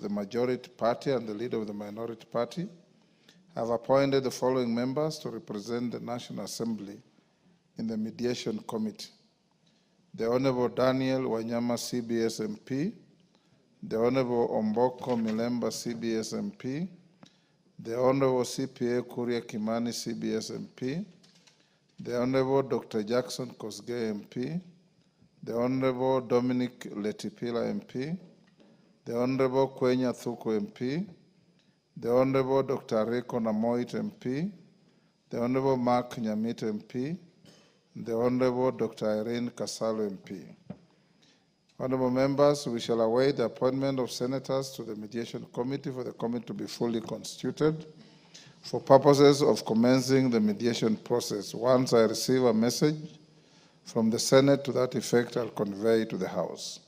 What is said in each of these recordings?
the majority party and the leader of the minority party have appointed the following members to represent the National Assembly in the Mediation Committee: the Honorable Daniel Wanyama, CBS MP, the Honorable Omboko Milemba, CBS MP, the Honorable CPA Kuria Kimani, CBS MP, the Honorable Dr. Jackson Kosgei MP, the Honorable Dominic Letipila MP, the Honorable Kwenya Thuku MP, the Honorable Dr. Rico Namoit MP, the Honorable Mark Nyamit MP, the Honorable Dr. Irene Kasalo MP. Honorable members, we shall await the appointment of senators to the Mediation Committee for the committee to be fully constituted for purposes of commencing the mediation process. Once I receive a message from the Senate to that effect, I'll convey it to the House.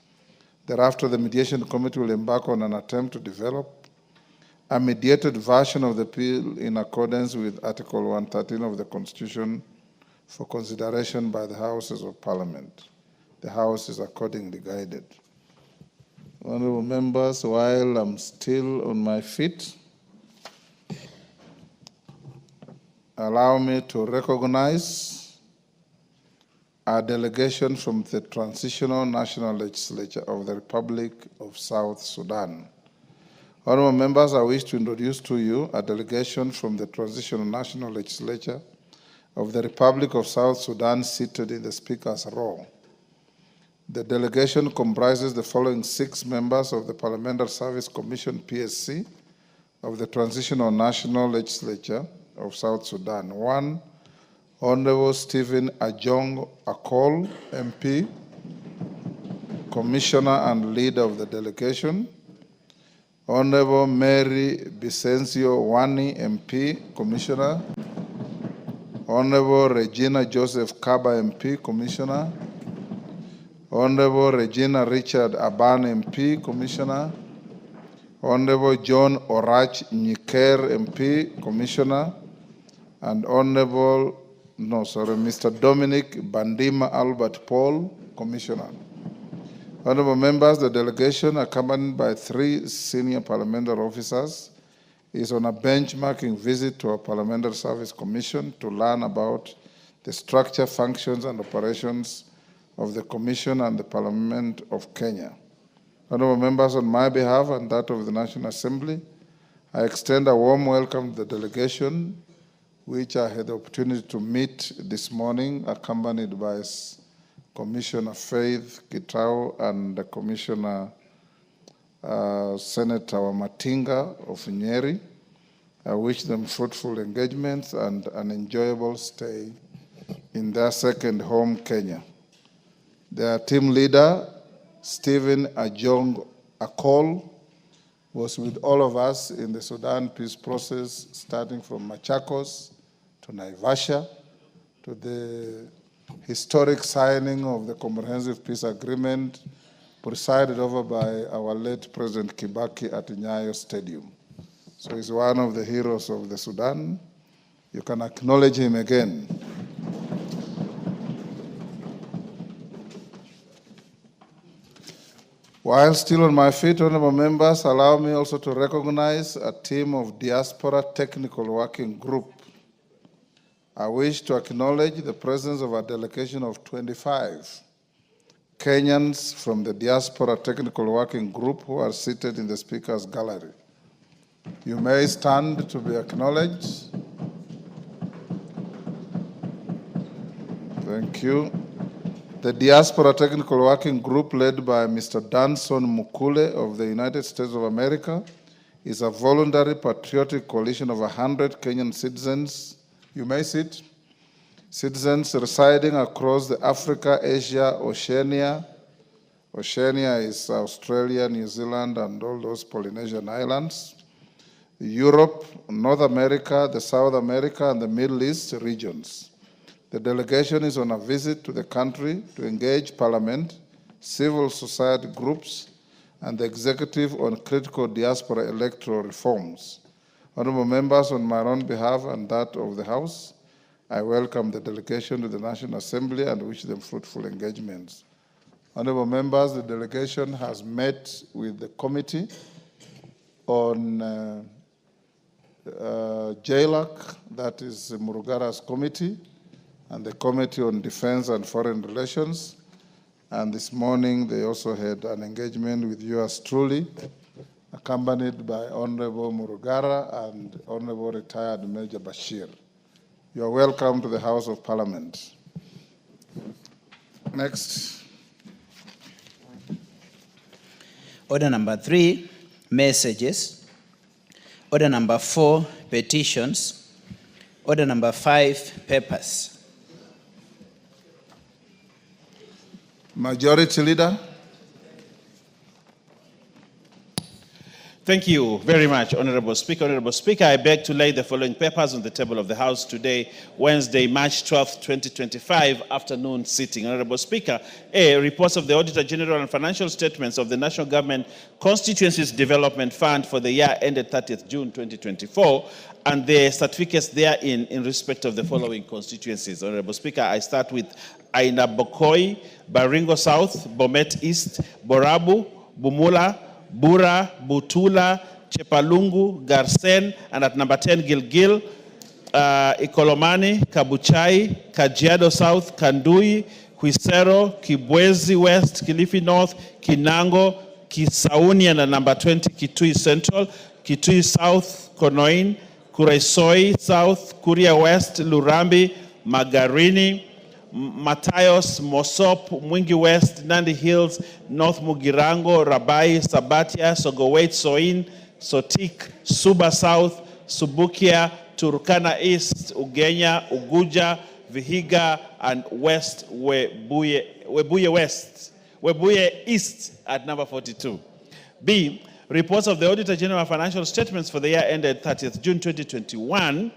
Thereafter, the Mediation Committee will embark on an attempt to develop a mediated version of the bill in accordance with Article 113 of the Constitution for consideration by the Houses of Parliament. The House is accordingly guided. Honorable members, while I'm still on my feet, allow me to recognize a delegation from the Transitional National Legislature of the Republic of South Sudan. Honorable members, I wish to introduce to you a delegation from the Transitional National Legislature of the Republic of South Sudan seated in the Speaker's row. The delegation comprises the following 6 members of the Parliamentary Service Commission, PSC, of the Transitional National Legislature of South Sudan. 1, Honorable Stephen Ajong Akol, MP, Commissioner and leader of the delegation. Honorable Mary Bicencio Wani, MP, Commissioner. Honorable Regina Joseph Kaba, MP, Commissioner. Honorable Regina Richard Aban, MP, Commissioner. Honorable John Orach Nyiker, MP, Commissioner. And Mr. Dominic Bandima Albert Paul, Commissioner. Honorable members, the delegation, accompanied by 3 senior parliamentary officers, is on a benchmarking visit to our Parliamentary Service Commission to learn about the structure, functions, and operations of the Commission and the Parliament of Kenya. Honorable members, on my behalf and that of the National Assembly, I extend a warm welcome to the delegation, which I had the opportunity to meet this morning, accompanied by Commissioner Faith Gitau and the Commissioner Senator Wamatinga of Nyeri. I wish them fruitful engagements and an enjoyable stay in their second home, Kenya. Their team leader, Stephen Ajong Akol, was with all of us in the Sudan peace process, starting from Machakos to Naivasha, to the historic signing of the Comprehensive Peace Agreement presided over by our late President Kibaki at Nyayo Stadium. So he's one of the heroes of the Sudan. You can acknowledge him again. While still on my feet, honorable members, allow me also to recognize a team of Diaspora Technical Working Group. I wish to acknowledge the presence of a delegation of 25 Kenyans from the Diaspora Technical Working Group who are seated in the Speaker's gallery. You may stand to be acknowledged. Thank you. The Diaspora Technical Working Group, led by Mr. Danson Mukule of the United States of America, is a voluntary patriotic coalition of 100 Kenyan citizens. You may sit. Citizens residing across the Africa, Asia, Oceania. Oceania is Australia, New Zealand, and all those Polynesian islands. Europe, North America, the South America, and the Middle East regions. The delegation is on a visit to the country to engage Parliament, civil society groups, and the executive on critical diaspora electoral reforms. Honorable members, on my own behalf and that of the House, I welcome the delegation to the National Assembly and wish them fruitful engagements. Honorable members, the delegation has met with the committee on JLAC, that is Murugara's committee, and the Committee on Defense and Foreign Relations. And this morning, they also had an engagement with yours truly, accompanied by Honorable Murugara and Honorable Retired Major Bashir. You are welcome to the House of Parliament. Next. Order number 3, messages. Order number 4, petitions. Order number 5, papers. Majority Leader. Thank you very much, Honorable Speaker. Honorable Speaker, I beg to lay the following papers on the table of the House today, Wednesday, March 12th, 2025, afternoon sitting. Honorable Speaker, A, reports of the Auditor General and financial statements of the National Government Constituencies Development Fund for the year ended 30th June 2024, and the certificates therein in respect of the following constituencies. Honorable Speaker, I start with Aina Bokoi, Baringo South, Bomet East, Borabu, Bumula, Bura, Butula, Chepalungu, Garsen, and at number 10, Gilgil, Ikolomani, Kabuchai, Kajiado South, Kandui, Huisero, Kibwezi West, Kilifi North, Kinango, Kisauni, and at number 20, Kitui Central, Kitui South, Konoin, Kuresoi South, Kuria West, Lurambi, Magarini, Matayos, Mosop, Mwingi West, Nandi Hills, North Mugirango, Rabai, Sabatia, Sogowait, Soin, Sotik, Suba South, Subukia, Turkana East, Ugenya, Uguja, Vihiga, and West Webuye West, Webuye East at number 42. B, reports of the Auditor General financial statements for the year ended 30th June 2021,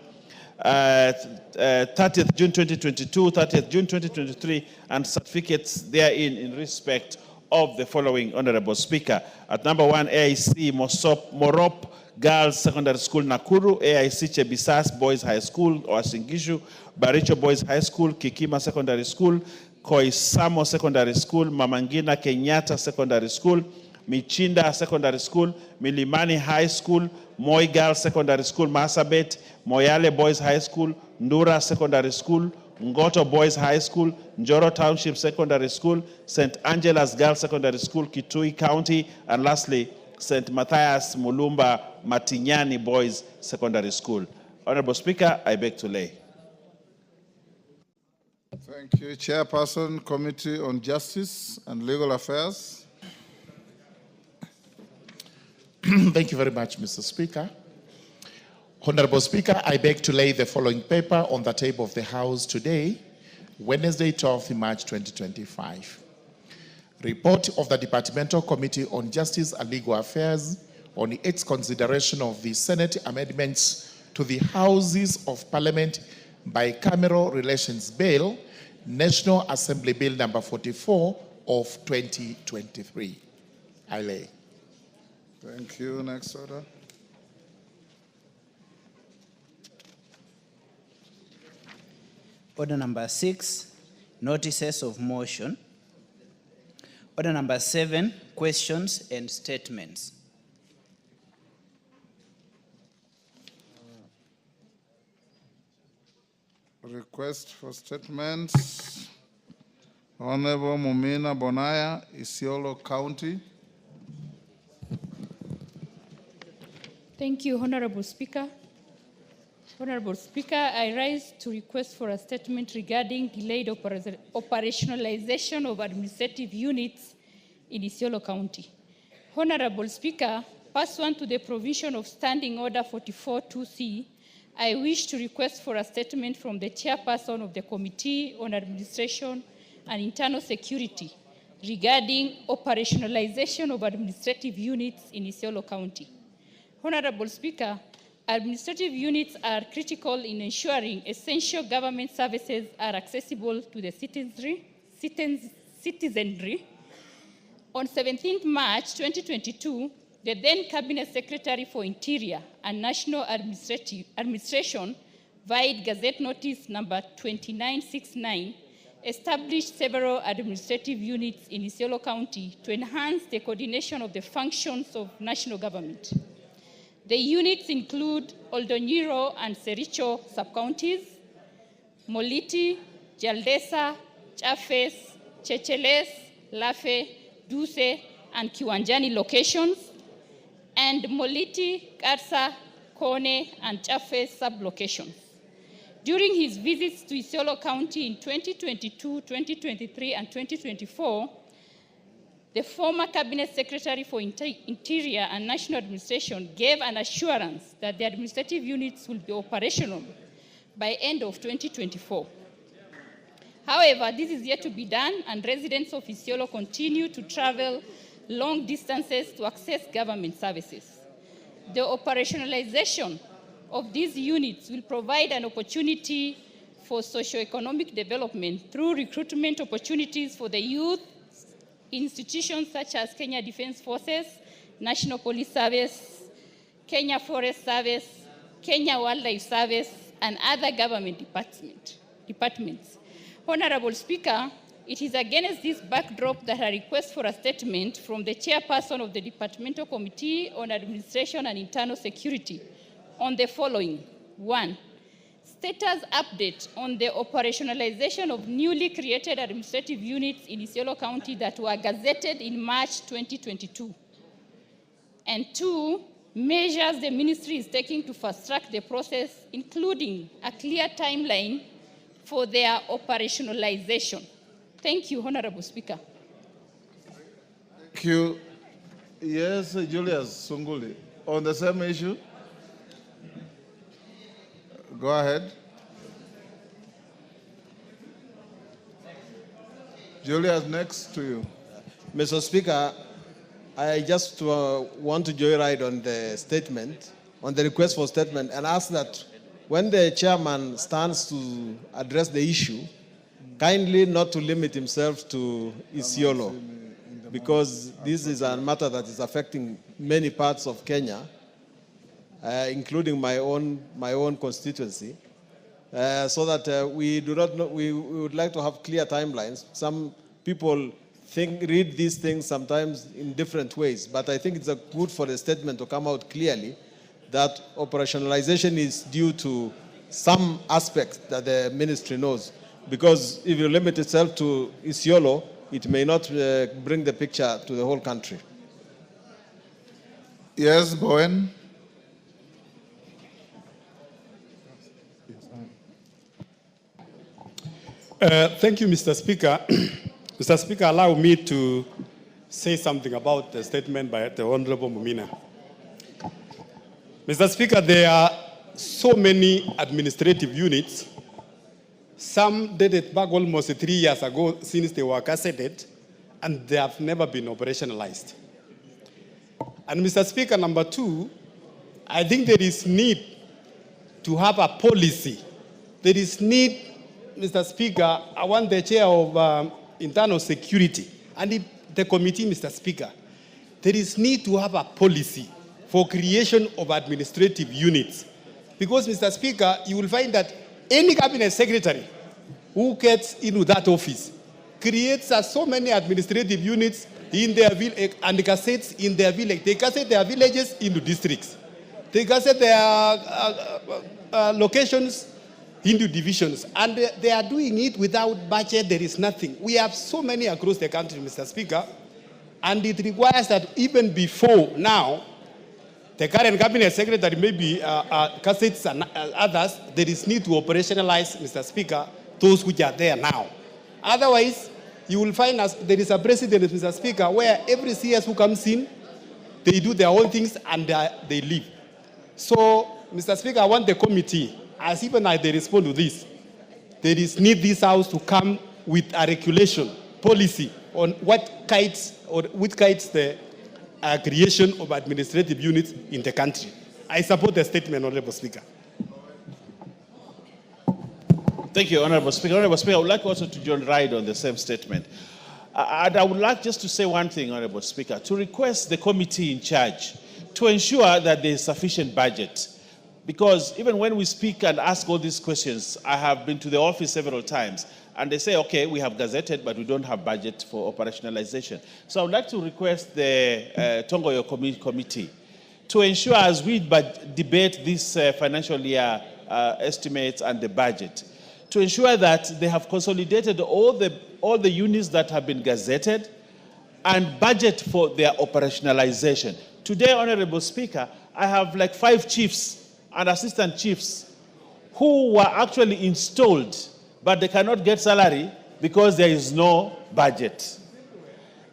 30th June 2022, 30th June 2023, and certificates therein in respect of the following, Honorable Speaker. At number 1, AIC Morop Girls Secondary School, Nakuru, AIC Chebisas Boys High School, Oasingishu, Baricho Boys High School, Kikima Secondary School, Koisamo Secondary School, Mamangina Kenyatta Secondary School, Michinda Secondary School, Milimani High School, Moi Girls Secondary School, Masabet, Moyale Boys High School, Ndura Secondary School, Ngoto Boys High School, Njoro Township Secondary School, St. Angela's Girls Secondary School, Kitui County, and lastly, St. Matthias Mulumba Matinyani Boys Secondary School. Honorable Speaker, I beg to lay. Thank you. Chairperson, Committee on Justice and Legal Affairs. Thank you very much, Mr. Speaker. Honorable Speaker, I beg to lay the following paper on the table of the House today, Wednesday, 12th March 2025. Report of the Departmental Committee on Justice and Legal Affairs on its consideration of the Senate amendments to the Houses of Parliament Bicameral Relations Bill, National Assembly Bill number 44 of 2023. I lay. Thank you. Next order. Order number 6, notices of motion. Order number 7, questions and statements. Request for statements. Honorable Mumina Bonaya, Isiolo County. Thank you, Honorable Speaker. Honorable Speaker, I rise to request for a statement regarding delayed operationalization of administrative units in Isiolo County. Honorable Speaker, pursuant to the provision of Standing Order 44-2C, I wish to request for a statement from the chairperson of the Committee on Administration and Internal Security regarding operationalization of administrative units in Isiolo County. Honorable Speaker, administrative units are critical in ensuring essential government services are accessible to the citizenry. On 17th March 2022, the then Cabinet Secretary for Interior and National Administration, via Gazette Notice number 2969, established several administrative units in Isiolo County to enhance the coordination of the functions of national government. The units include Oldonyiro and Sericho sub-counties, Moliti, Jaldesa, Chafes, Checheles, Lafe, Duse, and Kiwanjani locations, and Moliti, Karsa, Kone, and Chafes sub-locations. During his visits to Isiolo County in 2022, 2023, and 2024, the former Cabinet Secretary for Interior and National Administration gave an assurance that the administrative units will be operational by end of 2024. However, this is yet to be done, and residents of Isiolo continue to travel long distances to access government services. The operationalization of these units will provide an opportunity for socio-economic development through recruitment opportunities for the youth, institutions such as Kenya Defense Forces, National Police Service, Kenya Forest Service, Kenya Wildlife Service, and other government departments. Honorable Speaker, it is against this backdrop that a request for a statement from the chairperson of the Departmental Committee on Administration and Internal Security on the following. 1. Status update on the operationalization of newly created administrative units in Isiolo County that were gazetted in March 2022. And 2, measures the ministry is taking to fast-track the process, including a clear timeline for their operationalization. Thank you, Honorable Speaker. Thank you. Yes, Julius Sunguli. On the same issue? Go ahead. Julius, next to you. Mr. Speaker, I just want to joyride on the statement, on the request for statement, and ask that when the chairman stands to address the issue, kindly not to limit himself to Isiolo, because this is a matter that is affecting many parts of Kenya, including my own constituency, so that we do not know, we would like to have clear timelines. Some people read these things sometimes in different ways, but I think it's good for the statement to come out clearly that operationalization is due to some aspects that the ministry knows. Because if you limit itself to Isiolo, it may not bring the picture to the whole country. Yes, Bowen. Thank you, Mr. Speaker. Mr. Speaker, allow me to say something about the statement by the Honorable Mumina. Mr. Speaker, there are so many administrative units. Some dated back almost 3 years ago since they were gazetted, and they have never been operationalized. And Mr. Speaker, number 2, I think there is need to have a policy. There is need, Mr. Speaker, I want the chair of internal security and the committee, Mr. Speaker, there is need to have a policy for creation of administrative units. Because, Mr. Speaker, you will find that any cabinet secretary who gets into that office creates so many administrative units in their village and gazettes in their village. They gazette their villages into districts. They gazette their locations into divisions. And they are doing it without budget. There is nothing. We have so many across the country, Mr. Speaker. And it requires that even before now, the current cabinet secretary, maybe gazettes and others, there is need to operationalize, Mr. Speaker, those which are there now. Otherwise, you will find there is a precedent, Mr. Speaker, where every CS who comes in, they do their own things and they leave. So, Mr. Speaker, I want the committee, as even as they respond to this, there is need this House to come with a regulation, policy, on what guides or which guides the creation of administrative units in the country. I support the statement, Honorable Speaker. Thank you, Honorable Speaker. Honorable Speaker, I would like also to join right on the same statement. And I would like just to say one thing, Honorable Speaker, to request the committee in charge to ensure that there is sufficient budget. Because even when we speak and ask all these questions, I have been to the office several times, and they say, okay, we have gazetted, but we don't have budget for operationalization. So I would like to request the Tongoyo committee to ensure as we debate this financial year estimates and the budget, to ensure that they have consolidated all the units that have been gazetted and budget for their operationalization. Today, Honorable Speaker, I have like 5 chiefs and assistant chiefs who were actually installed, but they cannot get salary because there is no budget.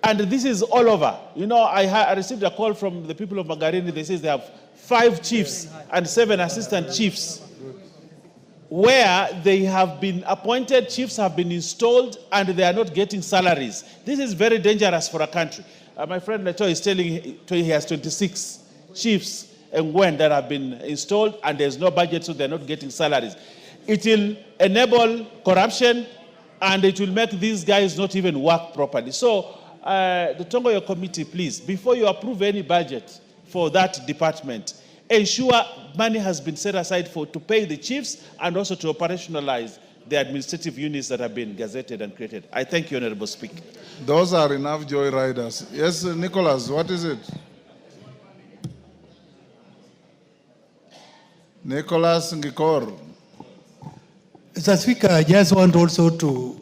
And this is all over. You know, I received a call from the people of Magarini. They say they have 5 chiefs and 7 assistant chiefs where they have been appointed, chiefs have been installed, and they are not getting salaries. This is very dangerous for a country. My friend Leto is telling he has 26 chiefs and when that have been installed, and there's no budget, so they're not getting salaries. It will enable corruption, and it will make these guys not even work properly. So, the Tongoyo Committee, please, before you approve any budget for that department, ensure money has been set aside to pay the chiefs and also to operationalize the administrative units that have been gazetted and created. I thank you, Honorable Speaker. Those are enough joyriders. Yes, Nicholas, what is it? Nicholas Ngikor. Mr. Speaker, I just want also to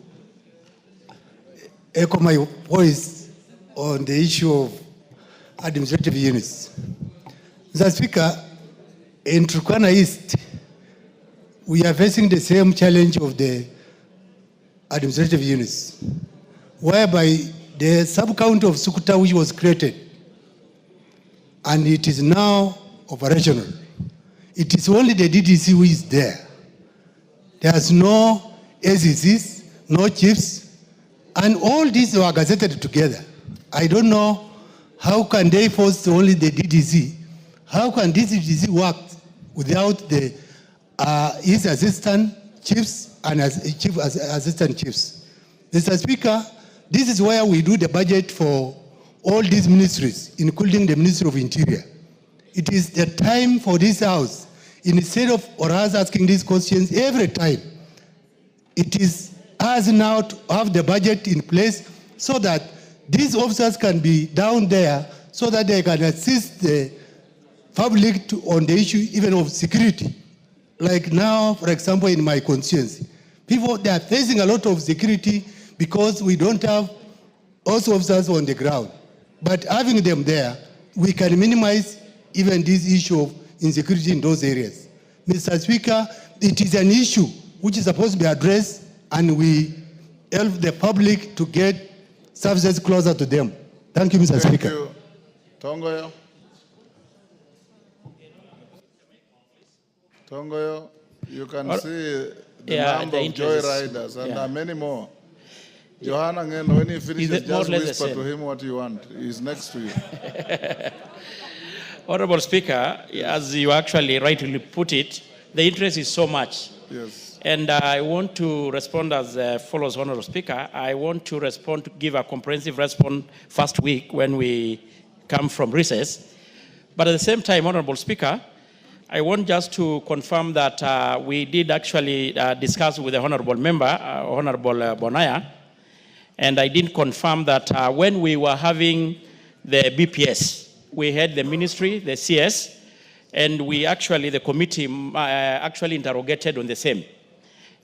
echo my voice on the issue of administrative units. Mr. Speaker, in Turkana East, we are facing the same challenge of the administrative units, whereby the sub-county of Sukuta, which was created, and it is now operational. It is only the DDC who is there. There's no ACCs, no chiefs, and all these were gazetted together. I don't know how can they force only the DDC. How can this DDC work without the his assistant chiefs and assistant chiefs? Mr. Speaker, this is where we do the budget for all these ministries, including the Ministry of Interior. It is the time for this House, instead of us asking these questions every time, it is us now to have the budget in place so that these officers can be down there so that they can assist the public on the issue even of security. Like now, for example, in my constituency, people, they are facing a lot of security because we don't have also officers on the ground. But having them there, we can minimize even this issue of insecurity in those areas. Mr. Speaker, it is an issue which is supposed to be addressed, and we help the public to get services closer to them. Thank you, Mr. Speaker. Thank you. Tongoyo. Tongoyo, you can see the number of joyriders, and there are many more. Johanna, when he finishes, just whisper to him what you want. He's next to you. Honorable Speaker, as you actually rightly put it, the interest is so much. Yes. And I want to respond as follows, Honorable Speaker. I want to respond to give a comprehensive response first week when we come from recess. But at the same time, Honorable Speaker, I want just to confirm that we did actually discuss with the Honorable Member, Honorable Bonaya, and I did confirm that when we were having the BPS, we had the ministry, the CS, and we actually, the committee actually interrogated on the same.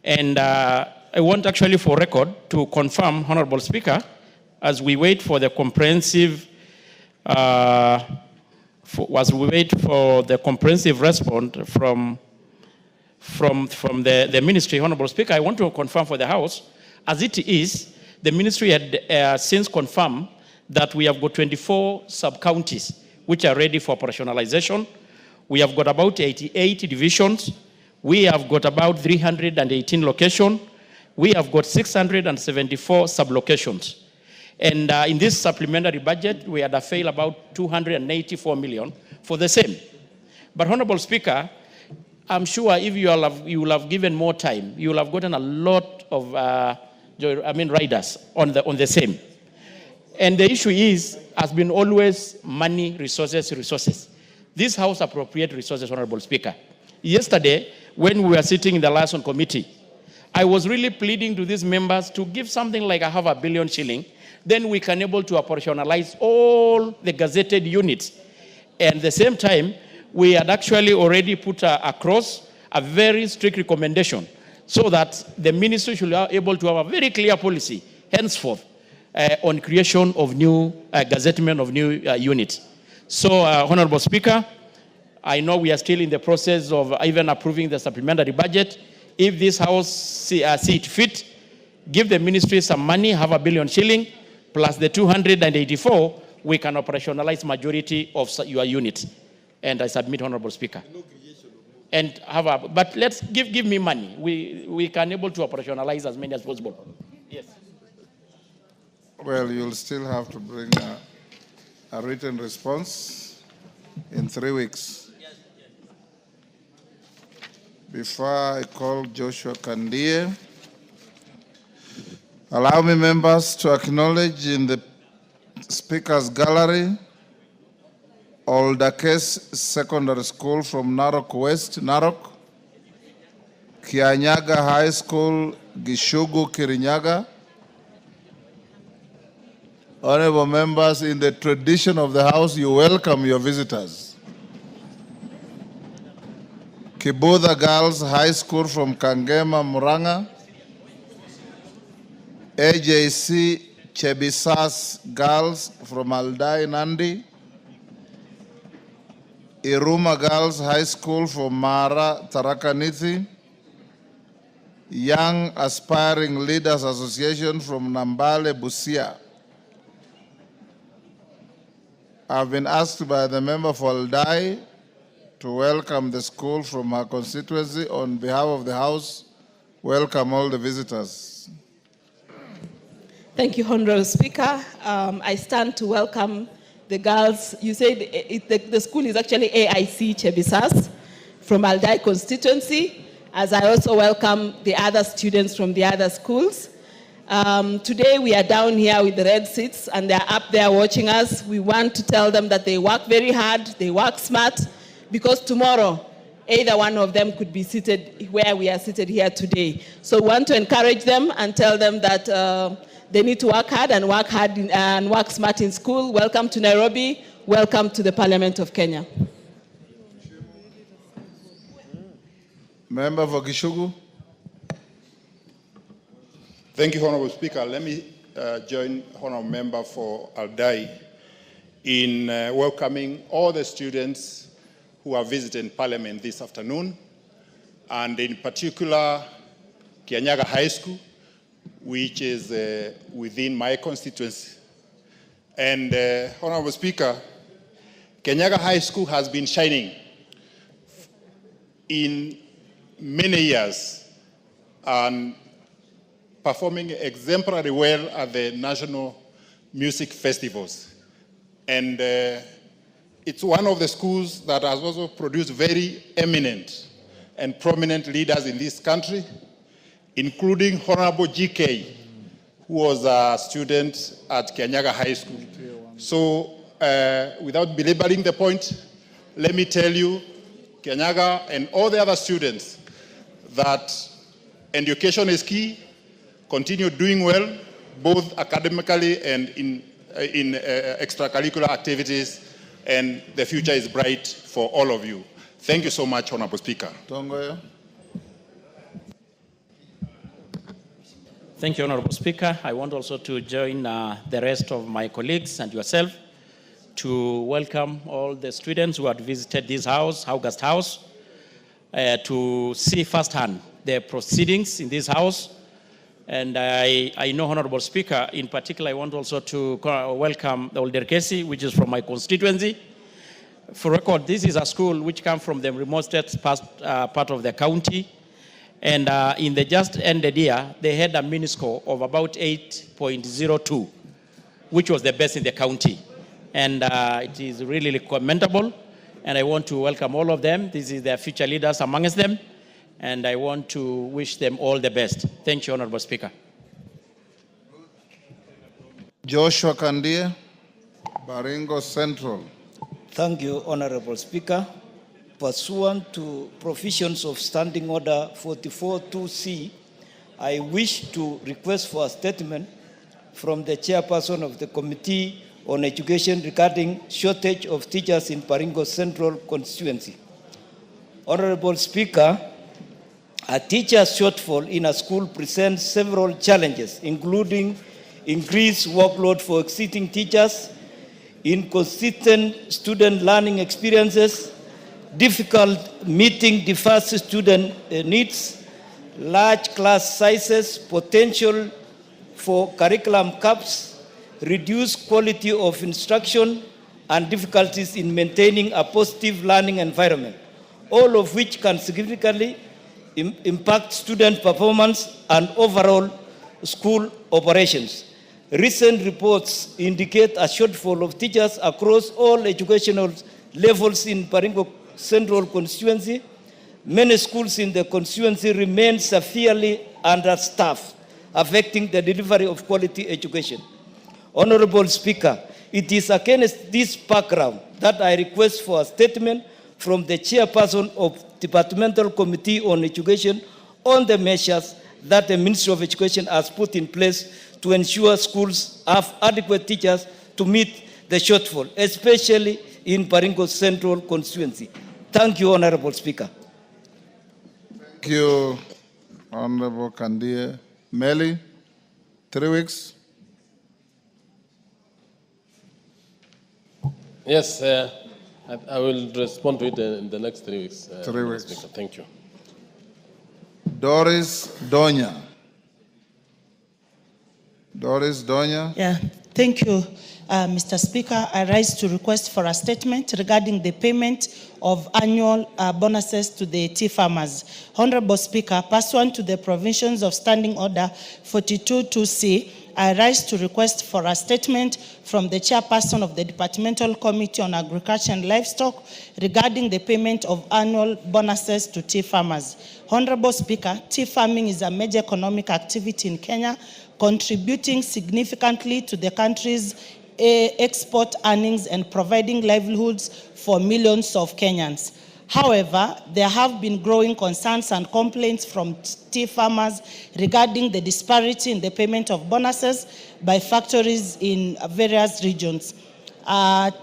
And I want actually for record to confirm, Honorable Speaker, as we wait for the comprehensive response from the ministry, Honorable Speaker, I want to confirm for the House, as it is, the ministry had since confirmed that we have got 24 sub-counties which are ready for operationalization. We have got about 88 divisions. We have got about 318 locations. We have got 674 sub-locations. And in this supplementary budget, we had availed about 284 million for the same. But Honorable Speaker, I'm sure if you will have given more time, you will have gotten a lot of riders on the same. And the issue has been always money, resources. This House appropriate resources, Honorable Speaker. Yesterday, when we were sitting in the liaison committee, I was really pleading to these members to give something like $500 million, then we can able to operationalize all the gazetted units. And at the same time, we had actually already put across a very strict recommendation so that the ministry should be able to have a very clear policy henceforth on creation of new, gazettement of new units. So, Honorable Speaker, I know we are still in the process of even approving the supplementary budget. If this House see it fit, give the ministry some money, have $1 billion shilling, plus the 284, we can operationalize majority of your units. And I submit, Honorable Speaker. And have a, but let's give me money. We can able to operationalize as many as possible. Yes. Well, you'll still have to bring a written response in 3 weeks. Before I call Joshua Kandie, allow me, members, to acknowledge in the Speaker's Gallery Oldakes Secondary School from Narok West, Narok, Kianyaga High School, Gishugu, Kirinyaga. Honorable members, in the tradition of the House, you welcome your visitors. Kibudha Girls High School from Kangema, Muranga. AJC Chebisas Girls from Aldai, Nandi. Iruma Girls High School from Mara, Tharaka Nithi. Young Aspiring Leaders Association from Nambale, Busia. I've been asked by the member for Aldai to welcome the school from her constituency. On behalf of the House, welcome all the visitors. Thank you, Honorable Speaker. I stand to welcome the girls. You said the school is actually AIC Chebisas from Aldai constituency, as I also welcome the other students from the other schools. Today we are down here with the red seats and they're up there watching us. We want to tell them that they work very hard, they work smart, because tomorrow either one of them could be seated where we are seated here today. So we want to encourage them and tell them that they need to work hard and work smart in school. Welcome to Nairobi. Welcome to the Parliament of Kenya. Member for Gishugu. Thank you, Honorable Speaker. Let me join Honorable Member for Aldai in welcoming all the students who are visiting Parliament this afternoon, and in particular, Kianyaga High School, which is within my constituency. And Honorable Speaker, Kianyaga High School has been shining in many years and performing exemplary well at the national music festivals. And it's one of the schools that has also produced very eminent and prominent leaders in this country, including Honorable GK, who was a student at Kianyaga High School. So without belaboring the point, let me tell you, Kianyaga and all the other students, that education is key. Continue doing well, both academically and in extracurricular activities, and the future is bright for all of you. Thank you so much, Honorable Speaker. Tongoyo. Thank you, Honorable Speaker. I want also to join the rest of my colleagues and yourself to welcome all the students who have visited this house, August House, to see firsthand the proceedings in this house. And I know, Honorable Speaker, in particular, I want also to welcome the Olderkesi, which is from my constituency. For record, this is a school which comes from the remotest part of the county. And in the just ended year, they had a mini score of about 8.02, which was the best in the county. And it is really commendable. And I want to welcome all of them. This is their future leaders amongst them. And I want to wish them all the best. Thank you, Honorable Speaker. Joshua Kandie, Baringo Central. Thank you, Honorable Speaker. Pursuant to provisions of Standing Order 44-2C, I wish to request for a statement from the chairperson of the Committee on education regarding shortage of teachers in Baringo Central constituency. Honorable Speaker, a teacher shortfall in a school presents several challenges, including increased workload for existing teachers, inconsistent student learning experiences, difficult meeting diverse student needs, large class sizes, potential for curriculum gaps, reduced quality of instruction, and difficulties in maintaining a positive learning environment, all of which can significantly impact student performance and overall school operations. Recent reports indicate a shortfall of teachers across all educational levels in Baringo Central constituency. Many schools in the constituency remain severely understaffed, affecting the delivery of quality education. Honorable Speaker, it is against this background that I request for a statement from the chairperson of Departmental Committee on Education on the measures that the Ministry of Education has put in place to ensure schools have adequate teachers to meet the shortfall, especially in Baringo Central constituency. Thank you, Honorable Speaker. Thank you, Honorable Kandia. Meli, 3 weeks. Yes, I will respond to it in the next 3 weeks. 3 weeks. Speaker. Thank you. Doris Donya. Doris Donya. Yeah, thank you, Mr. Speaker. I rise to request for a statement regarding the payment of annual bonuses to the tea farmers. Honorable Speaker, pursuant to the provisions of Standing Order 42.2c, I rise to request for a statement from the chairperson of the Departmental Committee on Agriculture and Livestock regarding the payment of annual bonuses to tea farmers. Honorable Speaker, tea farming is a major economic activity in Kenya, contributing significantly to the country's export earnings and providing livelihoods for millions of Kenyans. However, there have been growing concerns and complaints from tea farmers regarding the disparity in the payment of bonuses by factories in various regions.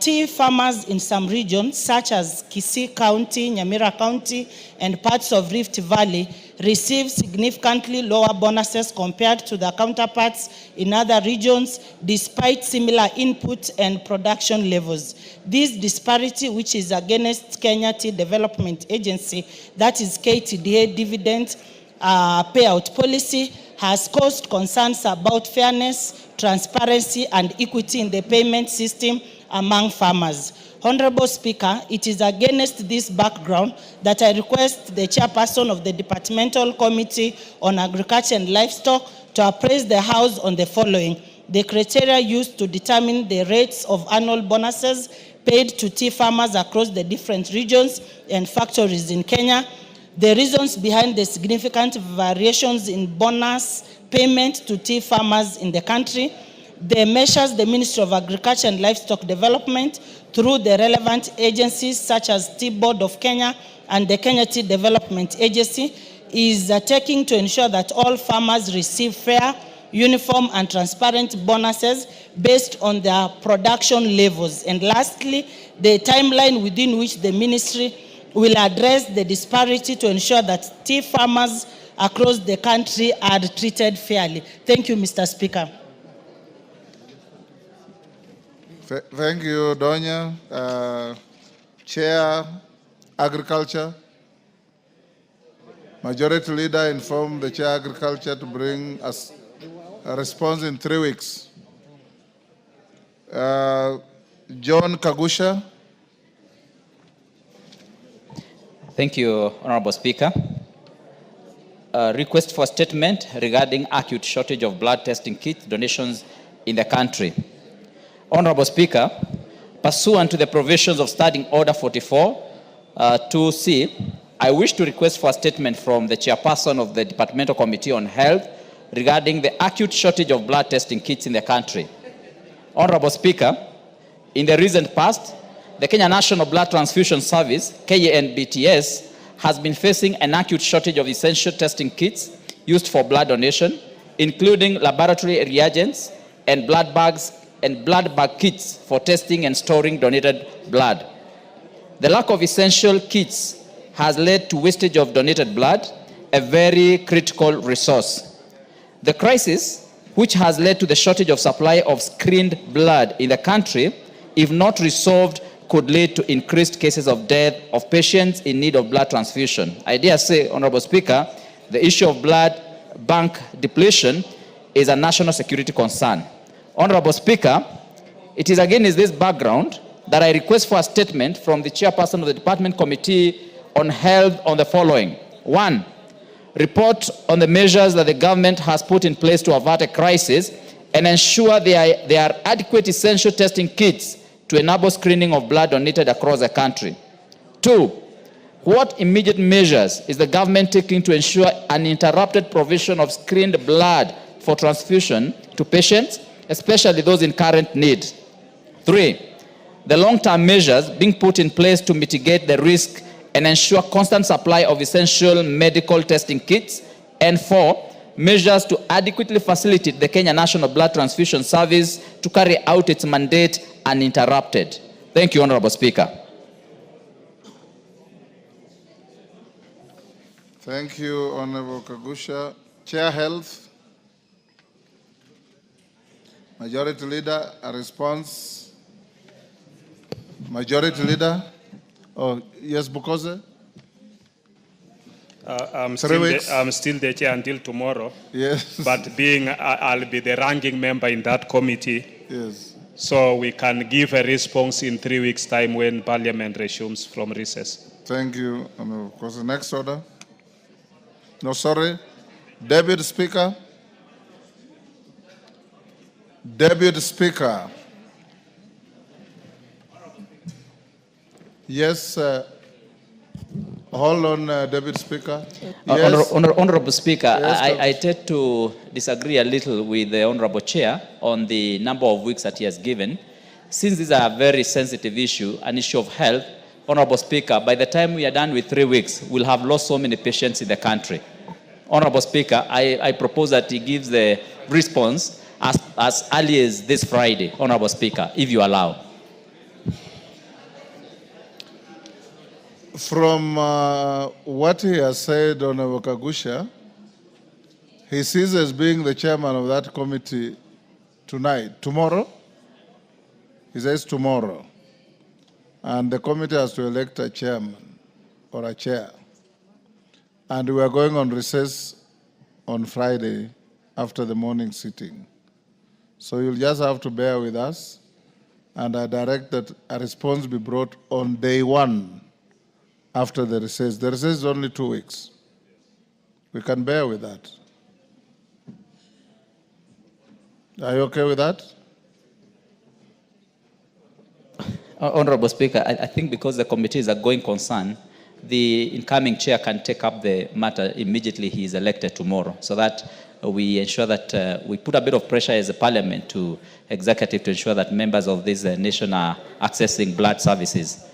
Tea farmers in some regions, such as Kisii County, Nyamira County, and parts of Rift Valley, receive significantly lower bonuses compared to their counterparts in other regions, despite similar input and production levels. This disparity, which is against Kenya Tea Development Agency, that is KTDA dividend payout policy, has caused concerns about fairness, transparency, and equity in the payment system among farmers. Honorable Speaker, it is against this background that I request the chairperson of the Departmental Committee on Agriculture and Livestock to appraise the House on the following: the criteria used to determine the rates of annual bonuses paid to tea farmers across the different regions and factories in Kenya, the reasons behind the significant variations in bonus payment to tea farmers in the country, the measures the Ministry of Agriculture and Livestock Development through the relevant agencies such as Tea Board of Kenya and the Kenya Tea Development Agency is taking to ensure that all farmers receive fair, uniform and transparent bonuses based on their production levels. And lastly, the timeline within which the ministry will address the disparity to ensure that tea farmers across the country are treated fairly. Thank you, Mr. Speaker. Thank you, Donya. Chair, Agriculture. Majority Leader informed the Chair, Agriculture to bring us a response in 3 weeks. John Kagusha. Thank you, Honorable Speaker. Request for statement regarding acute shortage of blood testing kit donations in the country. Honorable Speaker, pursuant to the provisions of Standing Order 44.2c, I wish to request for a statement from the chairperson of the Departmental Committee on Health regarding the acute shortage of blood testing kits in the country. Honorable Speaker, in the recent past, the Kenya National Blood Transfusion Service, KNBTS, has been facing an acute shortage of essential testing kits used for blood donation, including laboratory reagents and blood bags and blood bag kits for testing and storing donated blood. The lack of essential kits has led to wastage of donated blood, a very critical resource. The crisis, which has led to the shortage of supply of screened blood in the country, if not resolved, could lead to increased cases of death of patients in need of blood transfusion. I dare say, Honorable Speaker, the issue of blood bank depletion is a national security concern. Honorable Speaker, it is against this background that I request for a statement from the chairperson of the Department Committee on Health on the following. 1, report on the measures that the government has put in place to avert a crisis and ensure there are adequate essential testing kits to enable screening of blood donated across the country. 2, what immediate measures is the government taking to ensure uninterrupted provision of screened blood for transfusion to patients, especially those in current need? 3, the long-term measures being put in place to mitigate the risk and ensure constant supply of essential medical testing kits. And 4, measures to adequately facilitate the Kenya National Blood Transfusion Service to carry out its mandate uninterrupted. Thank you, Honorable Speaker. Thank you, Honorable Kagusha. Chair Health. Majority Leader, a response. Majority Leader. Oh, yes, Bukoze? I'm still the chair until tomorrow. Yes. But I'll be the ranking member in that committee. Yes. So we can give a response in 3 weeks' time when Parliament resumes from recess. Thank you, Honorable Bukoze. Next order. No, sorry. Deputy Speaker. Deputy Speaker. Yes, hold on, Deputy Speaker. Yes. Honorable Speaker, Yes, I tend to disagree a little with the Honorable Chair on the number of weeks that he has given. Since this is a very sensitive issue, an issue of health, Honorable Speaker, by the time we are done with 3 weeks, we'll have lost so many patients in the country. Honorable Speaker, I propose that he gives the response as early as this Friday, Honorable Speaker, if you allow. From what he has said, Honorable Kagusha, he ceases being the chairman of that committee tomorrow. He says tomorrow. And the committee has to elect a chairman or a chair. And we are going on recess on Friday after the morning sitting. So you'll just have to bear with us. And I direct that a response be brought on day 1 after the recess. The recess is only 2 weeks. We can bear with that. Are you okay with that? Honorable Speaker, I think because the committee is a going concern, the incoming chair can take up the matter immediately he is elected tomorrow, so that we ensure that we put a bit of pressure as a parliament to executive to ensure that members of this nation are accessing blood services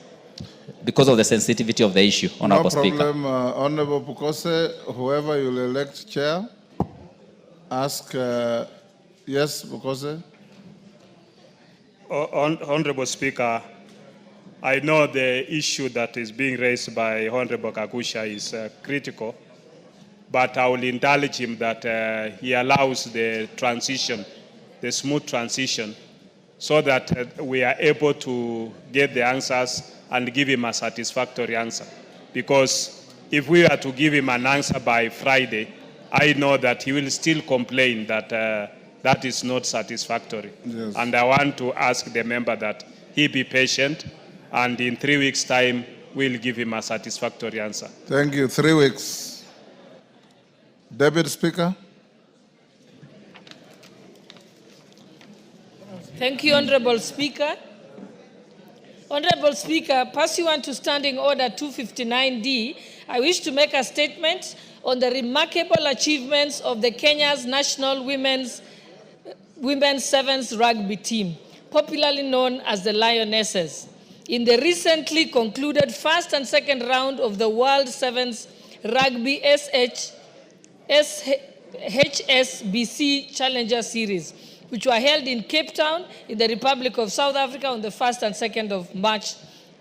because of the sensitivity of the issue, Honorable Speaker. No problem, Honorable Bukoze, whoever you'll elect chair, ask, yes, Bukoze? Honorable Speaker, I know the issue that is being raised by Honorable Kagusha is critical, but I will indulge him that he allows the transition, the smooth transition, so that we are able to get the answers and give him a satisfactory answer. Because if we are to give him an answer by Friday, I know that he will still complain that that is not satisfactory. Yes. And I want to ask the member that he be patient, and in 3 weeks' time, we'll give him a satisfactory answer. Thank you. 3 weeks. Deputy Speaker. Thank you, Honorable Speaker. Honorable Speaker, pursuant to Standing Order 259D, I wish to make a statement on the remarkable achievements of the Kenya's national women's sevens rugby team, popularly known as the Lionesses. In the recently concluded first and second round of the World Sevens Rugby HSBC Challenger Series, which were held in Cape Town in the Republic of South Africa on the 1st and 2nd of March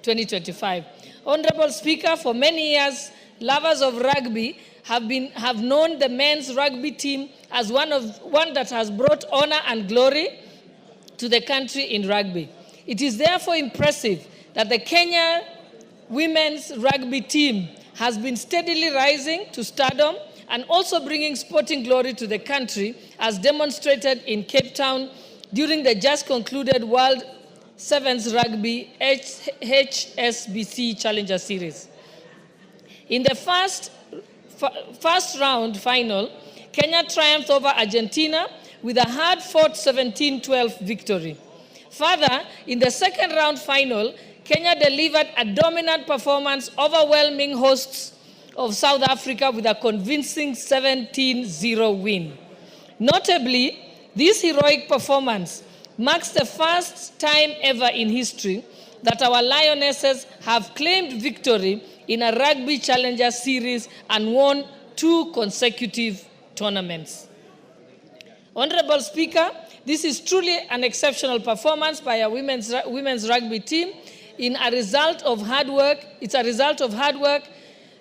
2025. Honorable Speaker, for many years, lovers of rugby have known the men's rugby team as one that has brought honor and glory to the country in rugby. It is therefore impressive that the Kenya women's rugby team has been steadily rising to stardom and also bringing sporting glory to the country, as demonstrated in Cape Town during the just concluded World Sevens Rugby HSBC Challenger Series. In the first round final, Kenya triumphed over Argentina with a hard-fought 17-12 victory. Further, in the second round final, Kenya delivered a dominant performance, overwhelming hosts of South Africa with a convincing 17-0 win. Notably, this heroic performance marks the first time ever in history that our Lionesses have claimed victory in a Rugby Challenger Series and won 2 consecutive tournaments. Honorable Speaker, this is truly an exceptional performance by our women's rugby team. It's a result of hard work,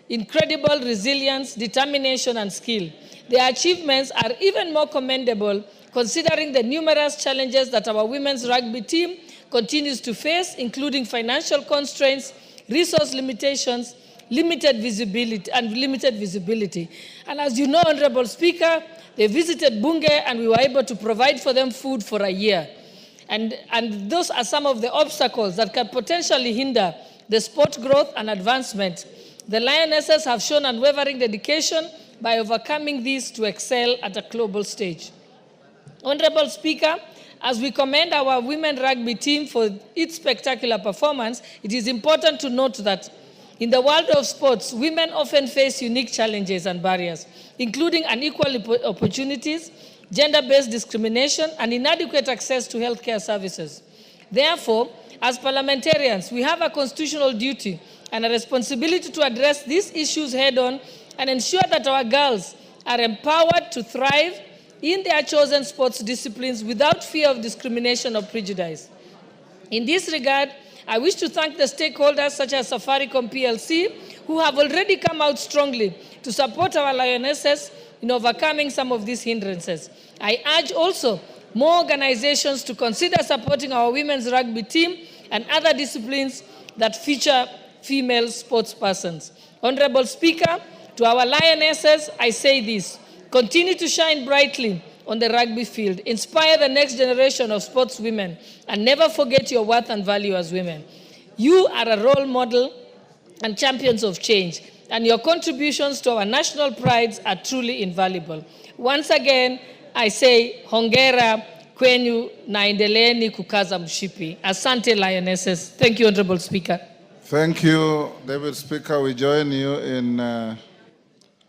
incredible resilience, determination, and skill. Their achievements are even more commendable considering the numerous challenges that our women's rugby team continues to face, including financial constraints, resource limitations, limited visibility. And as you know, Honorable Speaker, they visited Bunge and we were able to provide for them food for a year. And those are some of the obstacles that can potentially hinder the sport growth and advancement. The Lionesses have shown unwavering dedication by overcoming these to excel at a global stage. Honorable Speaker, as we commend our women rugby team for its spectacular performance, it is important to note that in the world of sports, women often face unique challenges and barriers, including unequal opportunities, gender-based discrimination, and inadequate access to healthcare services. Therefore, as parliamentarians, we have a constitutional duty and a responsibility to address these issues head-on and ensure that our girls are empowered to thrive in their chosen sports disciplines without fear of discrimination or prejudice. In this regard, I wish to thank the stakeholders such as Safaricom PLC, who have already come out strongly to support our Lionesses in overcoming some of these hindrances. I urge also more organizations to consider supporting our women's rugby team and other disciplines that feature female sports persons. Honorable Speaker, to our Lionesses, I say this: continue to shine brightly on the rugby field, inspire the next generation of sportswomen, and never forget your worth and value as women. You are a role model and champions of change, and your contributions to our national prides are truly invaluable. Once again, I say hongera kwenyu na endeleeni kukaza mshipi. Asante Lionesses. Thank you, Honorable Speaker. Thank you, David Speaker. We join you in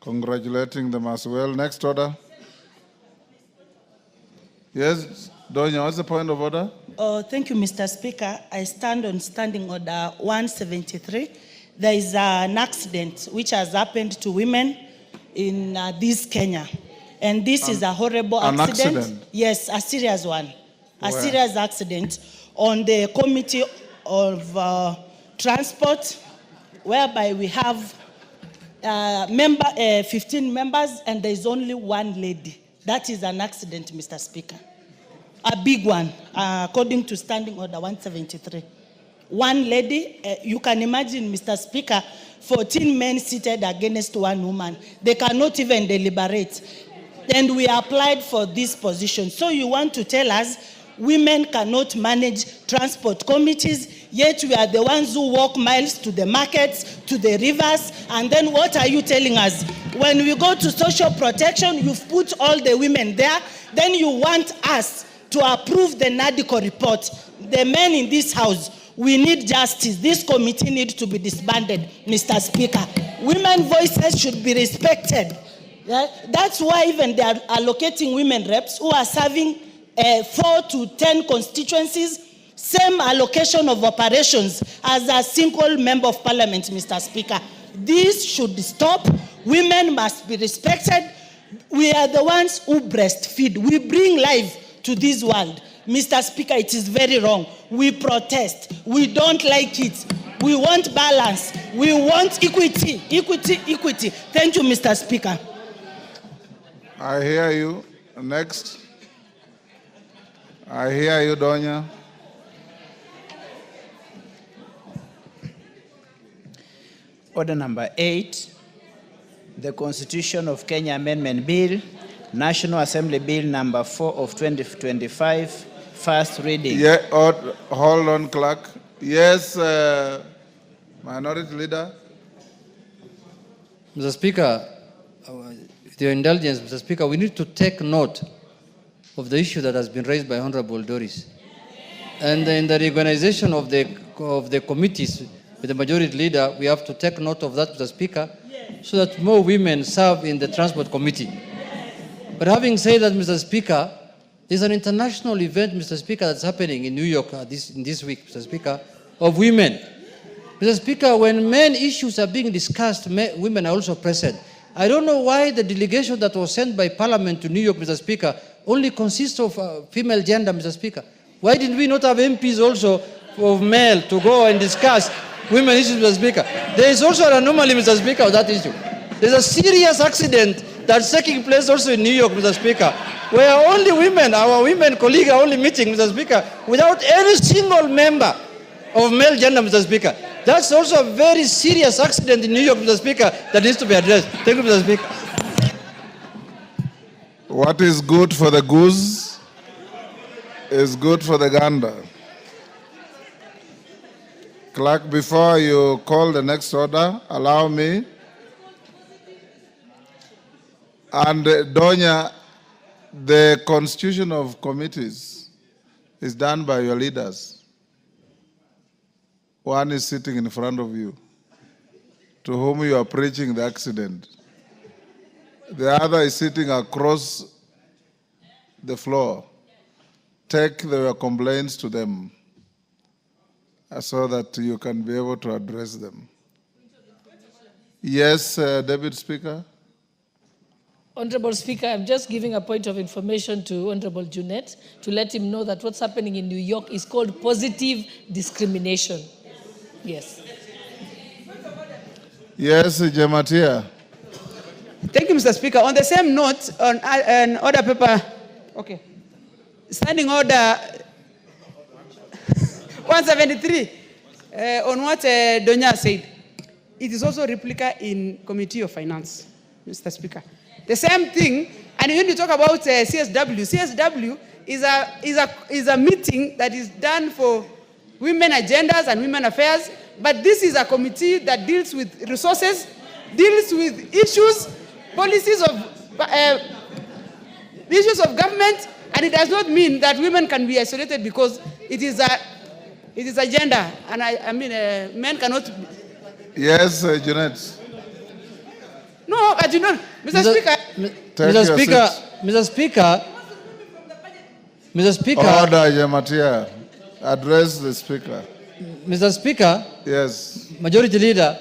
congratulating them as well. Next order. Yes, Donya, what's the point of order? Thank you, Mr. Speaker. I stand on Standing Order 173. There is an accident which has happened to women in this Kenya. And this is a horrible accident. Accident? Yes, a serious one. Where? A serious accident on the Committee of Transport, whereby we have 15 members and there is only one lady. That is an accident, Mr. Speaker. A big one, according to Standing Order 173. One lady, you can imagine, Mr. Speaker, 14 men seated against one woman. They cannot even deliberate. And we applied for this position. So you want to tell us women cannot manage transport committees, yet we are the ones who walk miles to the markets, to the rivers, and then what are you telling us? When we go to social protection, you've put all the women there, then you want us to approve the NADICO report. The men in this house, we need justice. This committee needs to be disbanded, Mr. Speaker. Women's voices should be respected. Yeah? That's why even they are allocating women reps who are serving 4 to 10 constituencies, same allocation of operations as a single member of parliament, Mr. Speaker. This should stop. Women must be respected. We are the ones who breastfeed. We bring life to this world. Mr. Speaker, it is very wrong. We protest. We don't like it. We want balance. We want equity, equity, equity. Thank you, Mr. Speaker. I hear you. Next. I hear you, Donya. Order number 8, the Constitution of Kenya Amendment Bill, National Assembly Bill number 4 of 2025, first reading. Yeah, hold on, clerk. Yes, Minority Leader. Mr. Speaker, with your indulgence, Mr. Speaker, we need to take note of the issue that has been raised by Honorable Doris. And in the reorganization of the committees with the Majority Leader, we have to take note of that, Mr. Speaker, so that more women serve in the Transport Committee. But having said that, Mr. Speaker, there's an international event, Mr. Speaker, that's happening in New York in this week, Mr. Speaker, of women. Mr. Speaker, when men issues are being discussed, women are also present. I don't know why the delegation that was sent by Parliament to New York, Mr. Speaker, only consists of female gender, Mr. Speaker. Why did we not have MPs also of male to go and discuss women issues, Mr. Speaker? There is also an anomaly, Mr. Speaker, of that issue. There's a serious accident that's taking place also in New York, Mr. Speaker, where only women, our women colleagues are only meeting, Mr. Speaker, without any single member of male gender, Mr. Speaker. That's also a very serious accident in New York, Mr. Speaker, that needs to be addressed. Thank you, Mr. Speaker. What is good for the goose is good for the gander. Clerk, before you call the next order, allow me. And Donya, the constitution of committees is done by your leaders. One is sitting in front of you, to whom you are preaching the accident. The other is sitting across the floor. Take their complaints to them so that you can be able to address them. Yes, Deputy Speaker. Honorable Speaker, I'm just giving a point of information to Honorable Junet to let him know that what's happening in New York is called positive discrimination. Yes. Yes, Jematia. Thank you, Mr. Speaker. On the same note, on an order paper, okay, standing order 173, on what Donya said, it is also a replica in Committee of Finance, Mr. Speaker. The same thing, and when you talk about CSW is a meeting that is done for women agendas and women affairs, but this is a committee that deals with resources, deals with issues, policies of government, and it does not mean that women can be isolated because it is a gender, and I mean men cannot. Yes, Janet. No, but you know, Mr. Speaker. Mr. Speaker. Order, Jematia. Address the Speaker. Mr. Speaker. Yes. Majority Leader,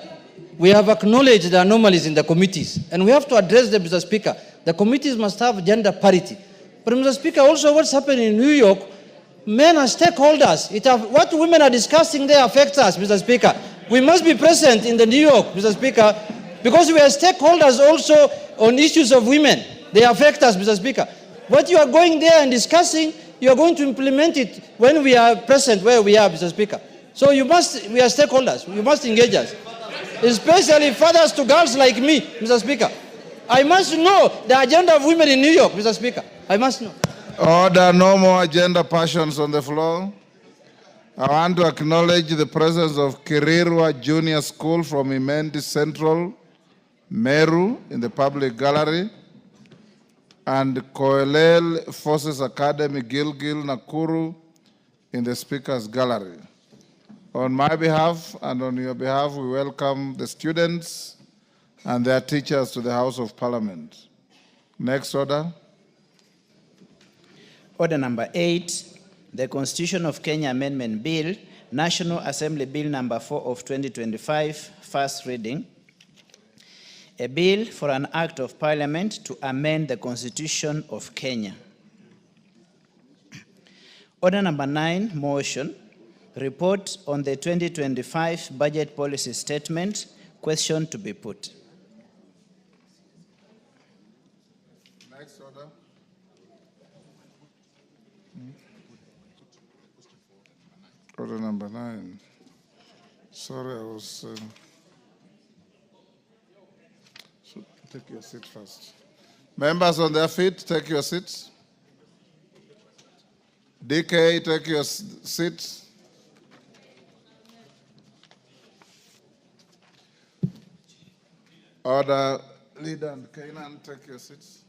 we have acknowledged the anomalies in the committees, and we have to address them, Mr. Speaker. The committees must have gender parity. But, Mr. Speaker, also what's happening in New York, men are stakeholders. What women are discussing there affects us, Mr. Speaker. We must be present in the New York, Mr. Speaker, because we are stakeholders also on issues of women. They affect us, Mr. Speaker. What you are going there and discussing, you are going to implement it when we are present where we are, Mr. Speaker. So we are stakeholders. You must engage us. Especially fathers to girls like me, Mr. Speaker. I must know the agenda of women in New York, Mr. Speaker. I must know. Order, no more agenda passions on the floor. I want to acknowledge the presence of Kirirwa Junior School from Imendi Central, Meru, in the public gallery, and Koelel Forces Academy, Gilgil, Nakuru, in the Speaker's gallery. On my behalf and on your behalf, we welcome the students and their teachers to the House of Parliament. Next order. Order number 8, the Constitution of Kenya Amendment Bill, National Assembly Bill number 4 of 2025, first reading. A bill for an act of Parliament to amend the Constitution of Kenya. Order number 9, motion. Report on the 2025 budget policy statement. Question to be put. Next order. Order number 9. Sorry, I was... should take your seat first. Members on their feet, take your seats. DK, take your seats. Order, Leader and Canaan, take your seats.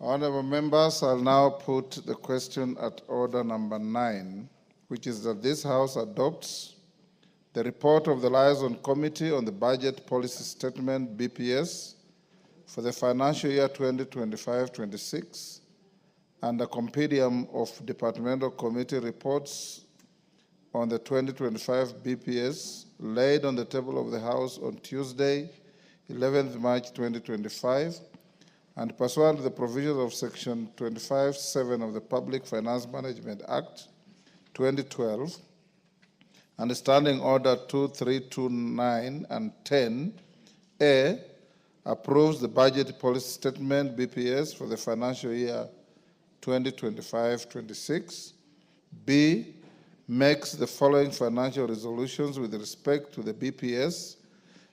Honorable members, I'll now put the question at order number 9, which is that this House adopts the report of the Liaison Committee on the Budget Policy Statement, BPS, for the financial year 2025-26, and a compendium of departmental committee reports on the 2025 BPS laid on the table of the House on Tuesday, 11th March 2025, and pursuant to the provisions of Section 25(7) of the Public Finance Management Act 2012, and Standing Order 2329 and 10A, approves the Budget Policy Statement BPS for the financial year 2025-26. B, makes the following financial resolutions with respect to the BPS: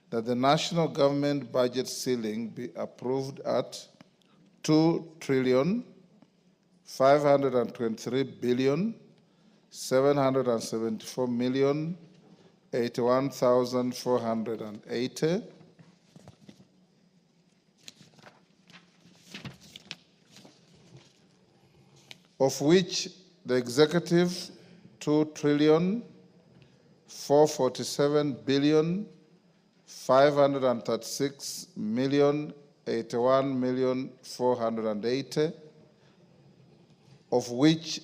that the national government budget ceiling be approved at 2,523,774,081,480, of which the executive 2,447,536,081,480, of which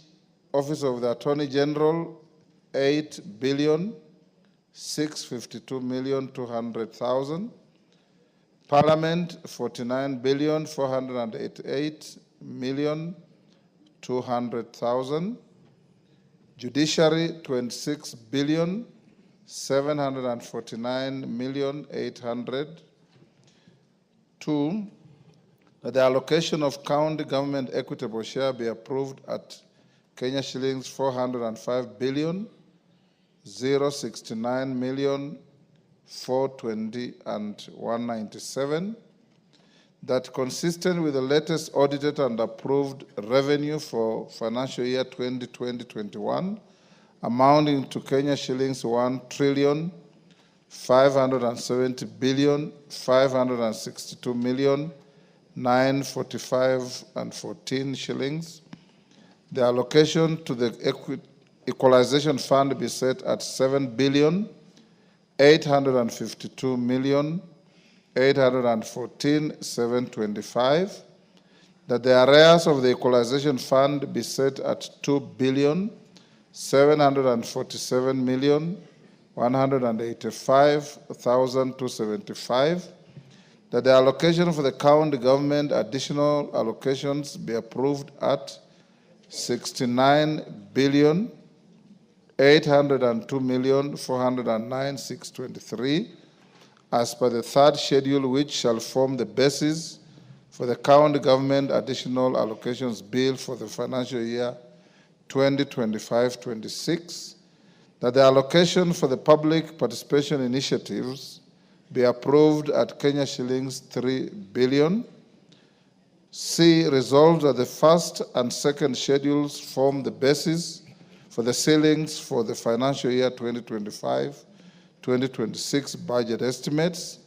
Office of the Attorney General 8,652,200,000, Parliament 49,488,200,000, Judiciary 26,749,800,000. 2, that the allocation of county government equitable share be approved at Kenya shillings 405,069,420,197. That consistent with the latest audited and approved revenue for financial year 2020-21, amounting to Kenya shillings 1,570,562,945,14 shillings. The allocation to the equalization fund be set at 7,852,814,725. That the arrears of the equalization fund be set at 2,747,185,275. That the allocation for the county government additional allocations be approved at 69,802,409,623 as per the third schedule, which shall form the basis for the county government additional allocations bill for the financial year 2025-26. That the allocation for the public participation initiatives be approved at Kenya shillings 3 billion. C, resolved that the first and second schedules form the basis for the ceilings for the financial year 2025-2026 budget estimates.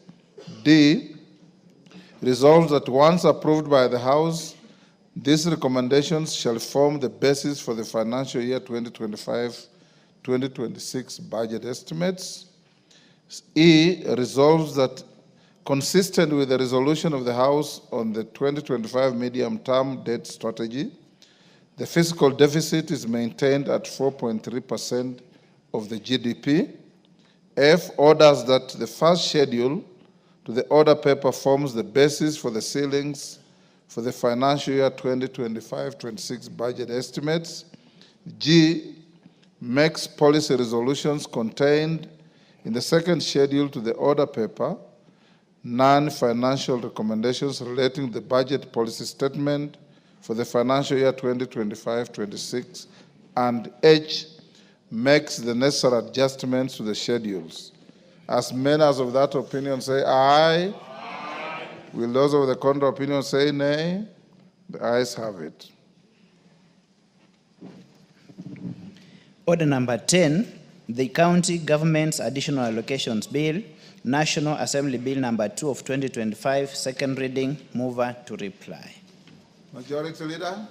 D, resolved that once approved by the House, these recommendations shall form the basis for the financial year 2025-2026 budget estimates. E, resolves that consistent with the resolution of the House on the 2025 medium-term debt strategy, the fiscal deficit is maintained at 4.3% of the GDP. F, orders that the first schedule to the order paper forms the basis for the ceilings for the financial year 2025-26 budget estimates. G, makes policy resolutions contained in the second schedule to the order paper, non-financial recommendations relating to the budget policy statement for the financial year 2025-26, and H, makes the necessary adjustments to the schedules. As many as of that opinion say aye. Aye. Will those of the contrary opinion say nay? The ayes have it. Order number 10, the County Government's Additional Allocations Bill, National Assembly Bill number 2 of 2025, second reading. Mover to reply. Majority Leader.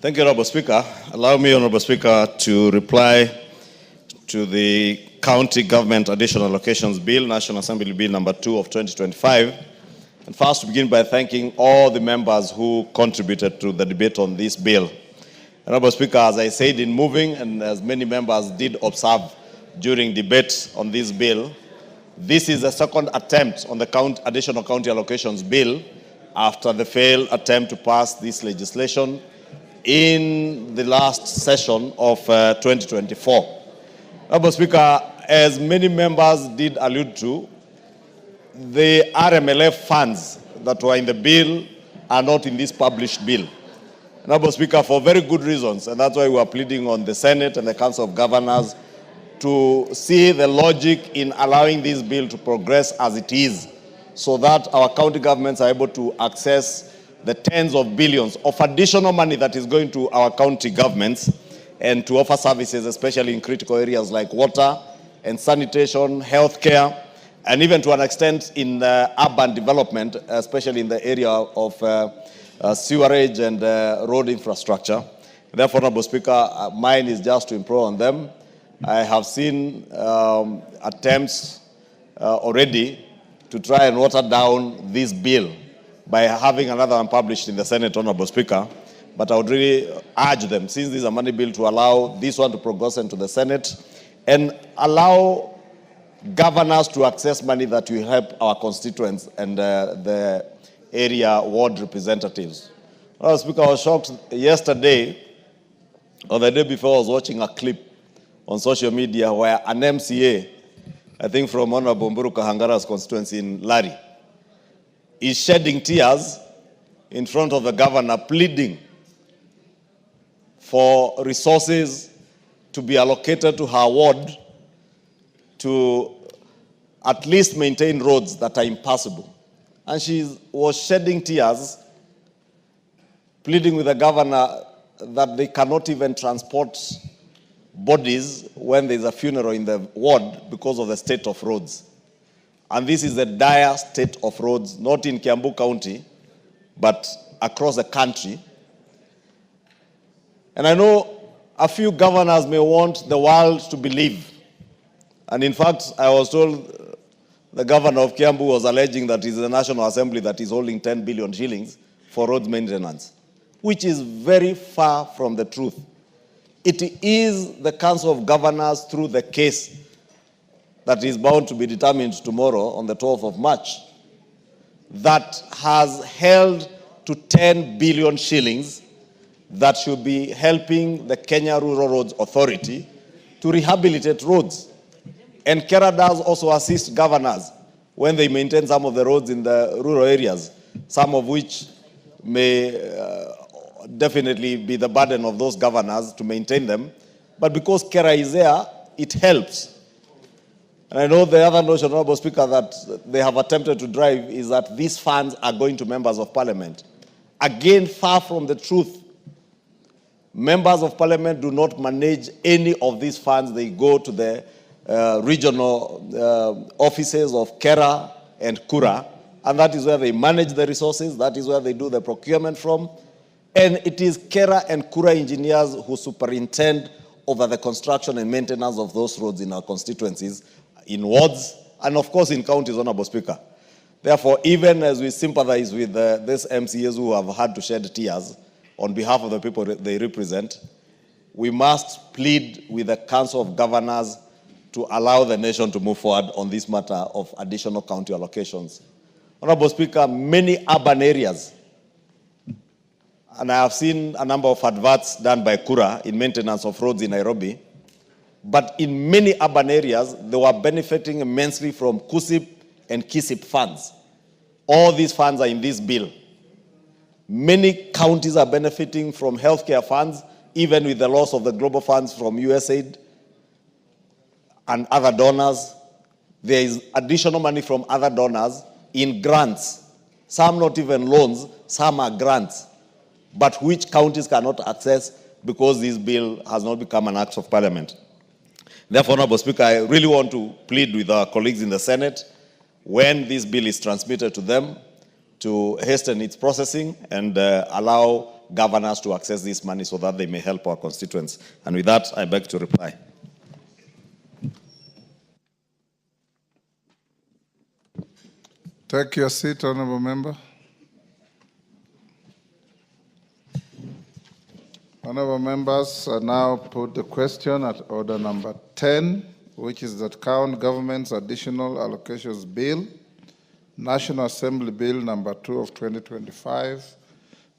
Thank you, Honorable Speaker. Allow me, Honorable Speaker, to reply to the County Government Additional Allocations Bill, National Assembly Bill number 2 of 2025. And first, to begin by thanking all the members who contributed to the debate on this bill. Honorable Speaker, as I said in moving, and as many members did observe during debate on this bill, this is the second attempt on the Additional County Allocations Bill after the failed attempt to pass this legislation in the last session of 2024. Honorable Speaker, as many members did allude to, the RMLF funds that were in the bill are not in this published bill. Honorable Speaker, for very good reasons, and that's why we are pleading on the Senate and the Council of Governors to see the logic in allowing this bill to progress as it is, so that our county governments are able to access the tens of billions of additional money that is going to our county governments and to offer services, especially in critical areas like water and sanitation, healthcare, and even to an extent in urban development, especially in the area of sewerage and road infrastructure. Therefore, Honorable Speaker, mine is just to improve on them. I have seen attempts already to try and water down this bill by having another one published in the Senate, Honorable Speaker. But I would really urge them, since this is a money bill, to allow this one to progress into the Senate and allow governors to access money that will help our constituents and the area ward representatives. Honorable Speaker, I was shocked yesterday, or the day before, I was watching a clip on social media where an MCA, I think from Honorable Mburu Kahangara's constituency in Lari, is shedding tears in front of the governor, pleading for resources to be allocated to her ward to at least maintain roads that are impassable. And she was shedding tears, pleading with the governor that they cannot even transport bodies when there's a funeral in the ward because of the state of roads. And this is a dire state of roads, not in Kiambu County, but across the country. And I know a few governors may want the world to believe. And in fact, I was told the governor of Kiambu was alleging that it's the National Assembly that is holding 10 billion shillings for roads maintenance, which is very far from the truth. It is the Council of Governors, through the case that is bound to be determined tomorrow on the 12th of March, that has held to 10 billion shillings that should be helping the Kenya Rural Roads Authority to rehabilitate roads. And KERA does also assist governors when they maintain some of the roads in the rural areas, some of which may definitely be the burden of those governors to maintain them. But because KERA is there, it helps. And I know the other notion, Honorable Speaker, that they have attempted to drive is that these funds are going to members of parliament. Again, far from the truth. Members of parliament do not manage any of these funds. They go to the regional offices of KERA and KURA, and that is where they manage the resources. That is where they do the procurement from. And it is KERA and KURA engineers who superintend over the construction and maintenance of those roads in our constituencies, in wards, and of course in counties, Honorable Speaker. Therefore, even as we sympathize with these MCAs who have had to shed tears on behalf of the people they represent, we must plead with the Council of Governors to allow the nation to move forward on this matter of additional county allocations. Honorable Speaker, many urban areas, and I have seen a number of adverts done by Kura in maintenance of roads in Nairobi, but in many urban areas, they were benefiting immensely from KUSIP and KISIP funds. All these funds are in this bill. Many counties are benefiting from healthcare funds, even with the loss of the global funds from USAID and other donors. There is additional money from other donors in grants. Some not even loans, some are grants, but which counties cannot access because this bill has not become an act of parliament. Therefore, Honorable Speaker, I really want to plead with our colleagues in the Senate, when this bill is transmitted to them, to hasten its processing and allow governors to access this money so that they may help our constituents. And with that, I beg to reply. Take your seat, honorable member. Honorable members, I now put the question at order number 10, which is that County Government's Additional Allocations Bill, National Assembly Bill number 2 of 2025,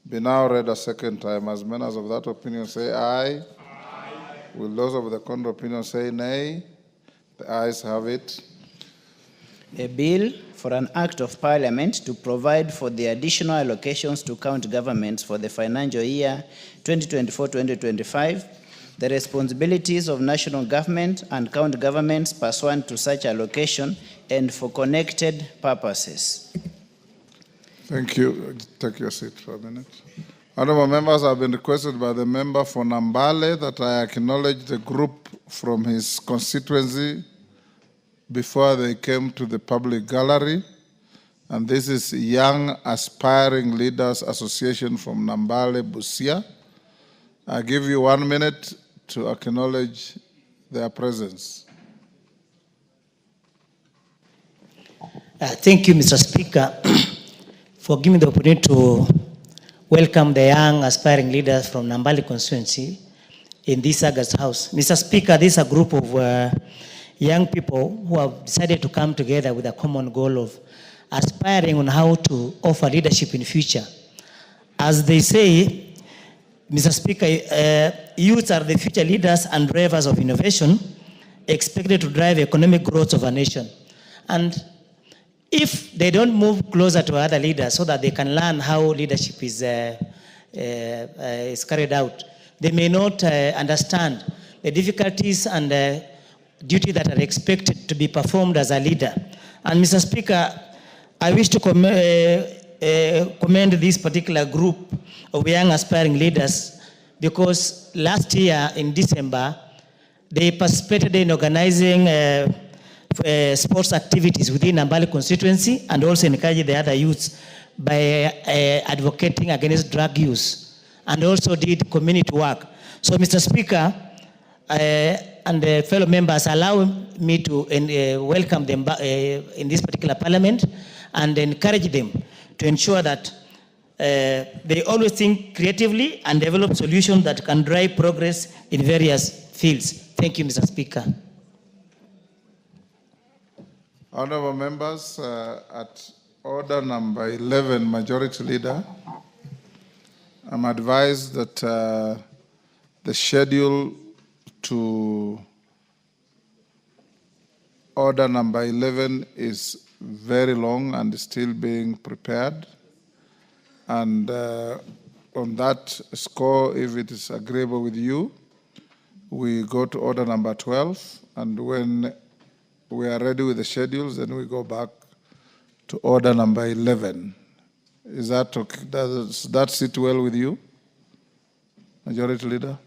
be now read a second time. As members of that opinion say aye. Aye. Will those of the contrary opinion say nay? The ayes have it. A bill for an act of parliament to provide for the additional allocations to county governments for the financial year 2024-2025, the responsibilities of national government and county governments pursuant to such allocation and for connected purposes. Thank you. Take your seat for a minute. Honorable members, have been requested by the member for Nambale that I acknowledge the group from his constituency before they came to the public gallery. And this is Young Aspiring Leaders Association from Nambale, Busia. I give you 1 minute to acknowledge their presence. Thank you, Mr. Speaker, for giving me the opportunity to welcome the young aspiring leaders from Nambale constituency in this August House. Mr. Speaker, this is a group of young people who have decided to come together with a common goal of aspiring on how to offer leadership in future. As they say, Mr. Speaker, youth are the future leaders and drivers of innovation expected to drive economic growth of a nation. And if they don't move closer to other leaders so that they can learn how leadership is carried out, they may not understand the difficulties and duty that are expected to be performed as a leader. And Mr. Speaker, I wish to commend this particular group of young aspiring leaders because last year in December, they participated in organizing sports activities within Nambale constituency and also encouraged the other youths by advocating against drug use and also did community work. So Mr. Speaker, and the fellow members, allow me to welcome them in this particular parliament and encourage them to ensure that they always think creatively and develop solutions that can drive progress in various fields. Thank you, Mr. Speaker. Honorable members, at order number 11, Majority Leader, I'm advised that the schedule to order number 11 is very long and is still being prepared. And on that score, if it is agreeable with you, we go to order number 12. And when we are ready with the schedules, then we go back to order number 11. Is that okay? Does that sit well with you, Majority Leader?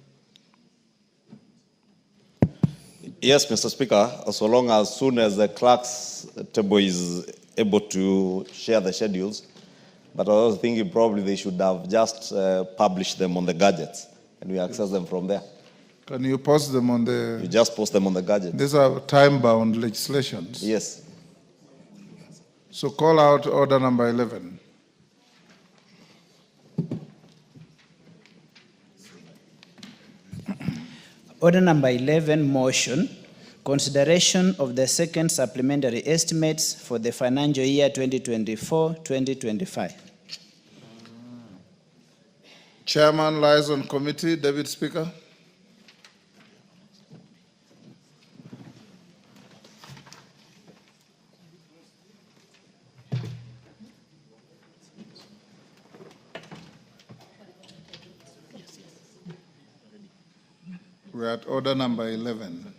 Yes, Mr. Speaker, so long as soon as the clerk's table is able to share the schedules, but I was thinking probably they should have just published them on the gadgets and we access them from there. Can you post them on the... You just post them on the gadget. These are time-bound legislations. Yes. So call out order number 11. Order number 11, motion Consideration of the second supplementary estimates for the financial year 2024-2025. Chairman Liaison Committee, David Speaker. We're at order number 11.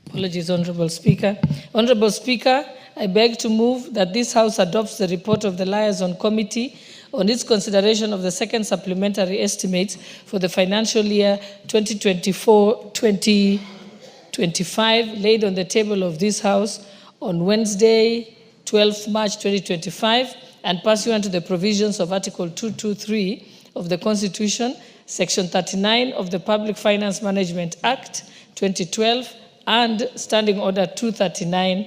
Apologies, Honorable Speaker. Honorable Speaker, I beg to move that this House adopts the report of the Liaison Committee on its consideration of the second supplementary estimates for the financial year 2024-2025 laid on the table of this House on Wednesday, 12th March 2025, and pursuant to the provisions of Article 223 of the Constitution, Section 39 of the Public Finance Management Act 2012, and Standing Order 239,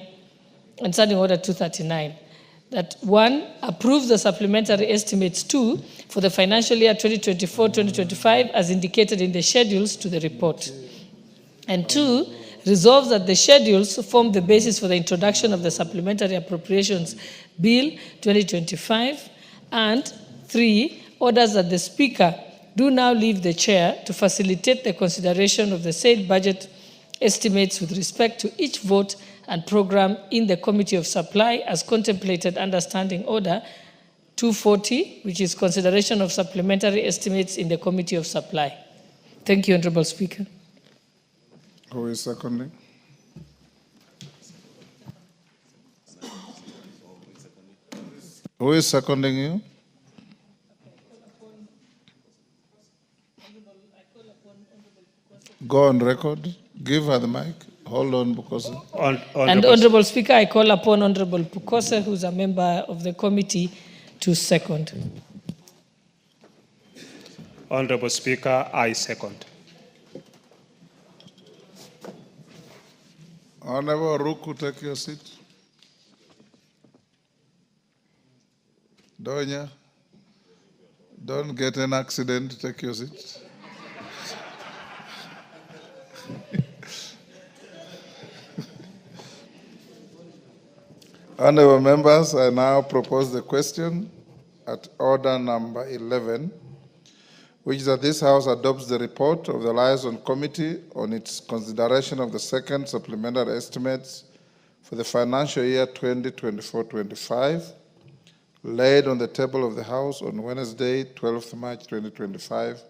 that 1, approve the supplementary estimates 2 for the financial year 2024-2025 as indicated in the schedules to the report. And 2, resolves that the schedules form the basis for the introduction of the Supplementary Appropriations Bill 2025. And 3, orders that the Speaker do now leave the chair to facilitate the consideration of the said budget estimates with respect to each vote and program in the Committee of Supply as contemplated under Standing Order 240, which is consideration of supplementary estimates in the Committee of Supply. Thank you, Honorable Speaker. Who is seconding? Who is seconding you? Go on record. Give her the mic. Hold on, because... And Honorable Speaker, I call upon Honorable Pukose, who's a member of the committee, to second. Honorable Speaker, I second. Honorable Ruku, take your seat. Donya, don't get an accident, take your seat. Honorable members, I now propose the question at order number 11, which is that this House adopts the report of the Liaison Committee on its consideration of the second supplementary estimates for the financial year 2024-25, laid on the table of the House on Wednesday, 12th March 2025,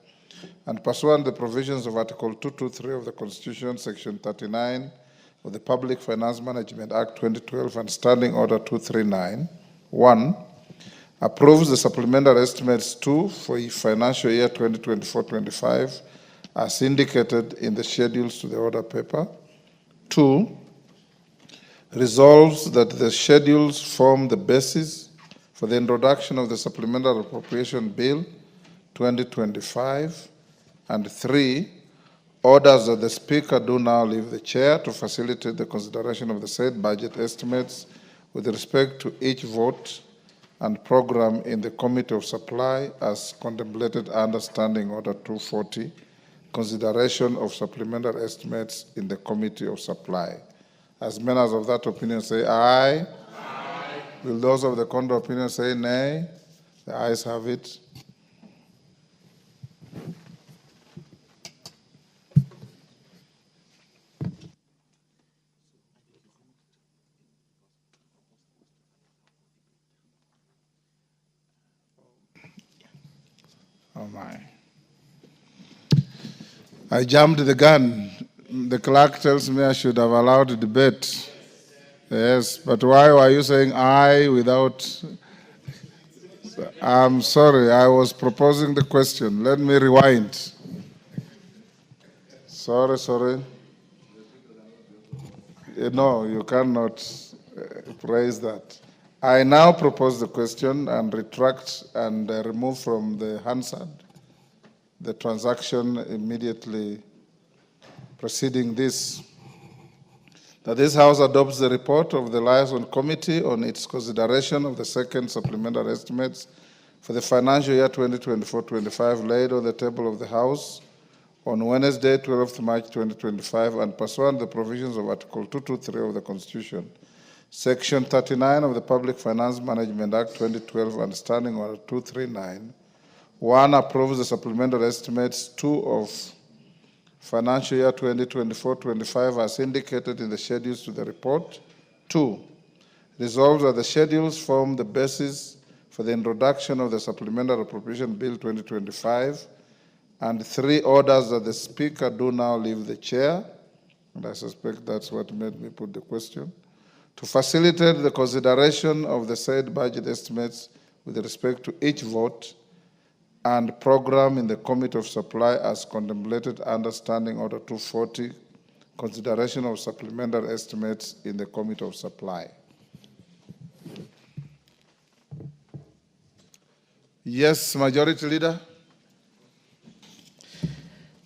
and pursuant to the provisions of Article 223 of the Constitution, Section 39 of the Public Finance Management Act 2012 and Standing Order 239, 1, approves the supplementary estimates 2 for financial year 2024-25 as indicated in the schedules to the order paper. 2, resolves that the schedules form the basis for the introduction of the Supplementary Appropriation Bill 2025. And 3, orders that the Speaker do now leave the chair to facilitate the consideration of the said budget estimates with respect to each vote and program in the Committee of Supply as contemplated under Standing Order 240, consideration of supplementary estimates in the Committee of Supply. As members of that opinion say aye. Aye. Will those of the contrary opinion say nay? The ayes have it. Oh my. I jumped the gun. The clerk tells me I should have allowed the debate. Yes, but why were you saying aye without... I'm sorry, I was proposing the question. Let me rewind. Sorry. No, you cannot raise that. I now propose the question and retract and remove from the Hansard the transaction immediately preceding this. that this House adopts the report of the Liaison Committee on its consideration of the second supplementary estimates for the financial year 2024-25 laid on the table of the House on Wednesday, 12th March 2025, and pursuant to the provisions of Article 223 of the Constitution, Section 39 of the Public Finance Management Act 2012 and Standing Order 239, 1. Approves the supplementary estimates 2 of financial year 2024-25 as indicated in the schedules to the report. 2. Resolves that the schedules form the basis for the introduction of the Supplementary Appropriation Bill 2025. And 3. Orders that the Speaker do now leave the chair, and I suspect that's what made me put the question, to facilitate the consideration of the said budget estimates with respect to each vote and program in the Committee of Supply as contemplated under Standing Order 240, consideration of supplementary estimates in the Committee of Supply. Yes, Majority Leader.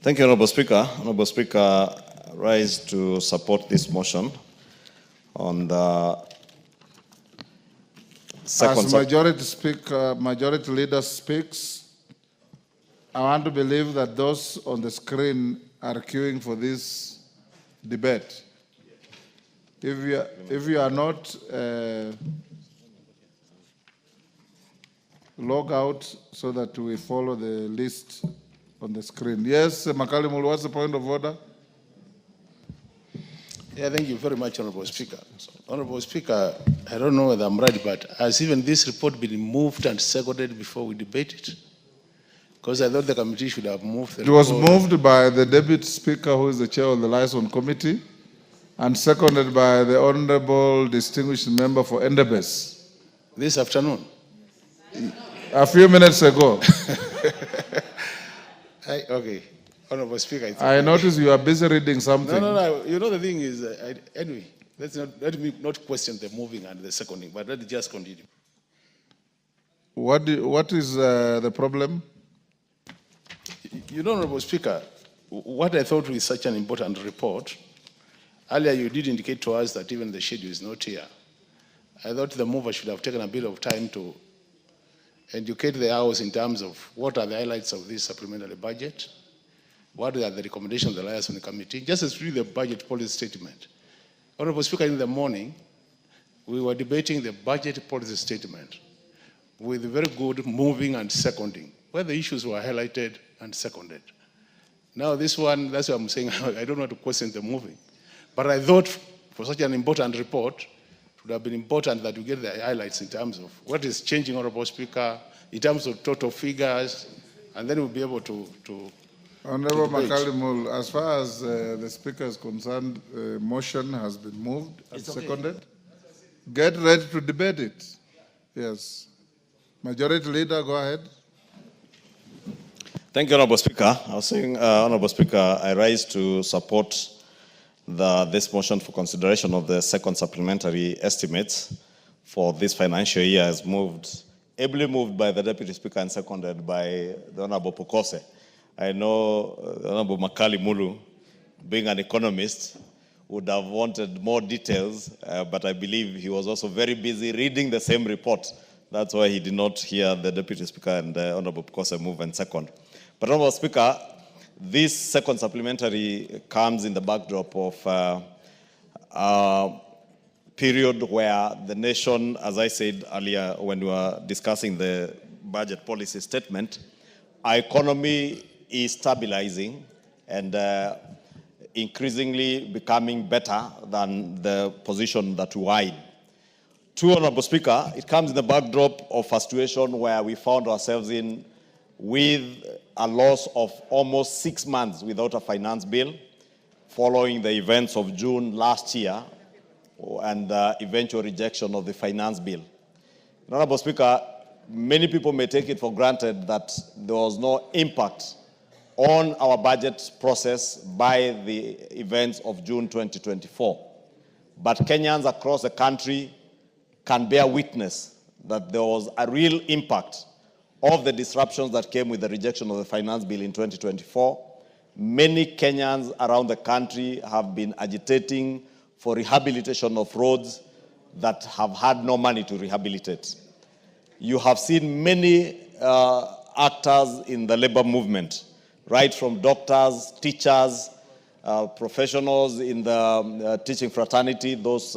Thank you, Honorable Speaker. Honorable Speaker, I rise to support this motion on the second. As Majority Leader speaks, I want to believe that those on the screen are queuing for this debate. If you are not, log out so that we follow the list on the screen. Yes, Makalimul, what's the point of order? Yeah, thank you very much, Honorable Speaker. Honorable Speaker, I don't know whether I'm right, but has even this report been moved and seconded before we debate it? Because I thought the committee should have moved the report. It was moved by the Deputy Speaker, who is the chair of the Liaison Committee, and seconded by the Honorable Distinguished Member for Endebess. This afternoon? A few minutes ago. Okay. Honorable Speaker. I noticed you are busy reading something. No. You know, the thing is, anyway, let me not question the moving and the seconding, but let it just continue. What is the problem? You know, Honorable Speaker, what I thought was such an important report, earlier you did indicate to us that even the schedule is not here. I thought the mover should have taken a bit of time to educate the House in terms of what are the highlights of this supplementary budget, what are the recommendations of the Liaison Committee, just as read the budget policy statement. Honorable Speaker, in the morning, we were debating the budget policy statement with very good moving and seconding, where the issues were highlighted and seconded. Now this one, that's what I'm saying, I don't want to question the moving. But I thought for such an important report, it would have been important that we get the highlights in terms of what is changing, Honorable Speaker, in terms of total figures, and then we'll be able to Honorable Makalimul, as far as the Speaker is concerned, motion has been moved and seconded. Okay. Get ready to debate it. Yes. Majority Leader, go ahead. Thank you, Honorable Speaker. I was saying, Honorable Speaker, I rise to support this motion for consideration of the second supplementary estimates for this financial year as ably moved by the Deputy Speaker and seconded by the Honorable Pokose. I know the Honorable Makalimulu, being an economist, would have wanted more details, but I believe he was also very busy reading the same report. That's why he did not hear the Deputy Speaker and the Honorable Pokose move and second. But Honorable Speaker, this second supplementary comes in the backdrop of a period where the nation, as I said earlier when we were discussing the budget policy statement, our economy is stabilizing and increasingly becoming better than the position that we were in. True, Honorable Speaker, it comes in the backdrop of a situation where we found ourselves in with a loss of almost 6 months without a finance bill following the events of June last year and the eventual rejection of the finance bill. Honorable Speaker, many people may take it for granted that there was no impact on our budget process by the events of June 2024. But Kenyans across the country can bear witness that there was a real impact of the disruptions that came with the rejection of the finance bill in 2024. Many Kenyans around the country have been agitating for rehabilitation of roads that have had no money to rehabilitate. You have seen many actors in the labor movement, right from doctors, teachers, professionals in the teaching fraternity, those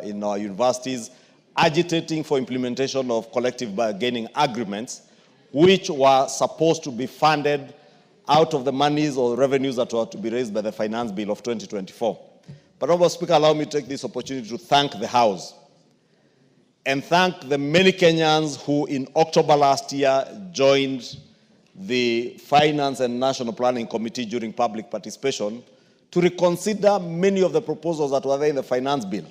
in our universities, agitating for implementation of collective bargaining agreements, which were supposed to be funded out of the monies or revenues that were to be raised by the Finance Bill of 2024. But, Honourable Speaker, allow me to take this opportunity to thank the House and thank the many Kenyans who in October last year joined the Finance and National Planning Committee during public participation to reconsider many of the proposals that were there in the Finance Bill.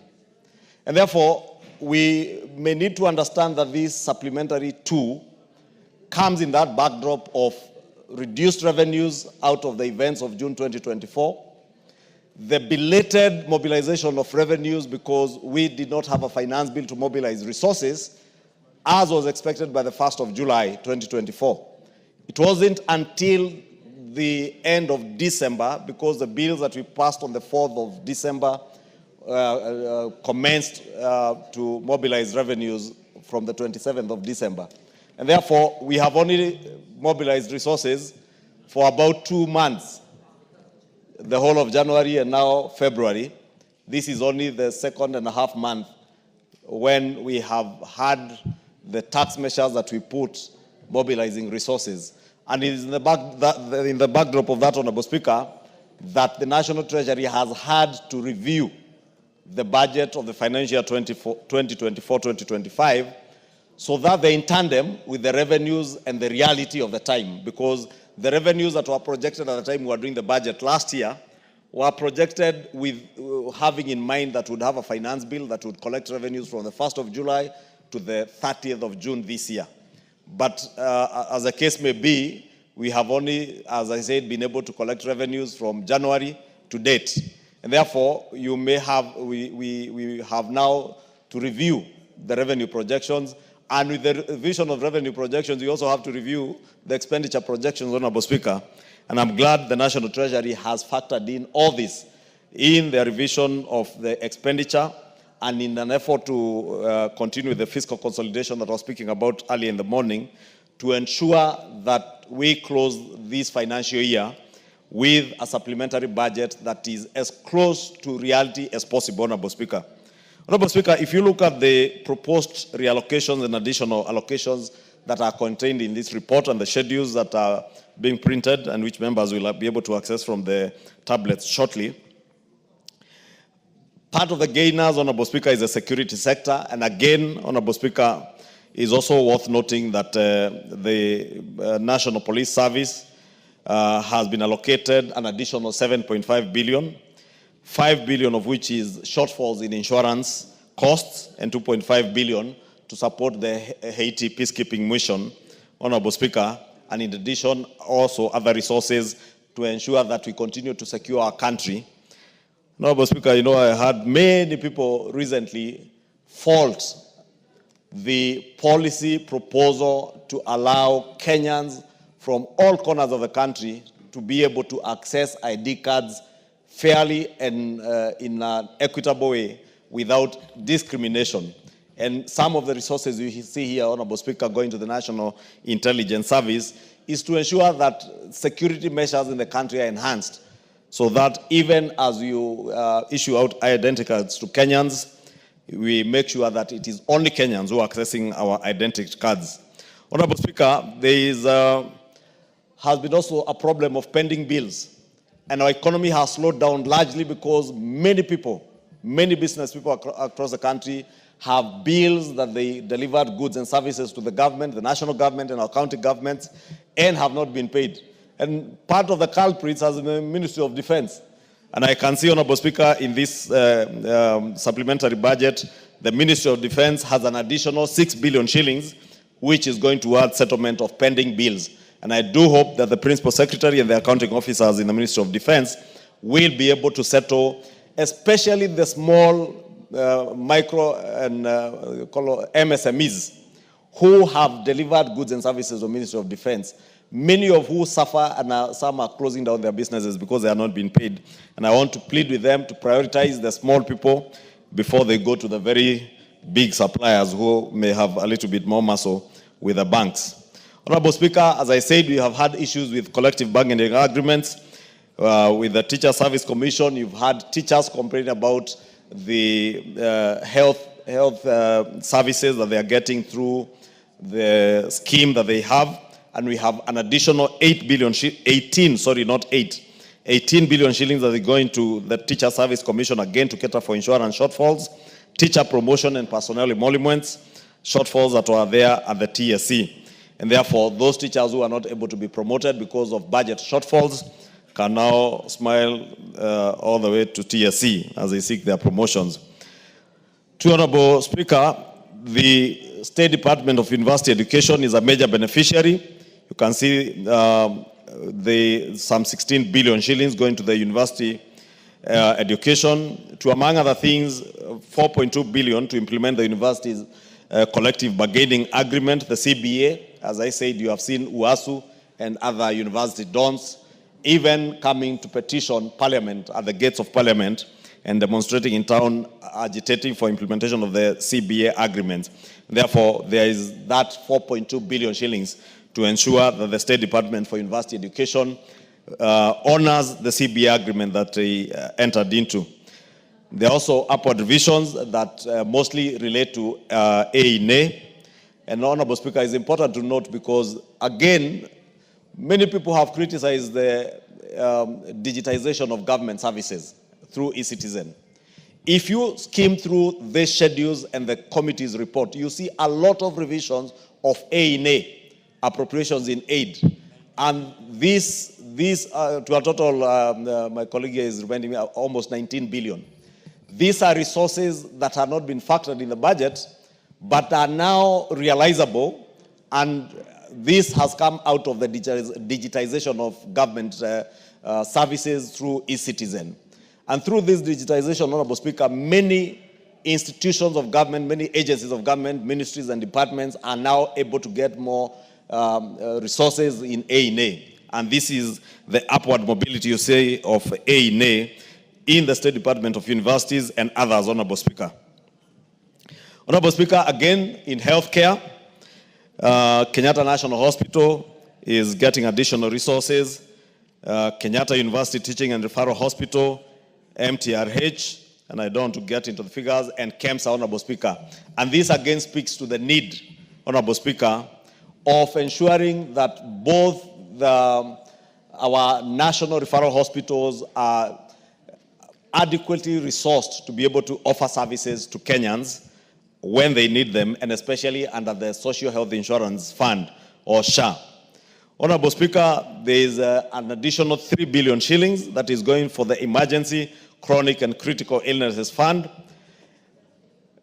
And therefore, we may need to understand that this supplementary too comes in that backdrop of reduced revenues out of the events of June 2024, the belated mobilization of revenues because we did not have a finance bill to mobilize resources, as was expected by the 1st of July 2024. It wasn't until the end of December, because the bills that we passed on the 4th of December commenced to mobilize revenues from the 27th of December. And therefore, we have only mobilized resources for about 2 months, the whole of January and now February. This is only the 2.5 month when we have had the tax measures that we put mobilizing resources. And it is in the backdrop of that, Honourable Speaker, that the National Treasury has had to review the budget of the financial year 2024-2025 so that they're in tandem with the revenues and the reality of the time, because the revenues that were projected at the time we were doing the budget last year were projected with having in mind that we'd have a finance bill that would collect revenues from the 1st of July to the 30th of June this year. But as the case may be, we have only, as I said, been able to collect revenues from January to date. And therefore, you may have, we have now to review the revenue projections. And with the revision of revenue projections, we also have to review the expenditure projections, Honourable Speaker. And I'm glad the National Treasury has factored in all this in the revision of the expenditure and in an effort to continue the fiscal consolidation that I was speaking about earlier in the morning, to ensure that we close this financial year with a supplementary budget that is as close to reality as possible, Honourable Speaker. Honourable Speaker, if you look at the proposed reallocations and additional allocations that are contained in this report and the schedules that are being printed and which members will be able to access from the tablets shortly, part of the gainers, Honourable Speaker, is the security sector. And again, Honourable Speaker, is also worth noting that the National Police Service has been allocated an additional 7.5 billion, 5 billion of which is shortfalls in insurance costs, and 2.5 billion to support the Haiti peacekeeping mission, Honourable Speaker, and in addition also other resources to ensure that we continue to secure our country. Honourable Speaker, you know, I heard many people recently fault the policy proposal to allow Kenyans from all corners of the country to be able to access ID cards fairly and in an equitable way without discrimination. And some of the resources you see here, Honourable Speaker, going to the National Intelligence Service is to ensure that security measures in the country are enhanced so that even as you issue out identity cards to Kenyans, we make sure that it is only Kenyans who are accessing our identity cards. Honourable Speaker, there has been also a problem of pending bills. And our economy has slowed down largely because many people, many business people across the country have bills that they delivered goods and services to the government, the national government and our county governments, and have not been paid. And part of the culprits has been the Ministry of Defense. And I can see, Honourable Speaker, in this supplementary budget, the Ministry of Defense has an additional 6 billion shillings, which is going towards settlement of pending bills. And I do hope that the Principal Secretary and the accounting officers in the Ministry of Defense will be able to settle, especially the small, micro and MSMEs who have delivered goods and services to the Ministry of Defense. many of who suffer and some are closing down their businesses because they are not being paid. And I want to plead with them to prioritize the small people before they go to the very big suppliers who may have a little bit more muscle with the banks. Honorable Speaker, as I said, we have had issues with collective bargaining agreements. With the Teacher Service Commission, you've had teachers complaining about the health services that they are getting through the scheme that they have. And we have an additional 18 billion shillings that are going to the Teacher Service Commission again to cater for insurance shortfalls, teacher promotion and personnel emoluments, shortfalls that were there at the TSC. And therefore, those teachers who are not able to be promoted because of budget shortfalls can now smile all the way to TSC as they seek their promotions. To Honorable Speaker, the State Department of University Education is a major beneficiary. You can see some 16 billion shillings going to the university education, to, among other things, 4.2 billion to implement the university's collective bargaining agreement, the CBA. As I said, you have seen UASU and other university dons even coming to petition Parliament at the gates of Parliament and demonstrating in town, agitating for implementation of the CBA agreement. Therefore, there is that 4.2 billion shillings to ensure that the State Department for University Education honors the CBA agreement that they entered into. There are also upward revisions that mostly relate to A&A. And Honorable Speaker, it's important to note because, again, many people have criticized the digitization of government services through e-citizen. If you skim through the schedules and the committee's report, you see a lot of revisions of A&A, appropriations in aid. And these to a total, my colleague is reminding me, almost 19 billion. These are resources that have not been factored in the budget, but are now realizable, and this has come out of the digitization of government services through e-citizen. And through this digitization, Honorable Speaker, many institutions of government, many agencies of government, ministries and departments are now able to get more resources in A&A. And this is the upward mobility, you say, of A&A in the State Department of Universities and others, Honorable Speaker. Honorable Speaker, again, in healthcare, Kenyatta National Hospital is getting additional resources. Kenyatta University Teaching and Referral Hospital, MTRH, and I don't want to get into the figures, and KEMSA, Honorable Speaker. And this again speaks to the need, Honorable Speaker, of ensuring that both our national referral hospitals are adequately resourced to be able to offer services to Kenyans when they need them, and especially under the Social Health Insurance Fund, or SHA. Honorable Speaker, there is an additional 3 billion shillings that is going for the Emergency, Chronic and Critical Illnesses Fund,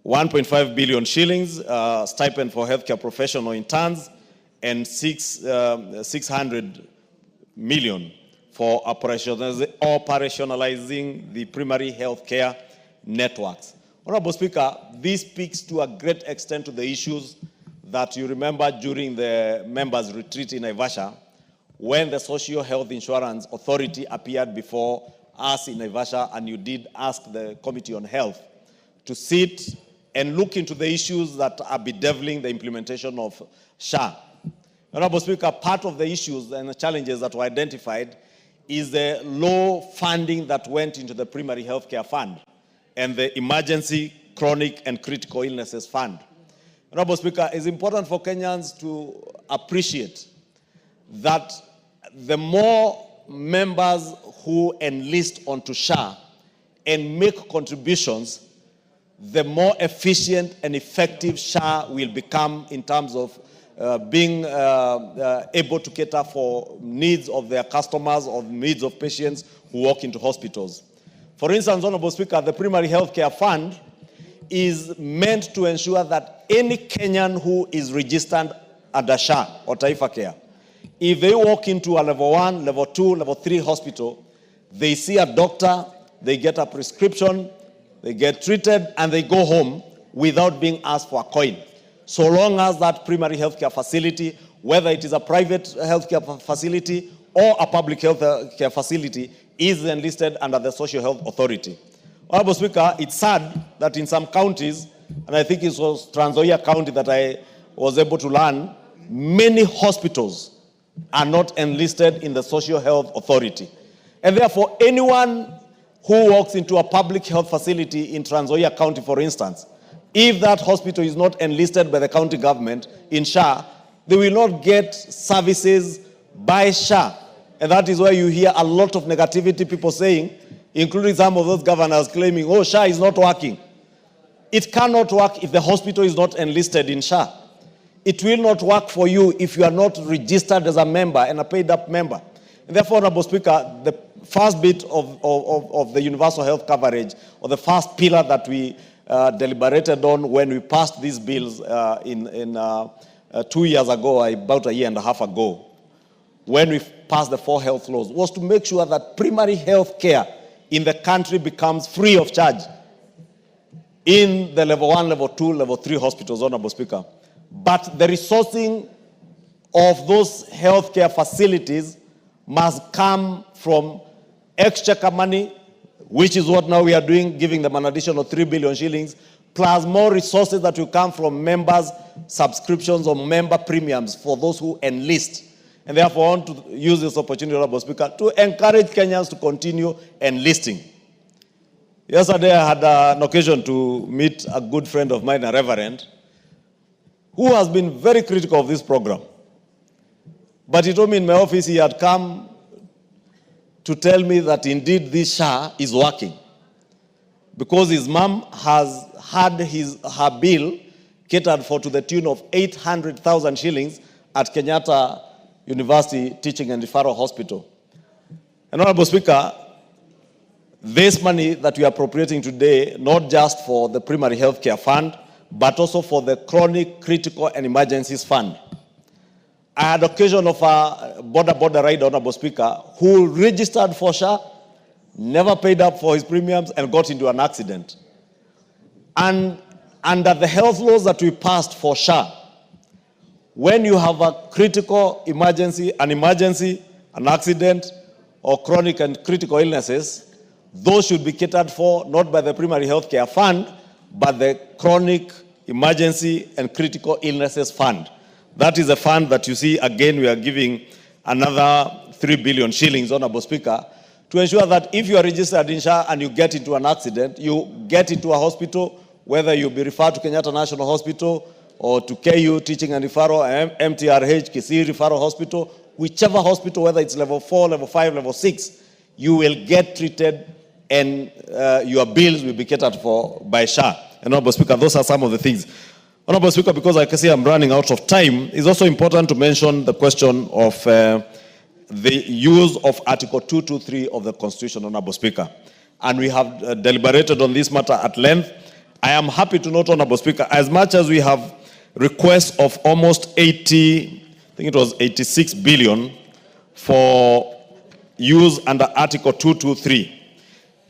1.5 billion shillings, stipend for healthcare professional interns, and 600 million for operationalizing the primary healthcare networks. Honorable Speaker, this speaks to a great extent to the issues that you remember during the members' retreat in Naivasha, when the Social Health Insurance Authority appeared before us in Naivasha, and you did ask the Committee on Health to sit and look into the issues that are bedeviling the implementation of SHA. Honorable Speaker, part of the issues and the challenges that were identified is the low funding that went into the Primary Healthcare Fund and the Emergency, Chronic and Critical Illnesses Fund. Honorable Speaker, it's important for Kenyans to appreciate that the more members who enlist onto SHA and make contributions, the more efficient and effective SHA will become in terms of being able to cater for needs of their customers or needs of patients who walk into hospitals. For instance, Honorable Speaker, the Primary Healthcare Fund is meant to ensure that any Kenyan who is registered under SHA or Taifa Care, if they walk into a level 1, level 2, level 3 hospital, they see a doctor, they get a prescription, they get treated, and they go home without being asked for a coin, so long as that primary healthcare facility whether it is a private healthcare facility or a public health care facility, is enlisted under the Social Health Authority. Honorable Speaker, it's sad that in some counties, and I think it was Trans Nzoia County that I was able to learn, many hospitals are not enlisted in the Social Health Authority. And therefore, anyone who walks into a public health facility in Trans Nzoia County, for instance, if that hospital is not enlisted by the county government in SHA, they will not get services by SHA. And that is why you hear a lot of negativity, people saying, including some of those governors claiming, oh, SHA is not working. It cannot work if the hospital is not enlisted in SHA. It will not work for you if you are not registered as a member and a paid-up member. And therefore, Honorable Speaker, the first bit of the universal health coverage, or the first pillar that we deliberated on when we passed these bills 2 years ago, about a year and a half ago, when we passed the 4 health laws, was to make sure that primary health care in the country becomes free of charge in the level 1, level 2, level 3 hospitals, Honorable Speaker. But the resourcing of those healthcare facilities must come from exchequer money, which is what now we are doing, giving them an additional 3 billion shillings, plus more resources that will come from members' subscriptions or member premiums for those who enlist. And therefore, I want to use this opportunity, Honorable Speaker, to encourage Kenyans to continue enlisting. Yesterday, I had an occasion to meet a good friend of mine, a reverend, who has been very critical of this program. But he told me in my office he had come to tell me that indeed this SHA is working, because his mom has had her bill catered for to the tune of 800,000 shillings at Kenyatta University Teaching and Referral Hospital. And Honorable Speaker, this money that we are appropriating today, not just for the primary health care fund, but also for the chronic, critical, and emergencies fund. I had occasion of a border rider, Honorable Speaker, who registered for SHA, never paid up for his premiums, and got into an accident. And under the health laws that we passed for SHA, when you have a critical emergency, an accident, or chronic and critical illnesses, those should be catered for not by the primary health care fund, but the chronic, emergency, and critical illnesses fund. That is a fund that you see, again, we are giving another 3 billion shillings, Honorable Speaker, to ensure that if you are registered in SHA and you get into an accident, you get into a hospital, whether you be referred to Kenyatta National Hospital or to KU Teaching and Referral, MTRH, Kisii Referral Hospital, whichever hospital, whether it's level 4, level 5, level 6, you will get treated and your bills will be catered for by SHA. And Honorable Speaker, those are some of the things. Honorable Speaker, because I can see I'm running out of time, it's also important to mention the question of the use of Article 223 of the Constitution, Honorable Speaker. And we have deliberated on this matter at length. I am happy to note, Honorable Speaker, as much as we have requests of almost 86 billion for use under Article 223.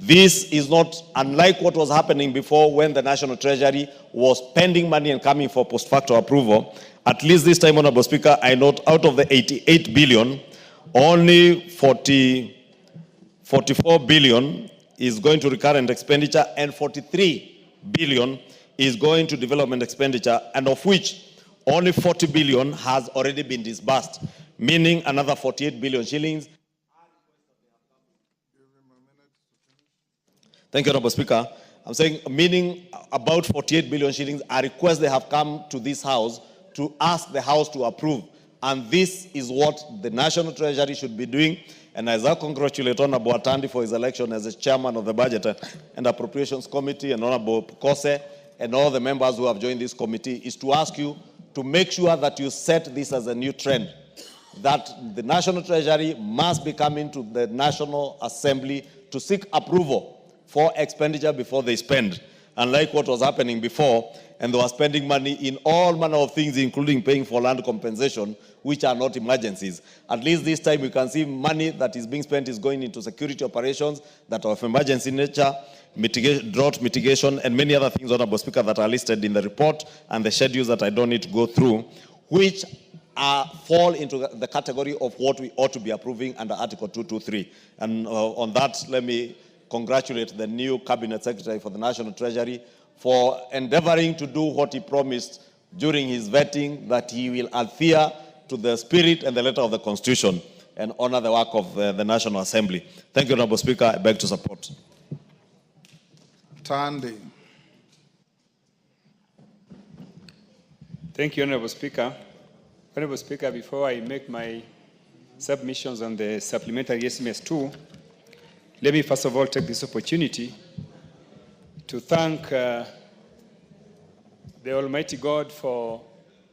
This is not unlike what was happening before when the National Treasury was spending money and coming for post-facto approval. At least this time, Honorable Speaker, I note out of the 88 billion, only 44 billion is going to recurrent expenditure and 43 billion is going to development expenditure, and of which only 40 billion has already been disbursed, meaning another 48 billion shillings. Thank you, Honorable Speaker. I'm saying, meaning about 48 billion shillings are requests they have come to this House to ask the House to approve. And this is what the National Treasury should be doing. And as I congratulate Honorable Atandi for his election as the chairman of the Budget and Appropriations Committee, and Honorable Kose, and all the members who have joined this committee, is to ask you to make sure that you set this as a new trend, that the National Treasury must be coming to the National Assembly to seek approval for expenditure before they spend. Unlike what was happening before, and they were spending money in all manner of things, including paying for land compensation, which are not emergencies. At least this time we can see money that is being spent is going into security operations that are of emergency nature, drought mitigation, and many other things, Honorable Speaker, that are listed in the report and the schedules that I don't need to go through, which fall into the category of what we ought to be approving under Article 223. And on that, let me congratulate the new Cabinet Secretary for the National Treasury for endeavoring to do what he promised during his vetting, that he will adhere to the spirit and the letter of the Constitution and honor the work of the National Assembly. Thank you, Honorable Speaker. I beg to support. Tandi. Thank you, Honorable Speaker. Honorable Speaker, before I make my submissions on the supplementary estimates 2, let me first of all take this opportunity to thank the Almighty God for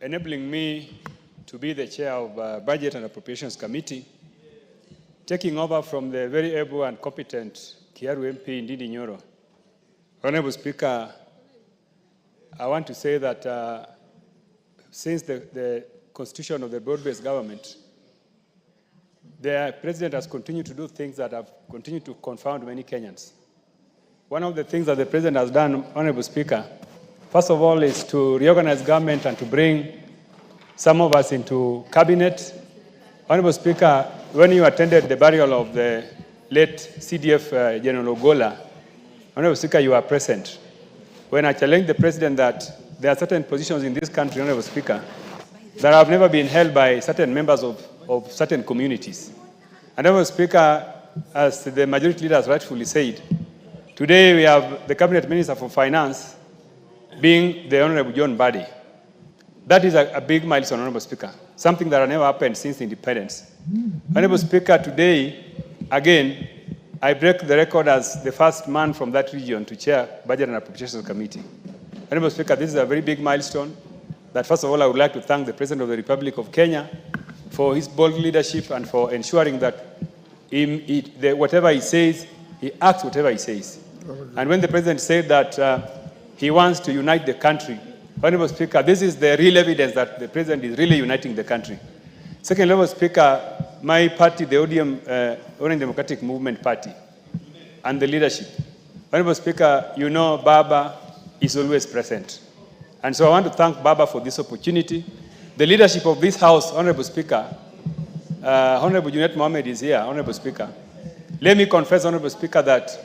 enabling me to be the chair of Budget and Appropriations Committee, taking over from the very able and competent Kiaru MP NDINDI NYORO. Honorable Speaker, I want to say that since the constitution of the broad-based government, the president has continued to do things that have continued to confound many Kenyans. One of the things that the president has done, Honorable Speaker, first of all, is to reorganize government and to bring some of us into cabinet. Honorable Speaker, when you attended the burial of the late CDF General Ogola, Honorable Speaker, you were present. When I challenged the president that there are certain positions in this country, Honorable Speaker, that have never been held by certain members of certain communities. And Honorable Speaker, as the majority leader has rightfully said, today we have the Cabinet Minister for Finance being the Honorable John Mbadi. That is a big milestone, Honorable Speaker, something that has never happened since independence. Honorable Speaker, today, again, I break the record as the first man from that region to chair Budget and Appropriations Committee. Honorable Speaker, this is a very big milestone that, first of all, I would like to thank the President of the Republic of Kenya for his bold leadership and for ensuring that whatever he says, he acts whatever he says. And when the President said that he wants to unite the country, Honorable Speaker, this is the real evidence that the President is really uniting the country. Second, Honorable Speaker, my party, the ODM, Orange Democratic Movement Party, and the leadership. Honorable Speaker, you know Baba is always present. And so I want to thank Baba for this opportunity. The leadership of this House, Honorable Speaker, Honorable Junet Mohammed is here, Honorable Speaker. Let me confess, Honorable Speaker, that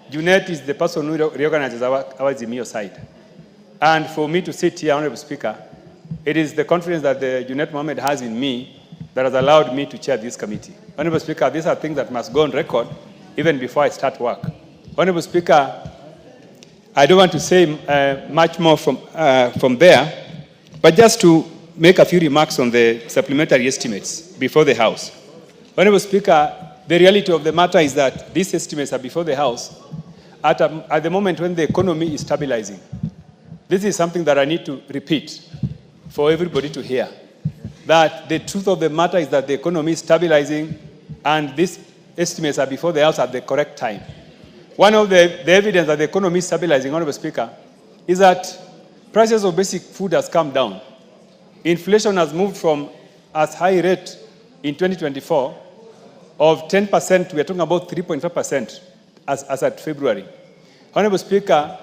Junet is the person who reorganizes our Zimio side. And for me to sit here, Honorable Speaker, it is the confidence that the Junet Mohammed has in me that has allowed me to chair this committee. Honorable Speaker, these are things that must go on record even before I start work. Honorable Speaker, I don't want to say much more from there, but just to make a few remarks on the supplementary estimates before the House. Honorable Speaker, the reality of the matter is that these estimates are before the House at the moment when the economy is stabilizing. This is something that I need to repeat for everybody to hear. That the truth of the matter is that the economy is stabilizing and these estimates are before the House at the correct time. One of the evidence that the economy is stabilizing, Honorable Speaker, is that prices of basic food has come down. Inflation has moved from as high rate in 2024 of 10%, we are talking about 3.5% as at February. Honorable Speaker,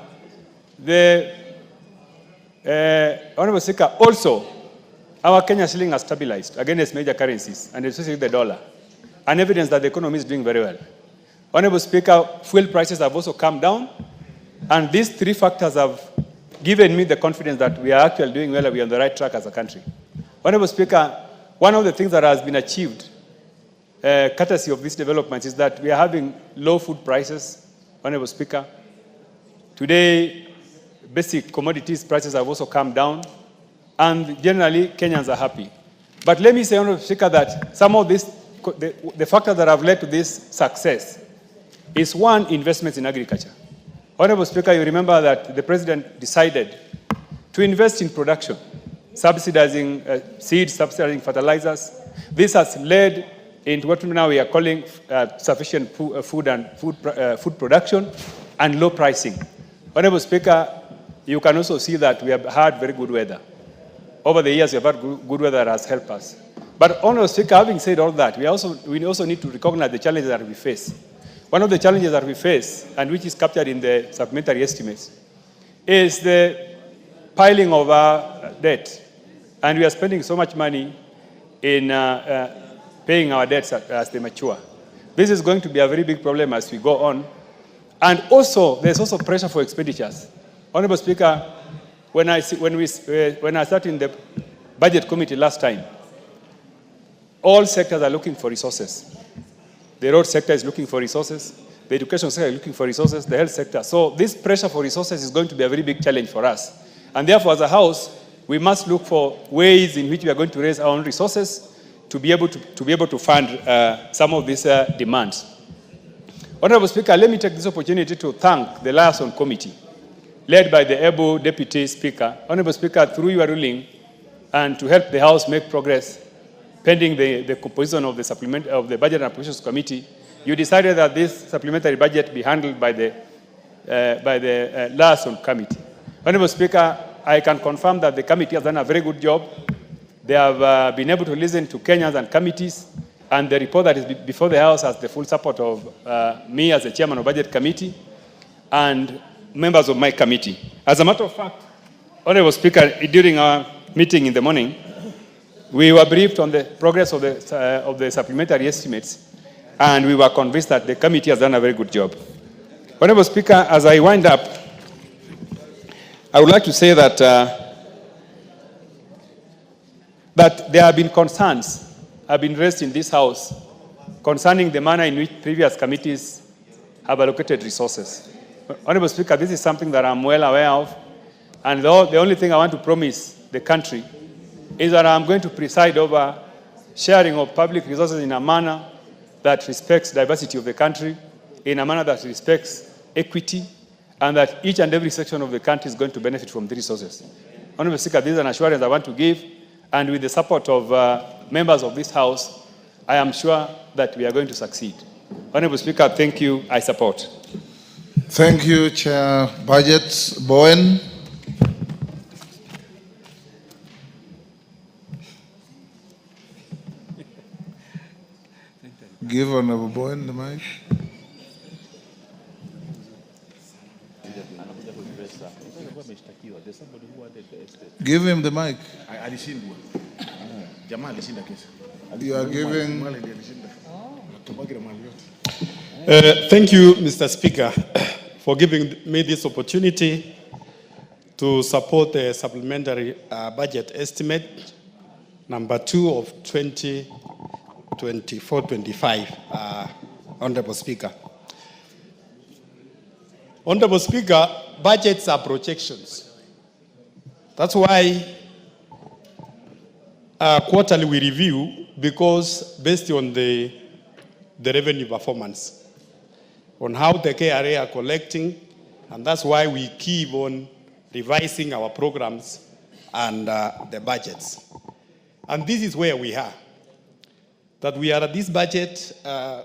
Honorable Speaker, also, our Kenya shilling has stabilized against major currencies, and especially the dollar, and evidence that the economy is doing very well. Honorable Speaker, fuel prices have also come down, and these three factors have given me the confidence that we are actually doing well and we are on the right track as a country. Honorable Speaker, one of the things that has been achieved, courtesy of these developments, is that we are having low food prices. Honorable Speaker, today, basic commodities prices have also come down, and generally, Kenyans are happy. But let me say, Honorable Speaker, that some of this, the factors that have led to this success is, one, investments in agriculture. Honorable Speaker, you remember that the President decided to invest in production, subsidizing seeds, subsidizing fertilizers. This has led into what now we are calling sufficient food production and low pricing. Honorable Speaker, you can also see that we have had very good weather. Over the years, we have had good weather that has helped us. But Honorable Speaker, having said all that, we also need to recognize the challenges that we face. One of the challenges that we face, and which is captured in the supplementary estimates, is the piling of our debt. And we are spending so much money in paying our debts as they mature. This is going to be a very big problem as we go on. And also, there's also pressure for expenditures. Honorable Speaker, when I sat in the budget committee last time, all sectors are looking for resources. The road sector is looking for resources. The education sector is looking for resources. The health sector. So this pressure for resources is going to be a very big challenge for us. And therefore, as a House, we must look for ways in which we are going to raise our own resources to be able to fund some of these demands. Honorable Speaker, let me take this opportunity to thank the Liaison Committee, led by the able Deputy Speaker. Honorable Speaker, through your ruling, and to help the House make progress, pending the composition of the Budget and Appropriations Committee, you decided that this supplementary budget be handled by the Liaison Committee. Honorable Speaker, I can confirm that the committee has done a very good job. They have been able to listen to Kenyans and committees, and the report that is before the House has the full support of me as the chairman of Budget Committee and members of my committee. As a matter of fact, Honorable Speaker, during our meeting in the morning, we were briefed on the progress of the supplementary estimates, and we were convinced that the committee has done a very good job. Honorable Speaker, as I wind up, I would like to say that that there have been concerns have been raised in this House concerning the manner in which previous committees have allocated resources. Honorable Speaker, this is something that I'm well aware of, and the only thing I want to promise the country is that I'm going to preside over sharing of public resources in a manner that respects diversity of the country, in a manner that respects equity, and that each and every section of the country is going to benefit from the resources. Honorable Speaker, this is an assurance I want to give, and with the support of members of this House, I am sure that we are going to succeed. Honorable Speaker, thank you. I support. Thank you, Chair Budget Bowen. Give Honorable Bowen the mic. Give him the mic. You are giving. Thank you, Mr. Speaker, for giving me this opportunity to support the supplementary budget estimate number 2 of 2024-25, Honorable Speaker. Honorable Speaker, budgets are projections. That's why quarterly we review, because based on the revenue performance, on how the KRA are collecting, and that's why we keep on revising our programs and the budgets. And this is where we are. That we are at this budget,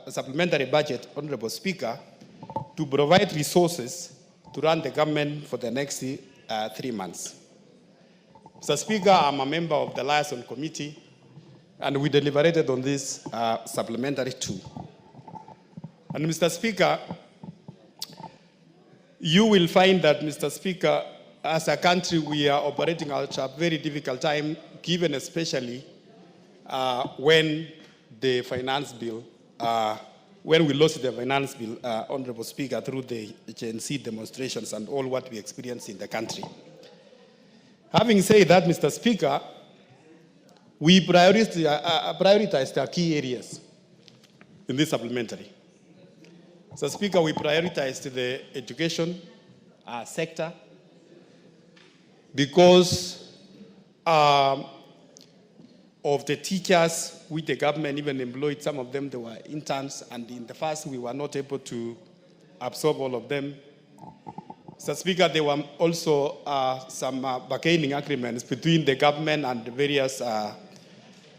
supplementary budget, Honorable Speaker, to provide resources to run the government for the next 3 months. Mr. Speaker, I'm a member of the Liaison Committee, and we deliberated on this supplementary too. And Mr. Speaker, you will find that, Mr. Speaker, as a country, we are operating at a very difficult time, given especially when the finance bill, when we lost the finance bill, Honorable Speaker, through the Gen Z demonstrations and all what we experienced in the country. Having said that, Mr. Speaker, we prioritized our key areas in this supplementary. Mr. Speaker, we prioritized the education sector because of the teachers which the government even employed. Some of them, they were interns, and in the past we were not able to absorb all of them. Mr. Speaker, there were also some bargaining agreements between the government and the various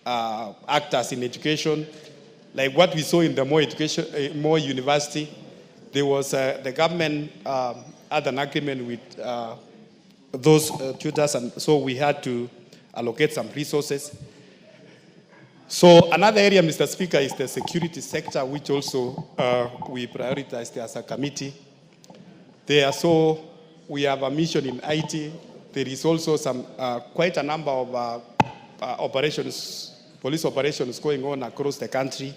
actors in education. Like what we saw in the More University, there was the government had an agreement with those tutors, and so we had to allocate some resources. So another area, Mr. Speaker, is the security sector, which also we prioritized as a committee. So we have a mission in IT. There is also some quite a number of operations police operations going on across the country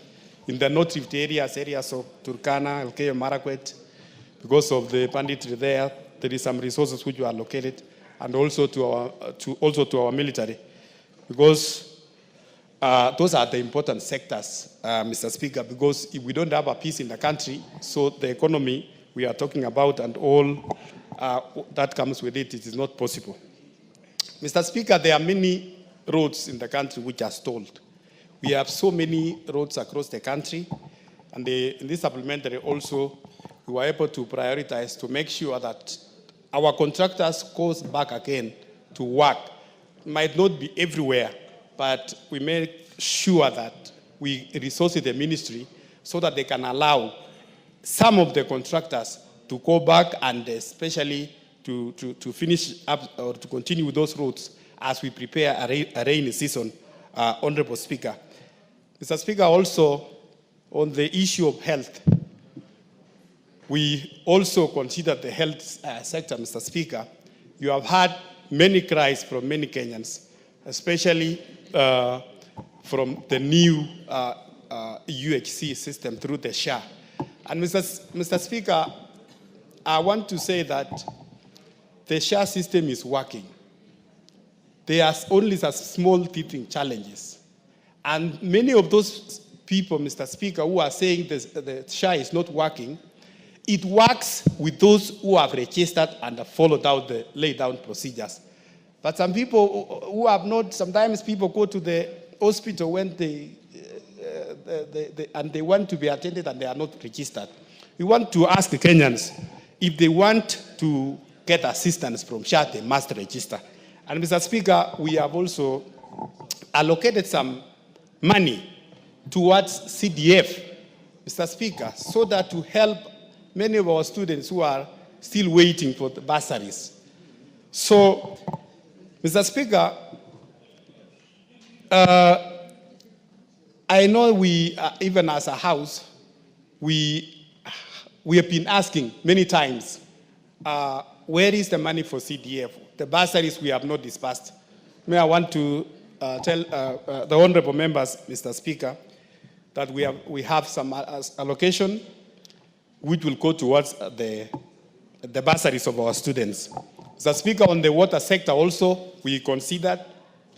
in the North Rift areas of Turkana, Elgeyo Marakwet. Because of the banditry there is some resources which were allocated, and also to our military, because those are the important sectors, Mr. Speaker, because if we don't have a peace in the country, so the economy we are talking about and all that comes with it, it is not possible. Mr. Speaker, there are many roads in the country which are stalled. We have so many roads across the country, and in this supplementary also, we were able to prioritize to make sure that our contractors goes back again to work. It might not be everywhere, but we make sure that we resource the ministry so that they can allow some of the contractors to go back and especially to finish up or to continue with those roads as we prepare a rainy season, Honorable Speaker. Mr. Speaker, also on the issue of health, we also consider the health sector, Mr. Speaker. You have had many cries from many Kenyans, especially from the new UHC system through the SHA. And Mr. Speaker, I want to say that the SHA system is working. There are only some small teething challenges. And many of those people, Mr. Speaker, who are saying the SHA is not working, it works with those who have registered and have followed out the laid down procedures. But some people who have not, sometimes people go to the hospital when and they want to be attended and they are not registered. We want to ask the Kenyans, if they want to get assistance from SHA, they must register. And Mr. Speaker, we have also allocated some money towards CDF, Mr. Speaker, so that to help many of our students who are still waiting for the bursaries. So, Mr. Speaker, I know we, even as a house, we have been asking many times, where is the money for CDF? The bursaries we have not disbursed. May I want to tell the honorable members, Mr. Speaker, that we have some allocation which will go towards the bursaries of our students. Mr. Speaker, on the water sector also, we considered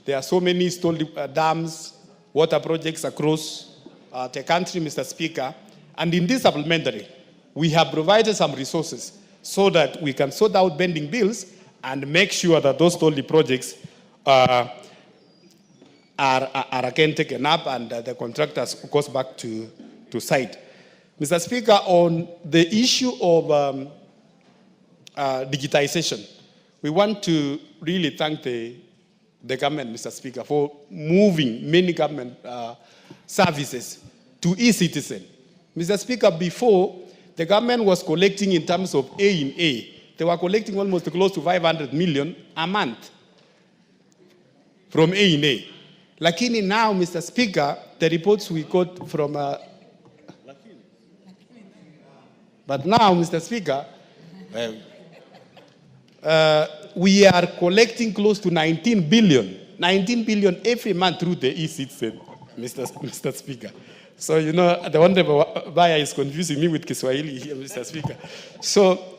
there are so many stalled dams, water projects across the country, Mr. Speaker. And in this supplementary, we have provided some resources so that we can sort out pending bills and make sure that those stalled projects are again taken up and the contractors goes back to site. Mr. Speaker, on the issue of digitization, we want to really thank the government, Mr. Speaker, for moving many government services to e-citizen. Mr. Speaker, before, the government was collecting in terms of A in A. They were collecting almost close to 500 million a month from A in A. Lakini now, Mr. Speaker, the reports we got from... but now, Mr. Speaker, we are collecting close to 19 billion every month through the e-citizen, Mr. Speaker. So, you know, the honorable buyer is confusing me with Kiswahili here, Mr. Speaker. So,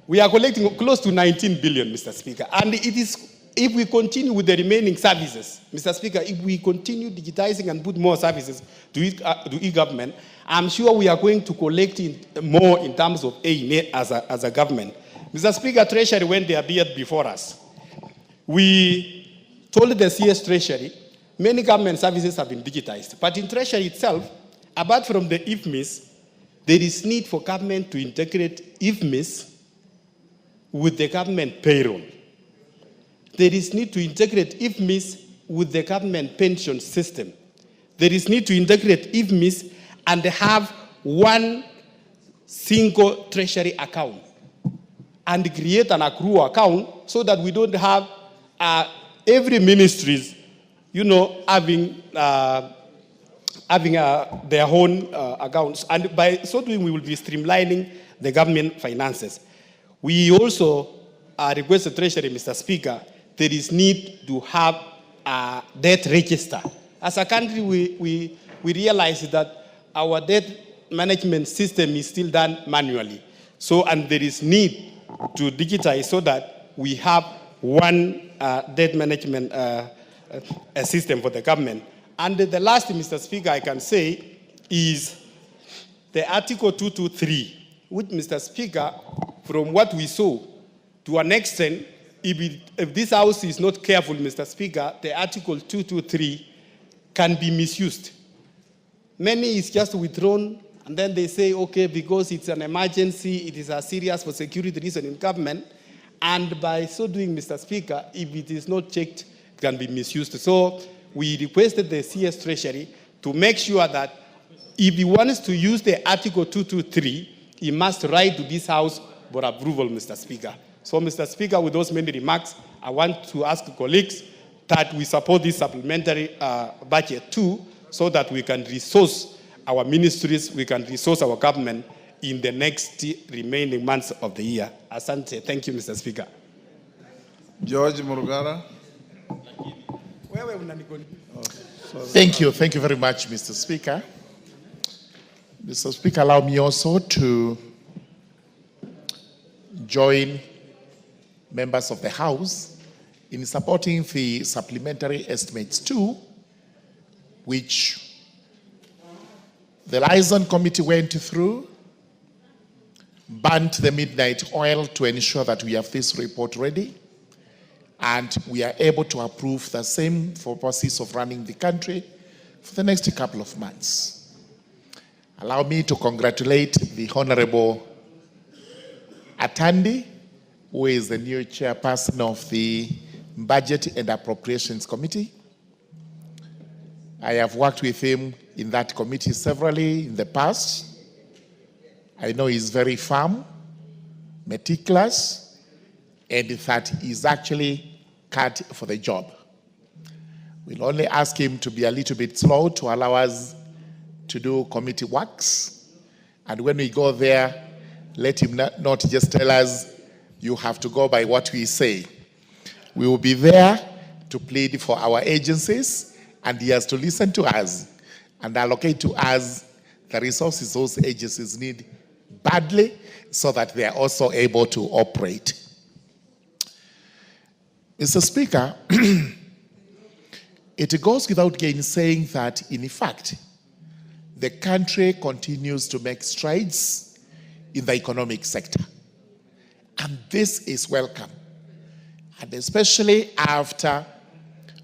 we are collecting close to 19 billion, Mr. Speaker. And it is, if we continue with the remaining services, Mr. Speaker, if we continue digitizing and put more services to e-government, I'm sure we are going to collect more in terms of A as a government. Mr. Speaker, Treasury, when they appeared before us, we told the CS Treasury, many government services have been digitized. But in Treasury itself, apart from the IFMIS, there is need for government to integrate IFMIS with the government payroll. There is need to integrate IFMIS with the government pension system. There is need to integrate IFMIS and have one single treasury account and create an accrual account so that we don't have every ministries, you know, having their own accounts. And by so doing, we will be streamlining the government finances. We also request the Treasury, Mr. Speaker, there is need to have a debt register As a country, we realize that our debt management system is still done manually. So, and there is need to digitize so that we have one debt management system for the government. And the last, Mr. Speaker, I can say is the Article 223, which, Mr. Speaker, from what we saw, to an extent, if this House is not careful, Mr. Speaker, the Article 223 can be misused. Many is just withdrawn, and then they say, okay, because it's an emergency, it is a serious for security reason in government, and by so doing, Mr. Speaker, if it is not checked, it can be misused. So we requested the CS Treasury to make sure that if he wants to use the Article 223, he must write to this House for approval, Mr. Speaker. So, Mr. Speaker, with those many remarks, I want to ask colleagues that we support this supplementary budget too, so that we can resource our ministries, we can resource our government in the next remaining months of the year. Asante. Thank you, Mr. Speaker. George Murugara. Thank you very much, Mr. Speaker. Mr. Speaker, allow me also to join members of the House in supporting the supplementary estimates too, which the liaison committee went through, burnt the midnight oil to ensure that we have this report ready, and we are able to approve the same for purposes of running the country for the next couple of months. Allow me to congratulate the Honorable Atandi, who is the new chairperson of the Budget and Appropriations Committee. I have worked with him in that committee severally in the past. I know he's very firm, meticulous, and that he's actually cut for the job. We'll only ask him to be a little bit slow to allow us to do committee works. And when we go there, let him not just tell us, you have to go by what we say. We will be there to plead for our agencies, and he has to listen to us and allocate to us the resources those agencies need badly so that they are also able to operate. Mr. Speaker, it goes without saying that, in fact, the country continues to make strides in the economic sector. And this is welcome. And especially after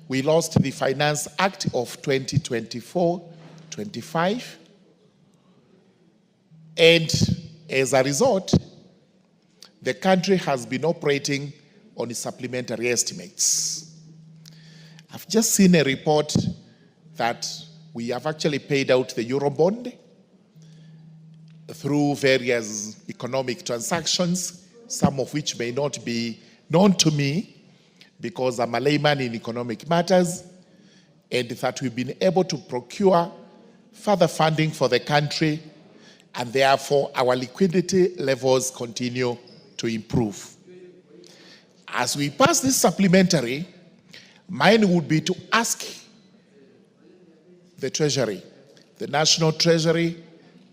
we lost the Finance Act of 2024-25. And as a result, the country has been operating on supplementary estimates. I've just seen a report that we have actually paid out the Eurobond through various economic transactions, some of which may not be known to me because I'm a layman in economic matters, and that we've been able to procure further funding for the country, and therefore our liquidity levels continue to improve. As we pass this supplementary, mine would be to ask the Treasury, the National Treasury,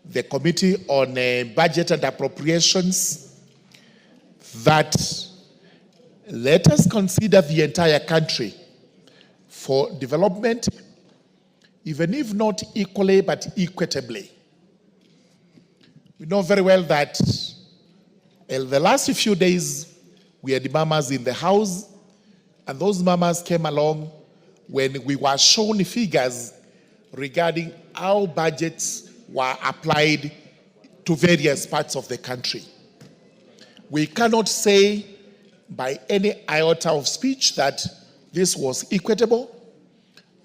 the Committee on Budget and Appropriations, that let us consider the entire country for development, even if not equally, but equitably. We know very well that in the last few days, we had mamas in the House, and those mamas came along when we were shown figures regarding how budgets were applied to various parts of the country. We cannot say by any iota of speech that this was equitable,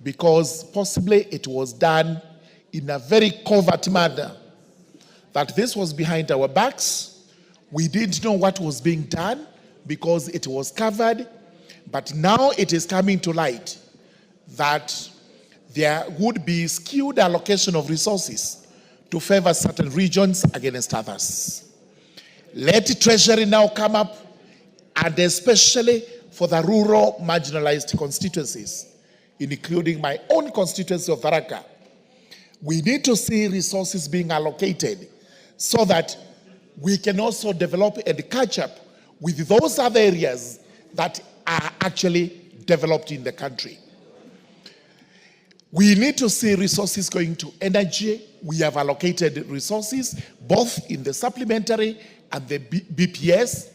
because possibly it was done in a very covert manner, that this was behind our backs. We didn't know what was being done because it was covered, but now it is coming to light that there would be skewed allocation of resources to favor certain regions against others. Let Treasury now come up, and especially for the rural marginalized constituencies, including my own constituency of Tharaka, we need to see resources being allocated so that we can also develop and catch up with those other areas that are actually developed in the country. We need to see resources going to energy. We have allocated resources both in the supplementary and the BPS.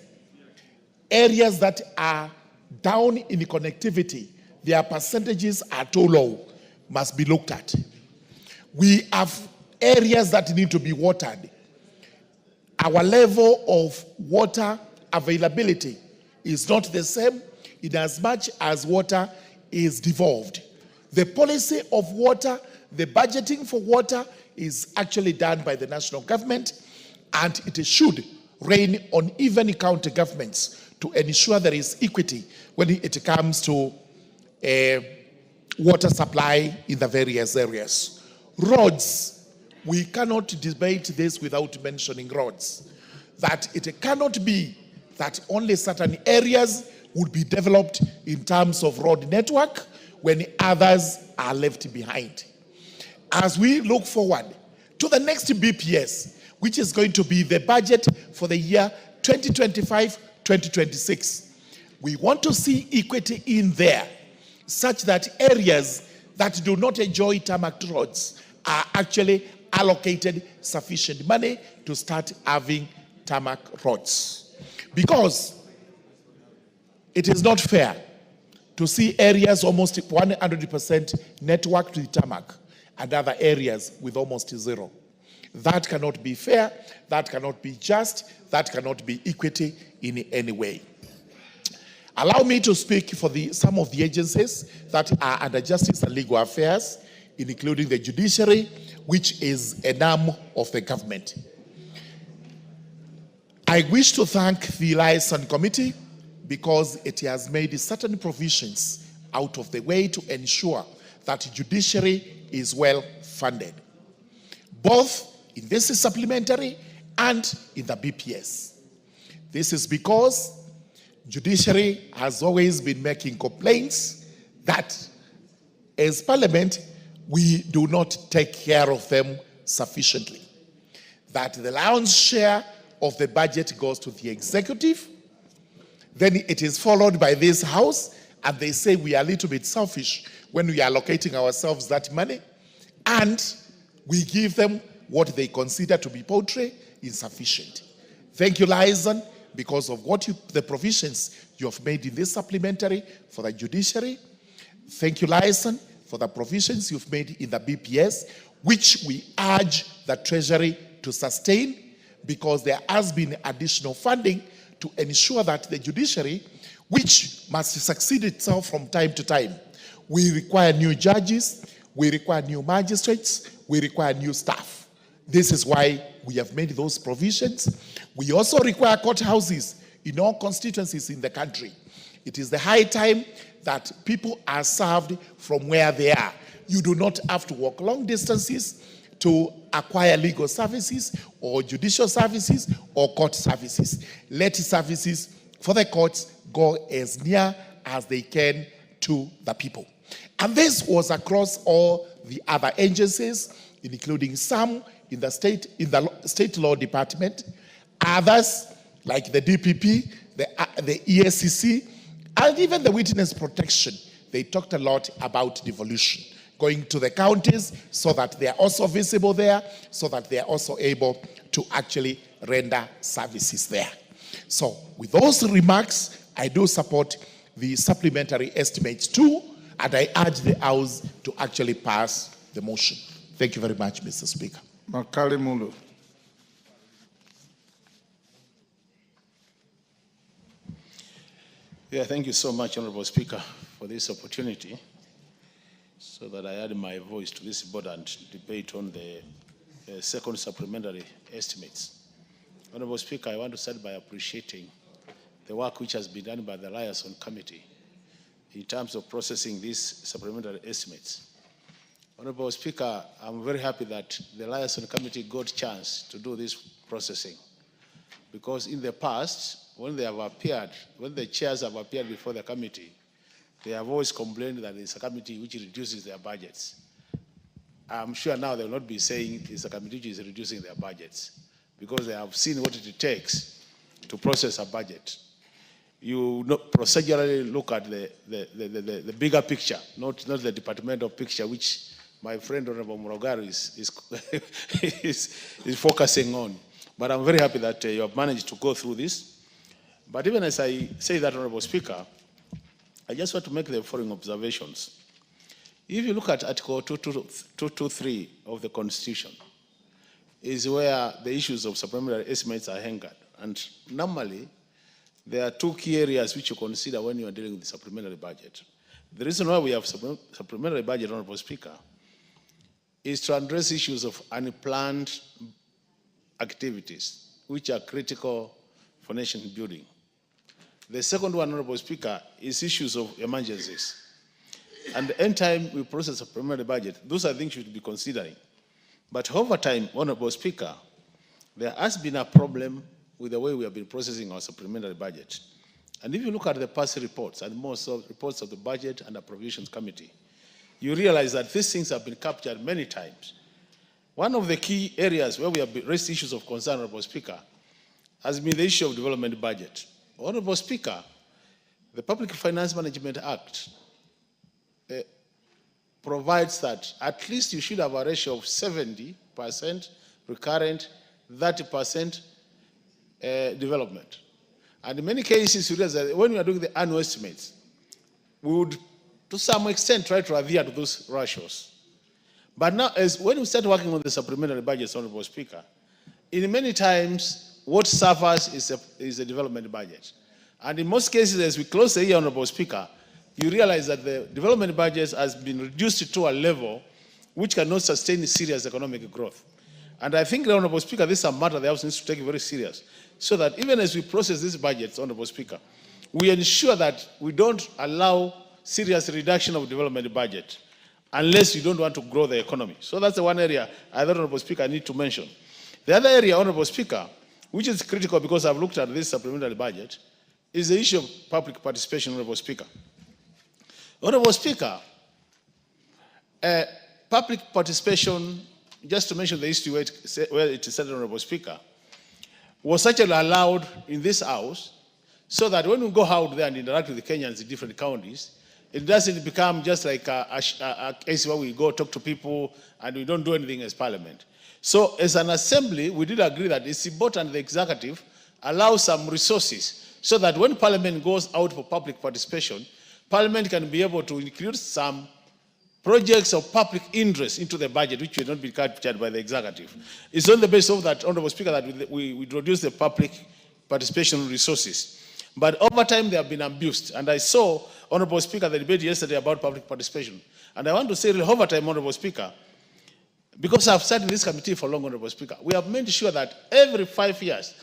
Areas that are down in connectivity, their percentages are too low, must be looked at. We have areas that need to be watered. Our level of water availability is not the same in as much as water is devolved. The policy of water, the budgeting for water is actually done by the national government, and it should reign on even county governments to ensure there is equity when it comes to water supply in the various areas. Roads, we cannot debate this without mentioning roads. That it cannot be that only certain areas would be developed in terms of road network when others are left behind. As we look forward to the next BPS, which is going to be the budget for the year 2025-2026, we want to see equity in there, such that areas that do not enjoy tarmac roads are actually allocated sufficient money to start having tarmac roads. Because it is not fair to see areas almost 100% networked with tarmac and other areas with almost zero. That cannot be fair, that cannot be just, that cannot be equity in any way. Allow me to speak for some of the agencies that are under justice and legal affairs, including the judiciary, which is an arm of the government. I wish to thank the Liaison Committee because it has made certain provisions out of the way to ensure that judiciary is well funded, both in this supplementary and in the BPS. This is because judiciary has always been making complaints that as Parliament, we do not take care of them sufficiently. That the lion's share of the budget goes to the executive, then it is followed by this House, and they say we are a little bit selfish when we are allocating ourselves that money, and we give them what they consider to be paltry, insufficient. Thank you, Liaison, because of the provisions you have made in this supplementary for the judiciary. Thank you, Liaison, for the provisions you've made in the BPS, which we urge the Treasury to sustain, because there has been additional funding to ensure that the judiciary, which must succeed itself from time to time, we require new judges, we require new magistrates, we require new staff. This is why we have made those provisions. We also require courthouses in all constituencies in the country. It is the high time that people are served from where they are. You do not have to walk long distances to acquire legal services or judicial services or court services. Let services for the courts go as near as they can to the people. And this was across all the other agencies, including some in the state law department, others like the DPP, the ESCC, and even the witness protection. They talked a lot about devolution, going to the counties so that they are also visible there, so that they are also able to actually render services there. So with those remarks, I do support the supplementary estimates too, and I urge the House to actually pass the motion. Thank you very much, Mr. Speaker. Makali Mulu. Yeah, thank you so much, Honorable Speaker, for this opportunity, so that I add my voice to this important debate on the second supplementary estimates. Honorable Speaker, I want to start by appreciating the work which has been done by the Liaison Committee in terms of processing these supplementary estimates. Honorable Speaker, I'm very happy that the Liaison Committee got a chance to do this processing, because in the past, when they have appeared, when the chairs have appeared before the committee, they have always complained that it's a committee which reduces their budgets. I'm sure now they will not be saying it's a committee which is reducing their budgets, because they have seen what it takes to process a budget. You procedurally look at the bigger picture, not the departmental picture, which my friend Honorable Murogari is focusing on. But I'm very happy that you have managed to go through this. But even as I say that, Honorable Speaker, I just want to make the following observations. If you look at Article 223 of the Constitution, is where the issues of supplementary estimates are anchored. And normally, there are two key areas which you consider when you are dealing with the supplementary budget. The reason why we have supplementary budget, Honorable Speaker, is to address issues of unplanned activities, which are critical for nation building. The second one, Honorable Speaker, is issues of emergencies. And anytime we process a supplementary budget, those are things you should be considering. But over time, Honorable Speaker, there has been a problem with the way we have been processing our supplementary budget. And if you look at the past reports, and most of reports of the Budget and Appropriations Committee, you realize that these things have been captured many times. One of the key areas where we have raised issues of concern, Honorable Speaker, has been the issue of development budget. Honorable Speaker, the Public Finance Management Act provides that at least you should have a ratio of 70% recurrent, 30% development. And in many cases, you realize that when we are doing the annual estimates, we would, to some extent, try to adhere to those ratios. But now, when we start working on the supplementary budgets, Honorable Speaker, in many times, what suffers is the development budget. And in most cases, as we close the year, Honorable Speaker, you realize that the development budget has been reduced to a level which cannot sustain serious economic growth. And I think, Honorable Speaker, this is a matter the House needs to take very serious, so that even as we process these budgets, Honorable Speaker, we ensure that we don't allow serious reduction of development budget unless you don't want to grow the economy. So that's the one area I thought, Honorable Speaker, I need to mention. The other area, Honorable Speaker, which is critical because I've looked at this supplementary budget, is the issue of public participation, Honorable Speaker. Honorable Speaker, public participation, just to mention the issue where it is said, Honorable Speaker, was actually allowed in this House so that when we go out there and interact with the Kenyans in different counties, it doesn't become just like a case where we go talk to people and we don't do anything as Parliament. So as an assembly, we did agree that it's important the executive allows some resources so that when Parliament goes out for public participation, Parliament can be able to include some projects of public interest into the budget, which will not be captured by the executive. It's on the basis of that, Honorable Speaker, that we introduce the public participation resources. But over time, they have been abused. And I saw, Honorable Speaker, the debate yesterday about public participation. And I want to say, over time, Honorable Speaker, because I've sat in this committee for long, Honorable Speaker, we have made sure that every 5 years,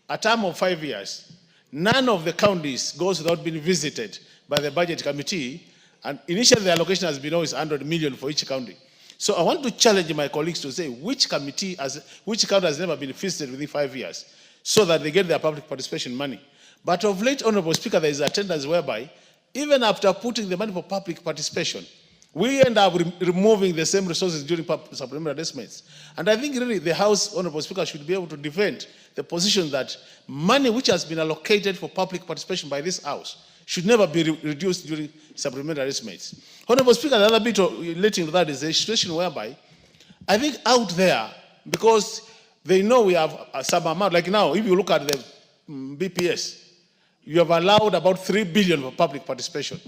a term of 5 years, none of the counties goes without being visited by the budget committee. And initially, the allocation has been always 100 million for each county. So I want to challenge my colleagues to say which county has never been visited within 5 years so that they get their public participation money. But of late, Honorable Speaker, there is a tendency whereby even after putting the money for public participation, we end up removing the same resources during supplementary estimates. And I think really the House, Honorable Speaker, should be able to defend the position that money which has been allocated for public participation by this House should never be reduced during supplementary estimates. Honorable Speaker, the other bit relating to that is a situation whereby I think out there, because they know we have some amount, like now, if you look at the BPS, you have allowed about 3 billion for public participation.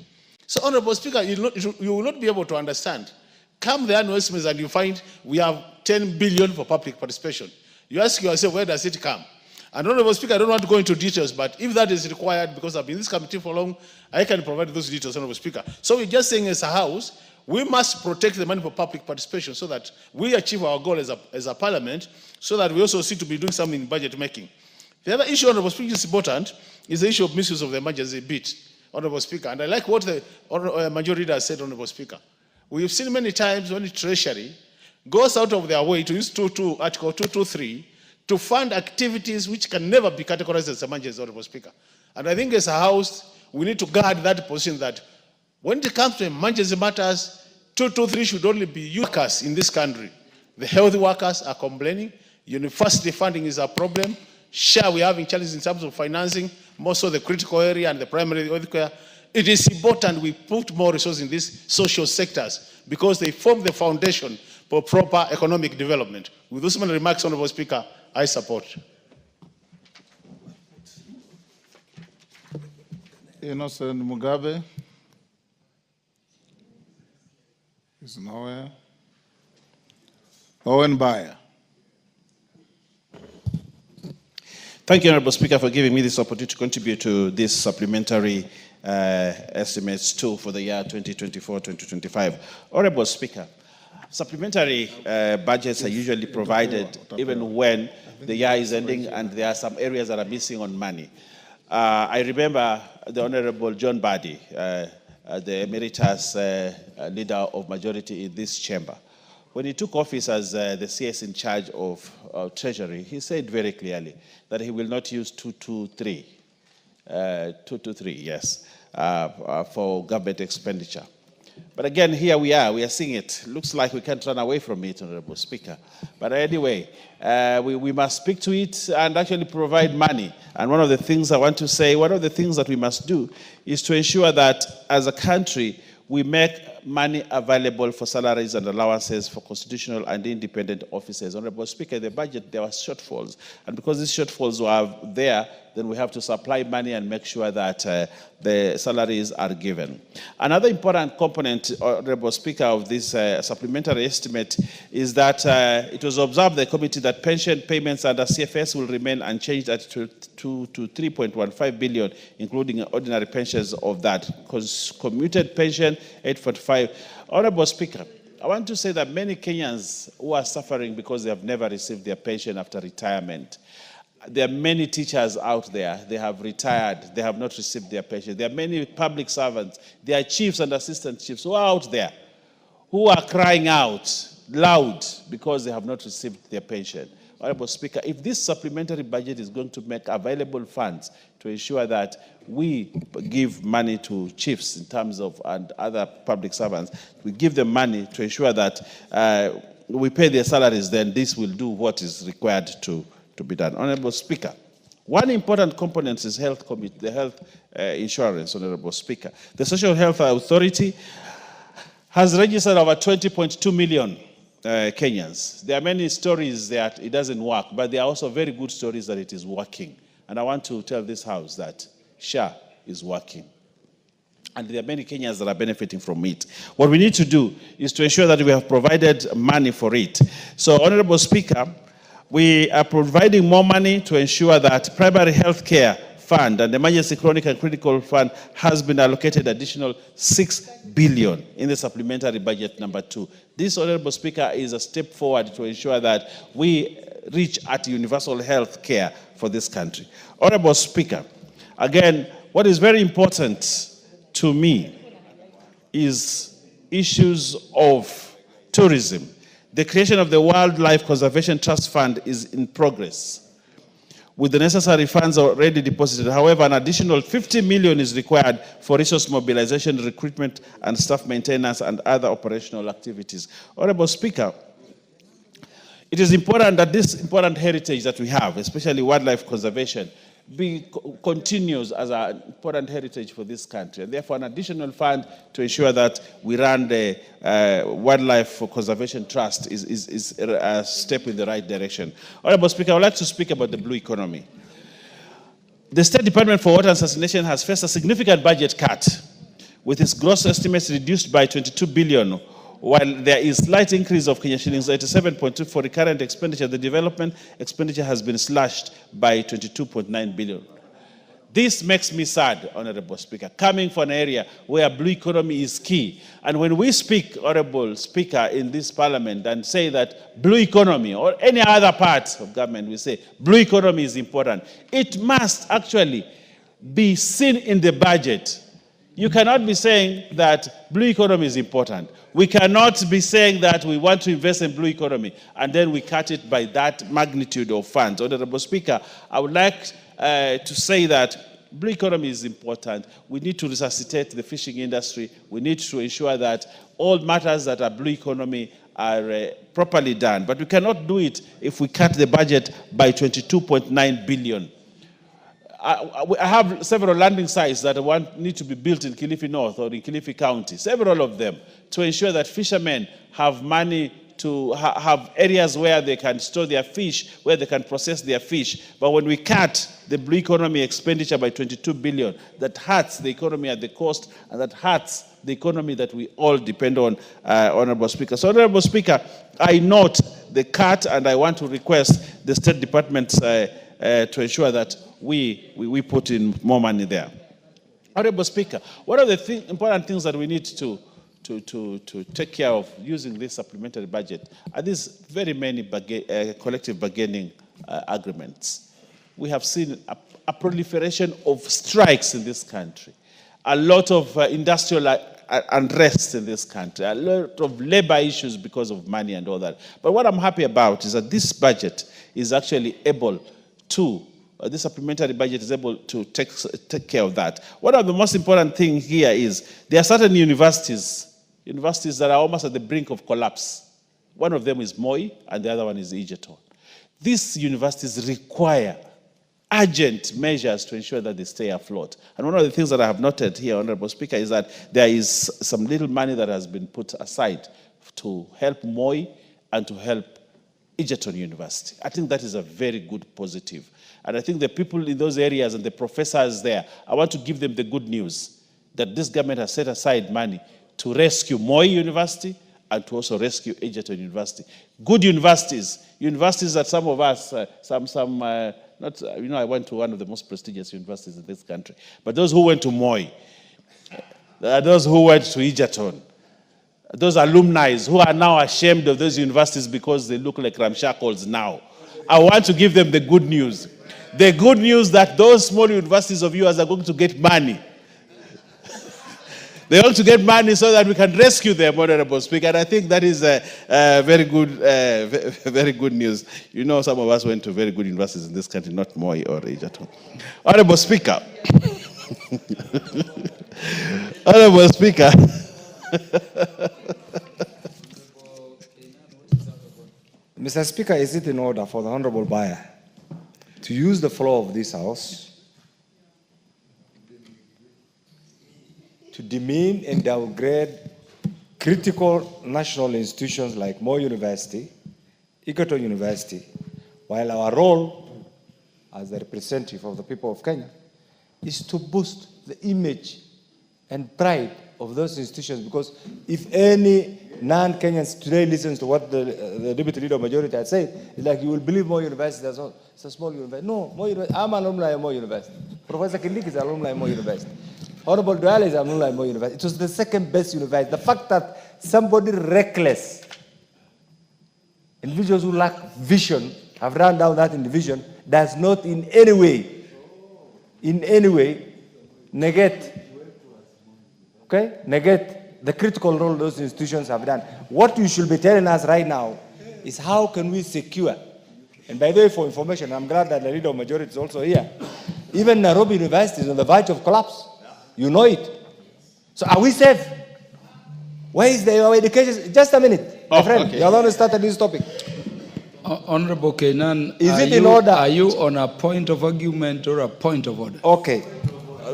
So, Honorable Speaker, you will not be able to understand. Come the annual estimates and you find we have 10 billion for public participation. You ask yourself, where does it come? And Honorable Speaker, I don't want to go into details, but if that is required, because I've been in this committee for long, I can provide those details, Honorable Speaker. So we're just saying as a House, we must protect the money for public participation so that we achieve our goal as a Parliament, so that we also see to be doing something in budget making. The other issue, Honorable Speaker, is important, is the issue of misuse of the emergency bit, Honorable Speaker. And I like what the majority leader has said, Honorable Speaker. We've seen many times when the Treasury goes out of their way to use Article 223 to fund activities which can never be categorized as emergency, Honorable Speaker. And I think as a House, we need to guard that position that When it comes to emergency matters, 223 should only be workers in this country. The health workers are complaining. University funding is a problem. Sure, we're having challenges in terms of financing, more so the critical area and the primary health care. It is important we put more resources in these social sectors because they form the foundation for proper economic development. With those many remarks, Honorable Speaker, I support. Innocent Mugabe is nowhere. Owen Bayer. Thank you, Honorable Speaker, for giving me this opportunity to contribute to this supplementary estimates tool for the year 2024-2025. Honorable Speaker, supplementary budgets are usually provided even when the year is ending and there are some areas that are missing on money. I remember the Honorable John Badi, the emeritus leader of majority in this chamber. When he took office as the CS in charge of Treasury, he said very clearly that he will not use 223, yes, for government expenditure. But again, here we are seeing it. Looks like we can't run away from it, Honorable Speaker. But anyway, we must speak to it and actually provide money. And one of the things I want to say, one of the things that we must do is to ensure that as a country, we make money available for salaries and allowances for constitutional and independent officers. Honorable Speaker, in the budget, there were shortfalls. And because these shortfalls were there, then we have to supply money and make sure that the salaries are given. Another important component, Honorable Speaker, of this supplementary estimate is that it was observed by the committee that pension payments under CFS will remain unchanged at 2 to 3.15 billion, including ordinary pensions of that. Commuted pension, 845. Honorable Speaker, I want to say that many Kenyans who are suffering because they have never received their pension after retirement. There are many teachers out there, they have retired, they have not received their pension. There are many public servants, there are chiefs and assistant chiefs who are out there, who are crying out loud because they have not received their pension. Honorable Speaker, if this supplementary budget is going to make available funds to ensure that we give money to chiefs in terms of and other public servants, we give them money to ensure that we pay their salaries, then this will do what is required to be done. Honorable Speaker, one important component is the health insurance, Honorable Speaker. The Social Health Authority has registered over 20.2 million Kenyans. There are many stories that it doesn't work, but there are also very good stories that it is working. And I want to tell this House that SHA is working. And there are many Kenyans that are benefiting from it. What we need to do is to ensure that we have provided money for it. So, Honorable Speaker, we are providing more money to ensure that primary health care fund and the emergency chronic and critical fund has been allocated additional 6 billion in the supplementary budget number 2. This, Honorable Speaker, is a step forward to ensure that we reach at universal health care for this country. Honorable Speaker, again, what is very important to me is issues of tourism. The creation of the Wildlife Conservation Trust Fund is in progress, with the necessary funds already deposited. However, an additional 50 million is required for resource mobilization, recruitment, and staff maintenance and other operational activities. Honorable Speaker, it is important that this important heritage that we have, especially wildlife conservation, continues as an important heritage for this country. And therefore, an additional fund to ensure that we run the Wildlife Conservation Trust is a step in the right direction. Honorable Speaker, I would like to speak about the blue economy. The State Department for Water and Sanitation has faced a significant budget cut, with its gross estimates reduced by 22 billion, while there is slight increase of Kenya shillings 87.2 for recurrent expenditure. The development expenditure has been slashed by 22.9 billion. This makes me sad, Honorable Speaker, coming from an area where blue economy is key. And when we speak, Honorable Speaker, in this parliament and say that blue economy or any other part of government, we say blue economy is important, it must actually be seen in the budget. You cannot be saying that blue economy is important. We cannot be saying that we want to invest in blue economy and then we cut it by that magnitude of funds. Honorable Speaker, I would like to say that Blue economy is important. We need to resuscitate the fishing industry. We need to ensure that all matters that are blue economy are properly done. But we cannot do it if we cut the budget by 22.9 billion. I have several landing sites that need to be built in Kilifi North or in Kilifi County, several of them, to ensure that fishermen have money to have areas where they can store their fish, where they can process their fish. But when we cut the blue economy expenditure by 22 billion, that hurts the economy at the coast, and that hurts the economy that we all depend on, Honorable Speaker. So, Honorable Speaker, I note the cut, and I want to request the State Department to ensure that we put in more money there. Honorable Speaker, one of the important things that we need to take care of using this supplementary budget are these very many collective bargaining agreements. We have seen a proliferation of strikes in this country, a lot of industrial unrest in this country, a lot of labor issues because of money and all that. But what I'm happy about is that this budget is actually able to, this supplementary budget is able to take care of that. One of the most important things here is there are certain universities that are almost at the brink of collapse. One of them is Moi, and the other one is Egerton. These universities require urgent measures to ensure that they stay afloat. And one of the things that I have noted here, Honorable Speaker, is that there is some little money that has been put aside to help Moi and to help Egerton University. I think that is a very good positive. And I think the people in those areas and the professors there, I want to give them the good news that this government has set aside money to rescue Moi University and to also rescue Egerton University. Good universities that some of us, I went to one of the most prestigious universities in this country, but those who went to Moi, those who went to Egerton, those alumni who are now ashamed of those universities because they look like ramshackles now, I want to give them the good news. The good news that those small universities of yours are going to get money. They want to get money so that we can rescue them, Honorable Speaker. And I think that is very good news. You know, some of us went to very good universities in this country, not Moi or Egerton. Honorable Speaker. Honorable Speaker. Mr. Speaker, is it in order for the Honorable Buyer to use the floor of this House to demean and downgrade critical national institutions like Moi University, Egerton University, while our role as the representative of the people of Kenya is to boost the image and pride of those institutions? Because if any non-Kenyans today listens to what the Deputy Leader of Majority has said, it's like you will believe Moi University is a small university. No, Moi University, I'm an alumni of Moi University. Professor Kindiki is an alumni of Moi University. Honorable Duale is an alumni of Moi University. It was the second best university. The fact that somebody reckless, individuals who lack vision, have run down that division, does not in any way negate the critical role those institutions have done. What you should be telling us right now is how can we secure, and by the way, for information, I'm glad that the Leader of Majority is also here. Even Nairobi University is on the verge of collapse. You know it. So are we safe? Where is our education? Just a minute, my friend. Okay. You're the one who started this topic. Honorable Kenan, is it in order? Are you on a point of argument or a point of order? Okay.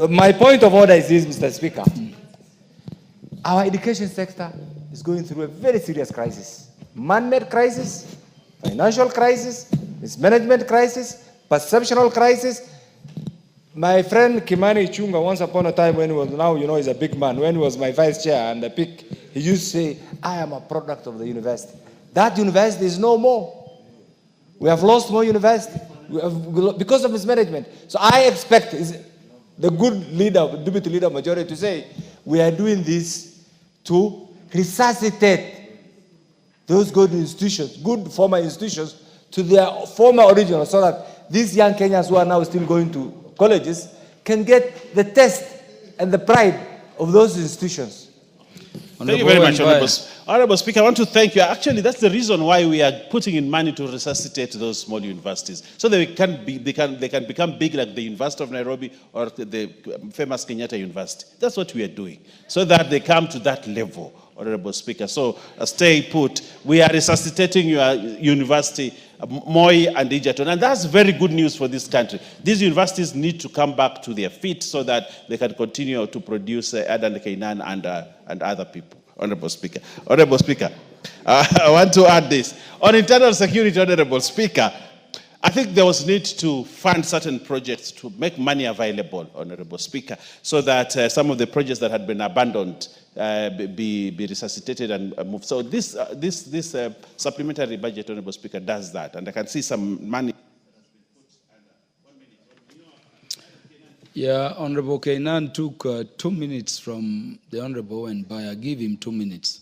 My point of order is this, Mr. Speaker. Our education sector is going through a very serious crisis. Man-made crisis, financial crisis, mismanagement crisis, perceptual crisis. My friend Kimani Ichung'wah, once upon a time when he was, now you know he's a big man, when he was my vice chair and the pick, he used to say, I am a product of the university. That university is no more. We have lost more university because of mismanagement. So I expect the good leader, Deputy Leader Majority to say, we are doing this to resuscitate those good institutions, good former institutions, to their former original, so that these young Kenyans who are now still going to colleges can get the taste and the pride of those institutions. Thank you very much, Honorable Speaker, I want to thank you. Actually, that's the reason why we are putting in money to resuscitate those small universities, so that they can become big like the University of Nairobi or the famous Kenyatta University. That's what we are doing, so that they come to that level, Honorable Speaker. So stay put. We are resuscitating your university, Moi and Egerton, and that's very good news for this country. These universities need to come back to their feet so that they can continue to produce Adan Kainan and other people. Honorable Speaker. Honorable Speaker, I want to add this. On internal security, Honorable Speaker, I think there was need to fund certain projects to make money available, Honorable Speaker, so that some of the projects that had been abandoned be resuscitated and moved. So this supplementary budget, Honorable Speaker, does that. And I can see some money. Yeah, Honorable Kainan took 2 minutes from the Honorable Nbaya. Give him 2 minutes.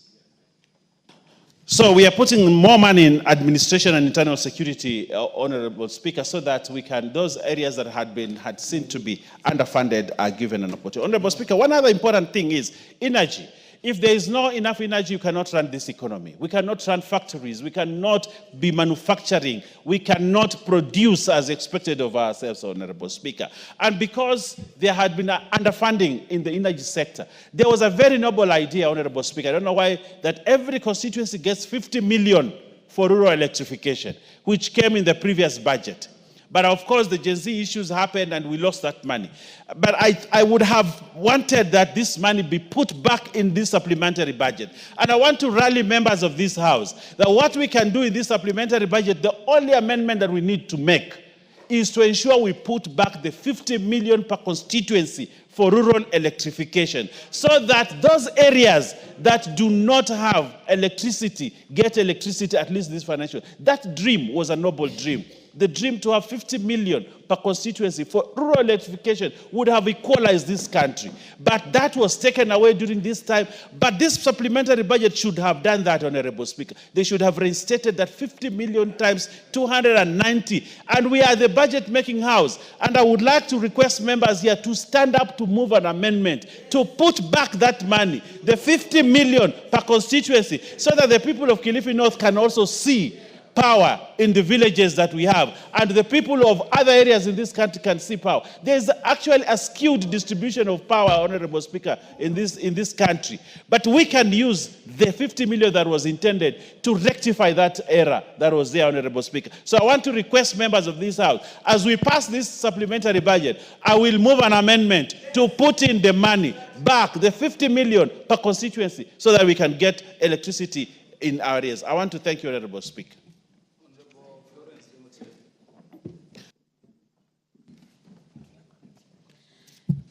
So we are putting more money in administration and internal security, Honorable Speaker, so that we can, those areas that had seemed to be underfunded are given an opportunity. Honorable Speaker, one other important thing is energy. If there is not enough energy, you cannot run this economy. We cannot run factories. We cannot be manufacturing. We cannot produce as expected of ourselves, Honorable Speaker. And because there had been underfunding in the energy sector, there was a very noble idea, Honorable Speaker. I don't know why, that every constituency gets 50 million for rural electrification, which came in the previous budget. But of course, the Gen Z issues happened and we lost that money. But I would have wanted that this money be put back in this supplementary budget. And I want to rally members of this House that what we can do in this supplementary budget, the only amendment that we need to make is to ensure we put back the 50 million per constituency for rural electrification, so that those areas that do not have electricity get electricity, at least this financial. That dream was a noble dream. The dream to have 50 million per constituency for rural electrification would have equalized this country. But that was taken away during this time. But this supplementary budget should have done that, Honorable Speaker. They should have reinstated that 50 million times 290. And we are the budget-making house. And I would like to request members here to stand up to move an amendment to put back that money, the 50 million per constituency, so that the people of Kilifi North can also see power in the villages that we have, and the people of other areas in this country can see power. There's actually a skewed distribution of power, Honorable Speaker, in this country. But we can use the 50 million that was intended to rectify that error that was there, Honorable Speaker. So I want to request members of this House, as we pass this supplementary budget, I will move an amendment to put in the money back, the 50 million per constituency, so that we can get electricity in our areas. I want to thank you, Honorable Speaker.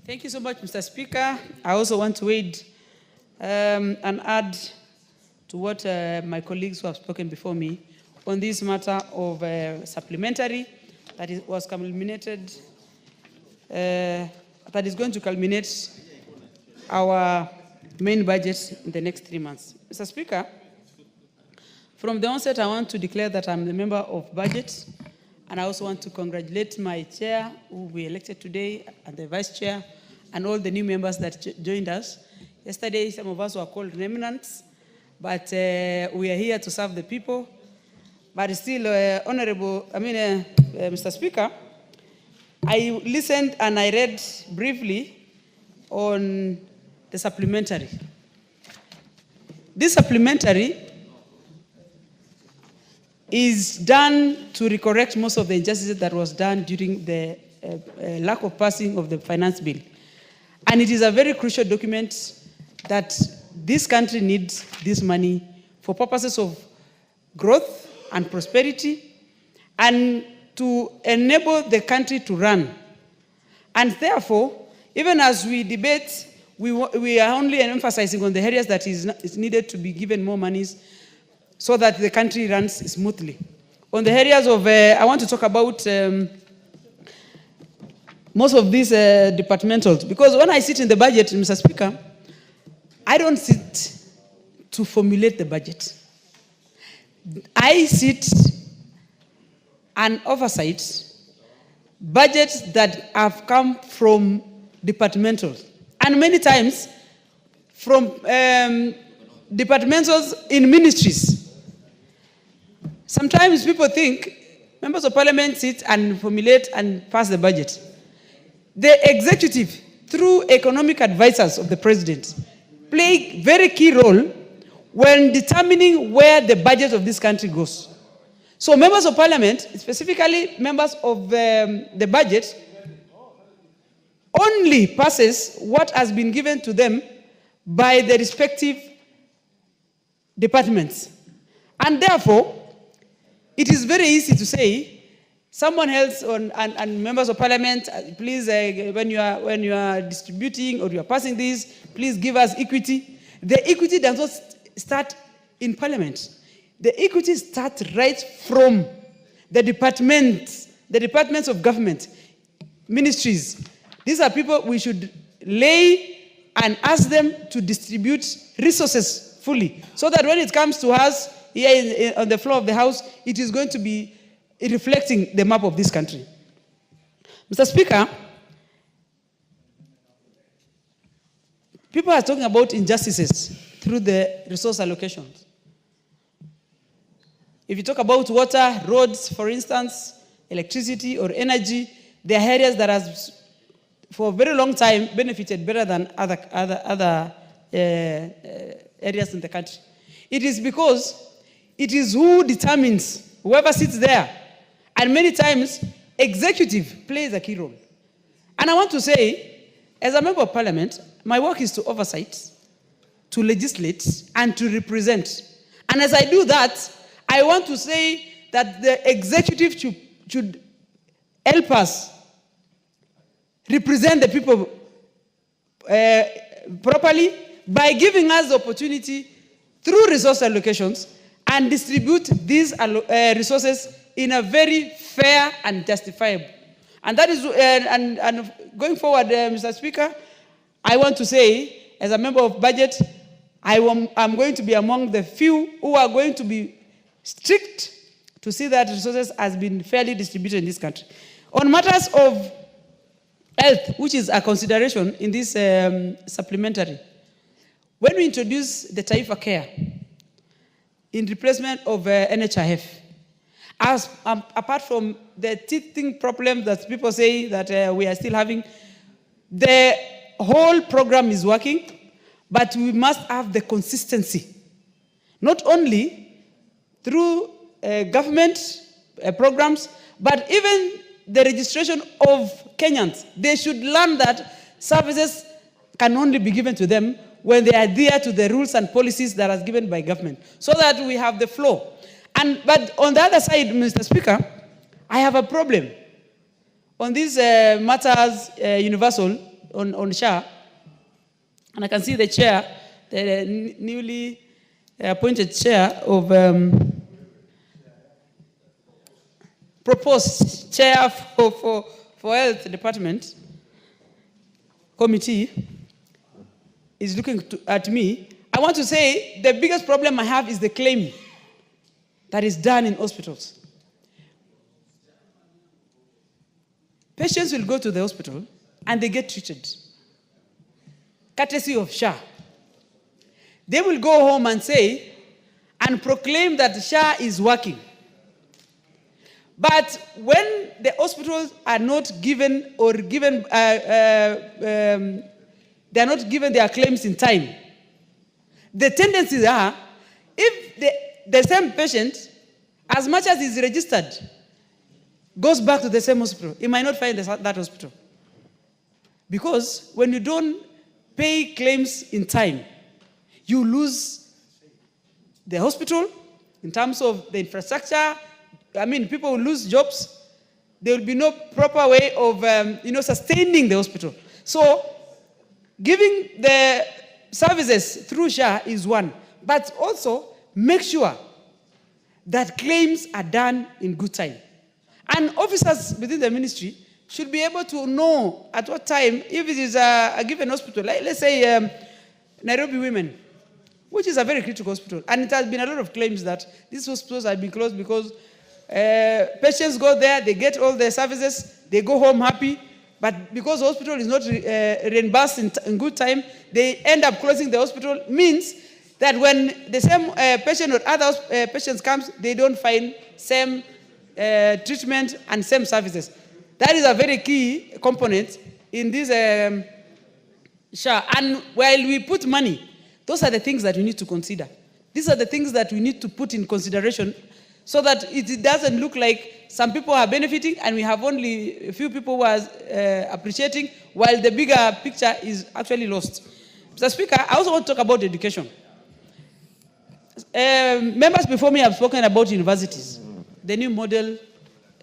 Thank you so much, Mr. Speaker. I also want to add and add to what my colleagues who have spoken before me on this matter of supplementary that was culminated, that is going to culminate our main budget in the next 3 months. Mr. Speaker, from the onset, I want to declare that I'm the member of budget, and I also want to congratulate my chair, who we elected today, and the vice chair, and all the new members that joined us. Yesterday, some of us were called remnants, but we are here to serve the people. But still, Mr. Speaker, I listened and I read briefly on the supplementary. This supplementary is done to recorrect most of the injustices that was done during the lack of passing of the finance bill. And it is a very crucial document that this country needs this money for purposes of growth and prosperity and to enable the country to run. And therefore, even as we debate, we are only emphasizing on the areas that is needed to be given more monies so that the country runs smoothly. On the areas of, I want to talk about most of these departmentals, because when I sit in the budget, Mr. Speaker, I don't sit to formulate the budget. I sit and oversight budgets that have come from departmentals, and many times from departmentals in ministries. Sometimes people think members of parliament sit and formulate and pass the budget. The executive, through economic advisors of the president, play a very key role when determining where the budget of this country goes. So members of parliament, specifically members of the budget, only passes what has been given to them by the respective departments. And therefore, it is very easy to say, someone else and members of parliament, please, when you are distributing or you are passing this, please give us equity. The equity does not start in parliament. The equity starts right from the departments of government, ministries. These are people we should lay and ask them to distribute resources fully, so that when it comes to us here on the floor of the House, it is going to be reflecting the map of this country. Mr. Speaker, people are talking about injustices through the resource allocations. If you talk about water, roads, for instance, electricity or energy, there are areas that has, for a very long time, benefited better than other areas in the country. It is because it is who determines, whoever sits there, and many times, executive plays a key role. And I want to say, as a member of parliament, my work is to oversight, to legislate, and to represent. And as I do that, I want to say that the executive should help us represent the people properly by giving us the opportunity through resource allocations and distribute these resources in a very fair and justifiable. And that is, and going forward, Mr. Speaker, I want to say, as a member of budget, I'm going to be among the few who are going to be strict to see that resources has been fairly distributed in this country. On matters of health, which is a consideration in this supplementary, when we introduce the Taifa Care in replacement of NHIF, apart from the teething problem that people say that we are still having, the whole program is working, but we must have the consistency, not only through government programs, but even the registration of Kenyans. They should learn that services can only be given to them when they adhere to the rules and policies that are given by government, so that we have the flow. But on the other side, Mr. Speaker, I have a problem on these matters universal on SHA, and I can see the chair, the newly appointed chair of proposed chair for health department committee is looking at me. I want to say the biggest problem I have is the claim that is done in hospitals. Patients will go to the hospital and they get treated, courtesy of SHA. They will go home and say, and proclaim that SHA is working. But when the hospitals are not given or given, they are not given their claims in time, the tendencies are, if the same patient, as much as is registered, goes back to the same hospital, he might not find that hospital. Because when you don't pay claims in time, you lose the hospital in terms of the infrastructure. I mean, people will lose jobs. There will be no proper way of sustaining the hospital. So giving the services through SHA is one, but also make sure that claims are done in good time. And officers within the ministry should be able to know at what time, if it is a given hospital, like let's say Nairobi Women, which is a very critical hospital, and it has been a lot of claims that these hospitals have been closed because patients go there, they get all their services, they go home happy, but because the hospital is not reimbursed in good time, they end up closing the hospital. Means that when the same patient or other patients comes, they don't find same treatment and same services. That is a very key component in this SHA. And while we put money, those are the things that we need to consider. These are the things that we need to put in consideration so that it doesn't look like some people are benefiting and we have only a few people who are appreciating, while the bigger picture is actually lost. Mr. Speaker, I also want to talk about education. Members before me have spoken about universities, the new model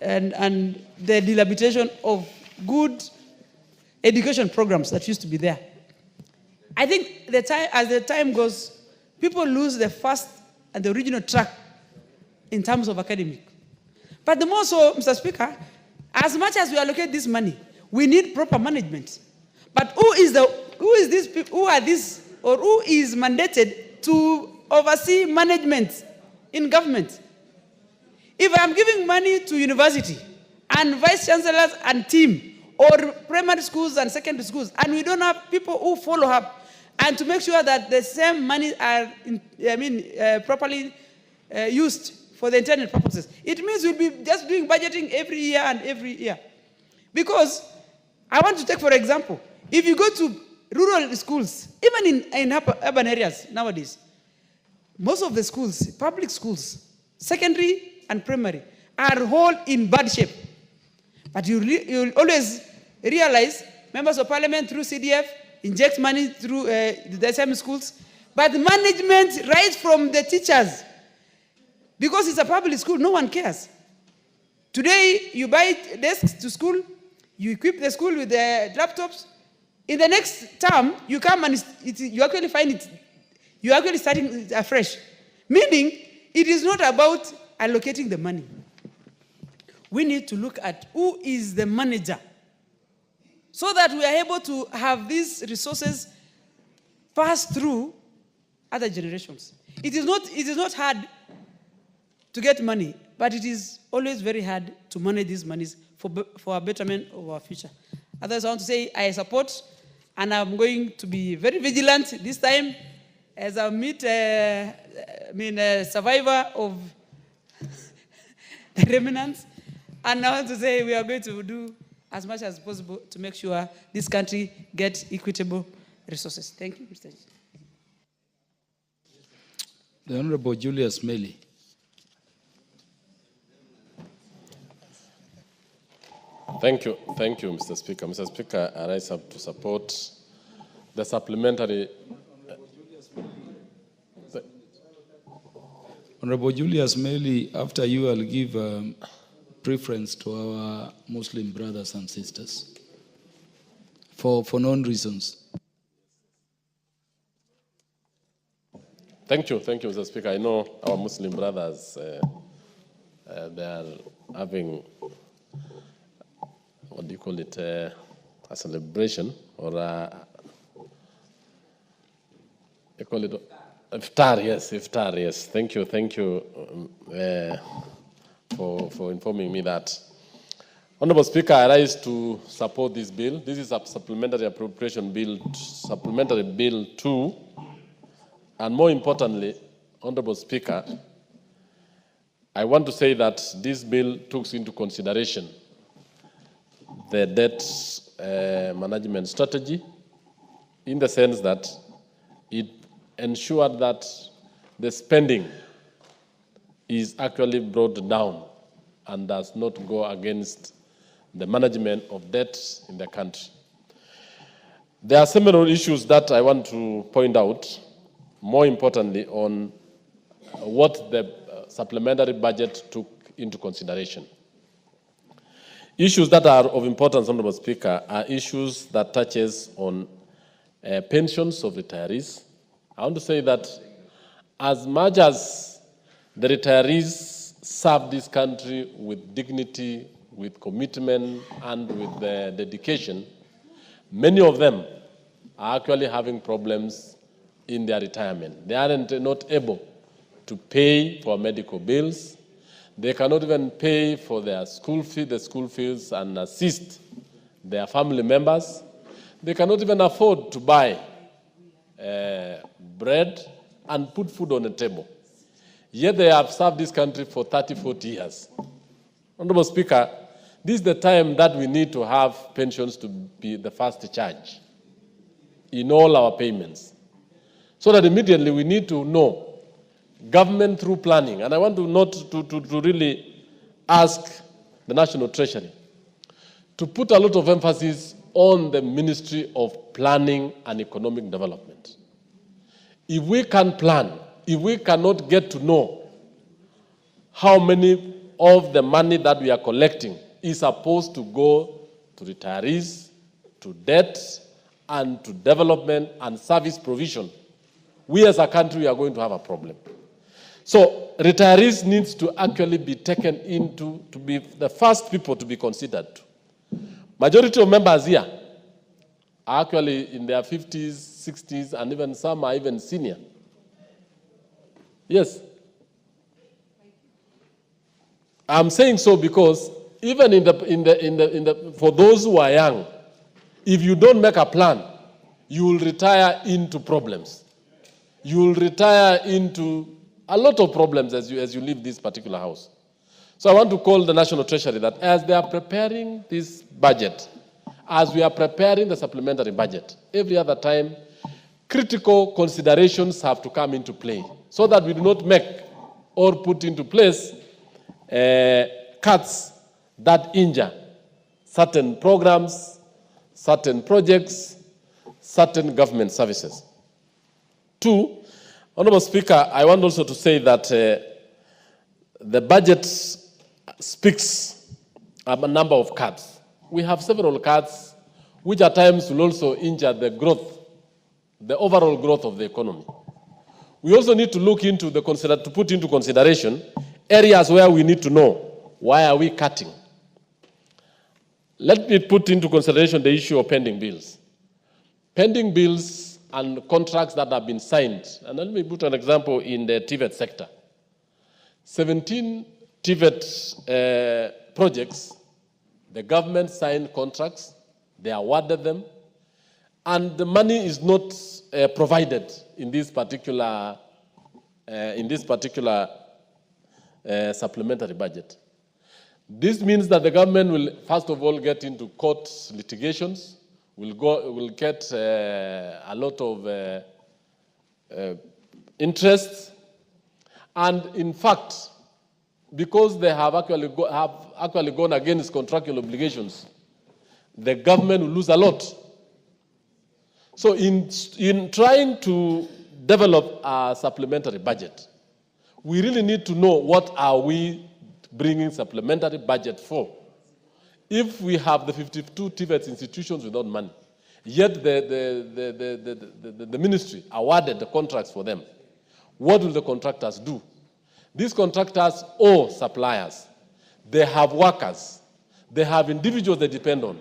and the dilapidation of good education programs that used to be there. I think as the time goes, people lose the first and the original track in terms of academic. But the more so, Mr. Speaker, as much as we allocate this money, we need proper management. But who is mandated to oversee management in government? If I'm giving money to university and vice chancellors and team, or primary schools and secondary schools, and we don't have people who follow up and to make sure that the same money are properly used for the intended purposes, it means we'll be just doing budgeting every year and every year. Because I want to take, for example, if you go to rural schools, even in urban areas nowadays, most of the schools, public schools, secondary and primary, are all in bad shape. But you'll always realize members of parliament through CDF inject money through the same schools. But the management, right from the teachers, because it's a public school, no one cares. Today, you buy desks to school, you equip the school with the laptops. In the next term, you come and you actually find it, you're actually starting afresh. Meaning, it is not about allocating the money. We need to look at who is the manager so that we are able to have these resources pass through other generations. It is not hard to get money, but it is always very hard to manage these monies for a betterment of our future. Others, I want to say I support, and I'm going to be very vigilant this time as I meet a survivor of the remnants. And I want to say we are going to do as much as possible to make sure this country gets equitable resources. Thank you, Mr. Chair. The Honorable Julius Meli. Thank you, Mr. Speaker. Mr. Speaker, I rise up to support the supplementary. Honorable Julius Meli, after you, I'll give preference to our Muslim brothers and sisters for known reasons. Thank you, Mr. Speaker. I know our Muslim brothers, they are having, what do you call it, a celebration, or they call it iftar, yes. Thank you for informing me that. Honorable Speaker, I rise to support this bill. This is a supplementary appropriation bill, supplementary bill 2. And more importantly, Honorable Speaker, I want to say that this bill takes into consideration the debt management strategy in the sense that it ensured that the spending is actually brought down and does not go against the management of debt in the country. There are several issues that I want to point out, more importantly on what the supplementary budget took into consideration. Issues that are of importance, Honorable Speaker, are issues that touches on pensions of retirees. I want to say that as much as the retirees serve this country with dignity, with commitment, and with dedication, many of them are actually having problems in their retirement. They aren't not able to pay for medical bills. They cannot even pay for their school fees and assist their family members. They cannot even afford to buy bread and put food on the table. Yet they have served this country for 30, 40 years. Honorable Speaker, this is the time that we need to have pensions to be the first charge in all our payments. So that immediately we need to know government through planning. And I want to really ask the National Treasury to put a lot of emphasis on the Ministry of Planning and Economic Development. If we can plan, if we cannot get to know how many of the money that we are collecting is supposed to go to retirees, to debt, and to development and service provision, we as a country are going to have a problem. So retirees needs to actually be taken into, to be the first people to be considered. Majority of members here are actually in their 50s, 60s, and even some are even senior. Yes. I'm saying so because even for those who are young, if you don't make a plan, you will retire into problems. You will retire into a lot of problems as you leave this particular house. So I want to call the National Treasury that as they are preparing this budget, as we are preparing the supplementary budget, every other time, critical considerations have to come into play so that we do not make or put into place cuts that injure certain programs, certain projects, certain government services. Two, Honorable Speaker, I want also to say that the budget speaks of a number of cuts. We have several cuts which at times will also injure the growth, the overall growth of the economy. We also need to look into to put into consideration areas where we need to know why are we cutting. Let me put into consideration the issue of pending bills. Pending bills and contracts that have been signed. And let me put an example in the TVET sector. 17 TVET projects, the government signed contracts, they awarded them, and the money is not provided in this particular supplementary budget. This means that the government will, first of all, get into court litigations, will get a lot of interest, and in fact, because they have actually gone against contractual obligations, the government will lose a lot. So in trying to develop a supplementary budget, we really need to know what are we bringing supplementary budget for. If we have the 52 TVET institutions without money, yet the ministry awarded the contracts for them, what will the contractors do? These contractors owe suppliers. They have workers. They have individuals they depend on.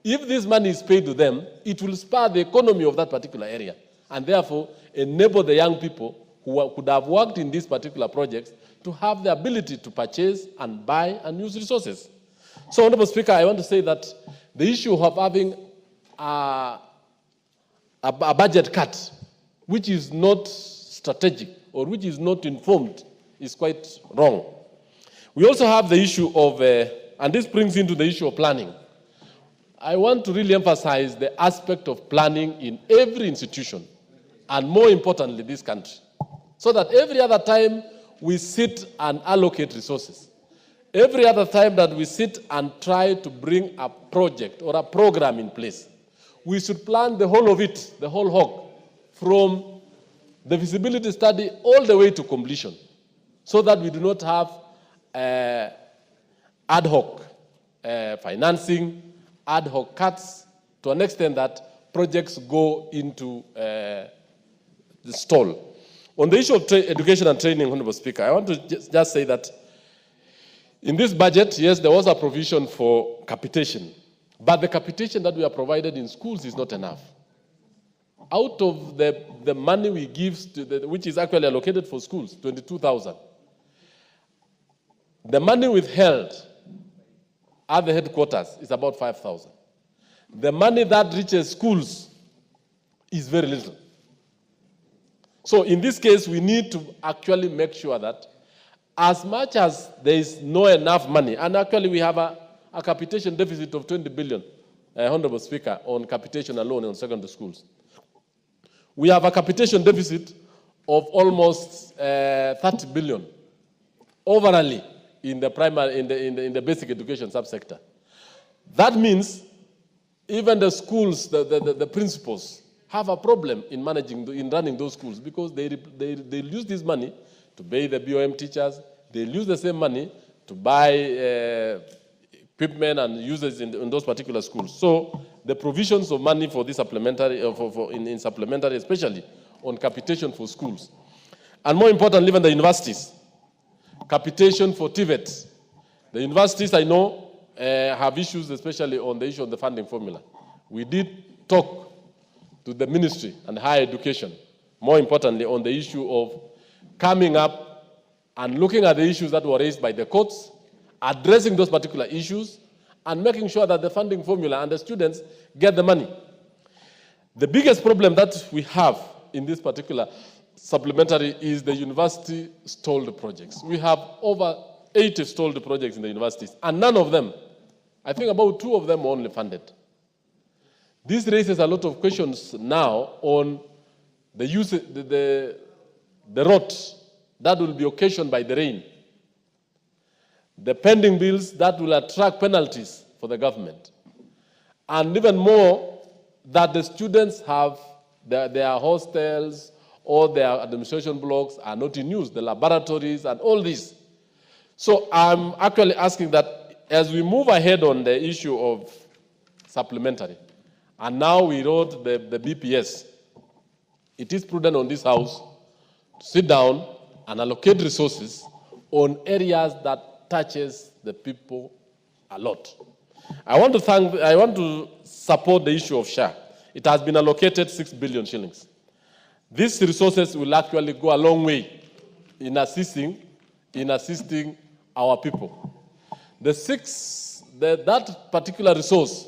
If this money is paid to them, it will spur the economy of that particular area and therefore enable the young people who could have worked in these particular projects to have the ability to purchase and buy and use resources. So, Honorable Speaker, I want to say that the issue of having a budget cut, which is not strategic or which is not informed, is quite wrong. We also have the issue of, and this brings into the issue of planning. I want to really emphasize the aspect of planning in every institution, and more importantly, this country, so that every other time we sit and allocate resources, every other time that we sit and try to bring a project or a program in place, we should plan the whole of it, the whole hog, from the feasibility study all the way to completion, so that we do not have ad hoc financing, ad hoc cuts, to an extent that projects go into the stall. On the issue of education and training, Honorable Speaker, I want to just say that in this budget, yes, there was a provision for capitation, but the capitation that we are provided in schools is not enough. Out of the money we give, which is actually allocated for schools, 22,000, the money withheld at the headquarters is about 5,000. The money that reaches schools is very little. So in this case, we need to actually make sure that as much as there is no enough money, and actually we have a capitation deficit of 20 billion, Honorable Speaker, on capitation alone on secondary schools. We have a capitation deficit of almost 30 billion overall in the primary, in the basic education subsector. That means even the schools, the principals have a problem in running those schools, because they use this money to pay the BOM teachers. They use the same money to buy equipment and users in those particular schools. So the provisions of money for this supplementary, in supplementary, especially on capitation for schools, and more importantly, even the universities, capitation for TVET. The universities, I know, have issues, especially on the issue of the funding formula. We did talk to the Ministry and Higher Education, more importantly, on the issue of coming up and looking at the issues that were raised by the courts, addressing those particular issues, and making sure that the funding formula and the students get the money. The biggest problem that we have in this particular supplementary is the university stalled projects. We have over 80 stalled projects in the universities, and none of them, I think about 2 of them, were only funded. This raises a lot of questions now on the use, the rot that will be occasioned by the rain, the pending bills that will attract penalties for the government, and even more, that the students have their hostels or their administration blocks are not in use, the laboratories and all this. So I'm actually asking that as we move ahead on the issue of supplementary, and now we wrote the BPS, it is prudent on this House to sit down and allocate resources on areas that touches the people a lot. I want to support the issue of SHA. It has been allocated 6 billion shillings. These resources will actually go a long way in assisting our people. That particular resource,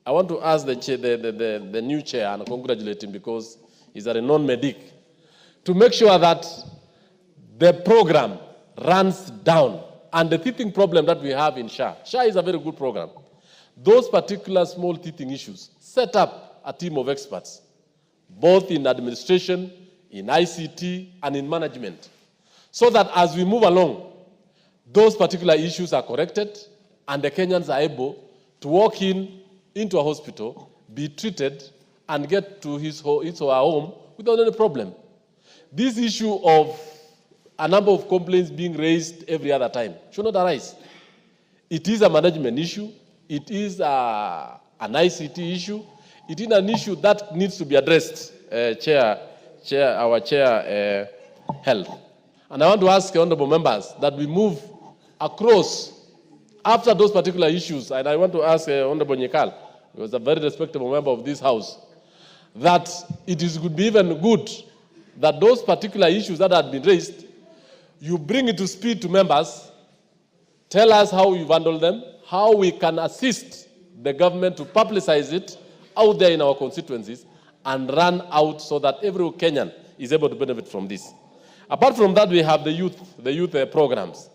I want to ask the new chair and congratulate him, because he's a renowned medic, to make sure that the program runs down. And the teething problem that we have in SHA is a very good program. Those particular small teething issues, set up a team of experts, both in administration, in ICT, and in management, so that as we move along, those particular issues are corrected, and the Kenyans are able to walk into a hospital, be treated, and get to his or her home without any problem. This issue of a number of complaints being raised every other time should not arise. It is a management issue. It is an ICT issue. It is an issue that needs to be addressed, our chair, health. And I want to ask honorable members that we move across after those particular issues. And I want to ask Honorable Nyekal, who is a very respectable member of this House, that it would be even good that those particular issues that have been raised, you bring it to speed to members, tell us how you've handled them, how we can assist the government to publicize it out there in our constituencies and run out so that every Kenyan is able to benefit from this. Apart from that, we have the youth programs.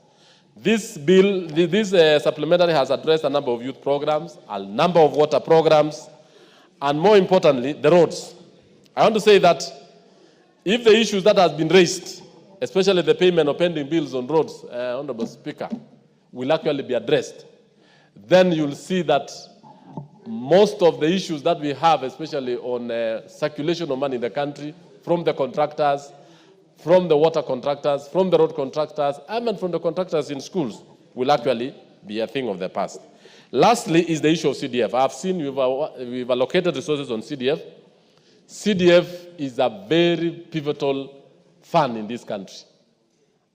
This bill, this supplementary has addressed a number of youth programs, a number of water programs, and more importantly, the roads. I want to say that if the issues that have been raised, especially the payment of pending bills on roads, Honorable Speaker, will actually be addressed, then you'll see that most of the issues that we have, especially on circulation of money in the country, from the contractors, from the water contractors, from the road contractors, and from the contractors in schools, will actually be a thing of the past. Lastly is the issue of CDF. I've seen we've allocated resources on CDF. CDF is a very pivotal fund in this country.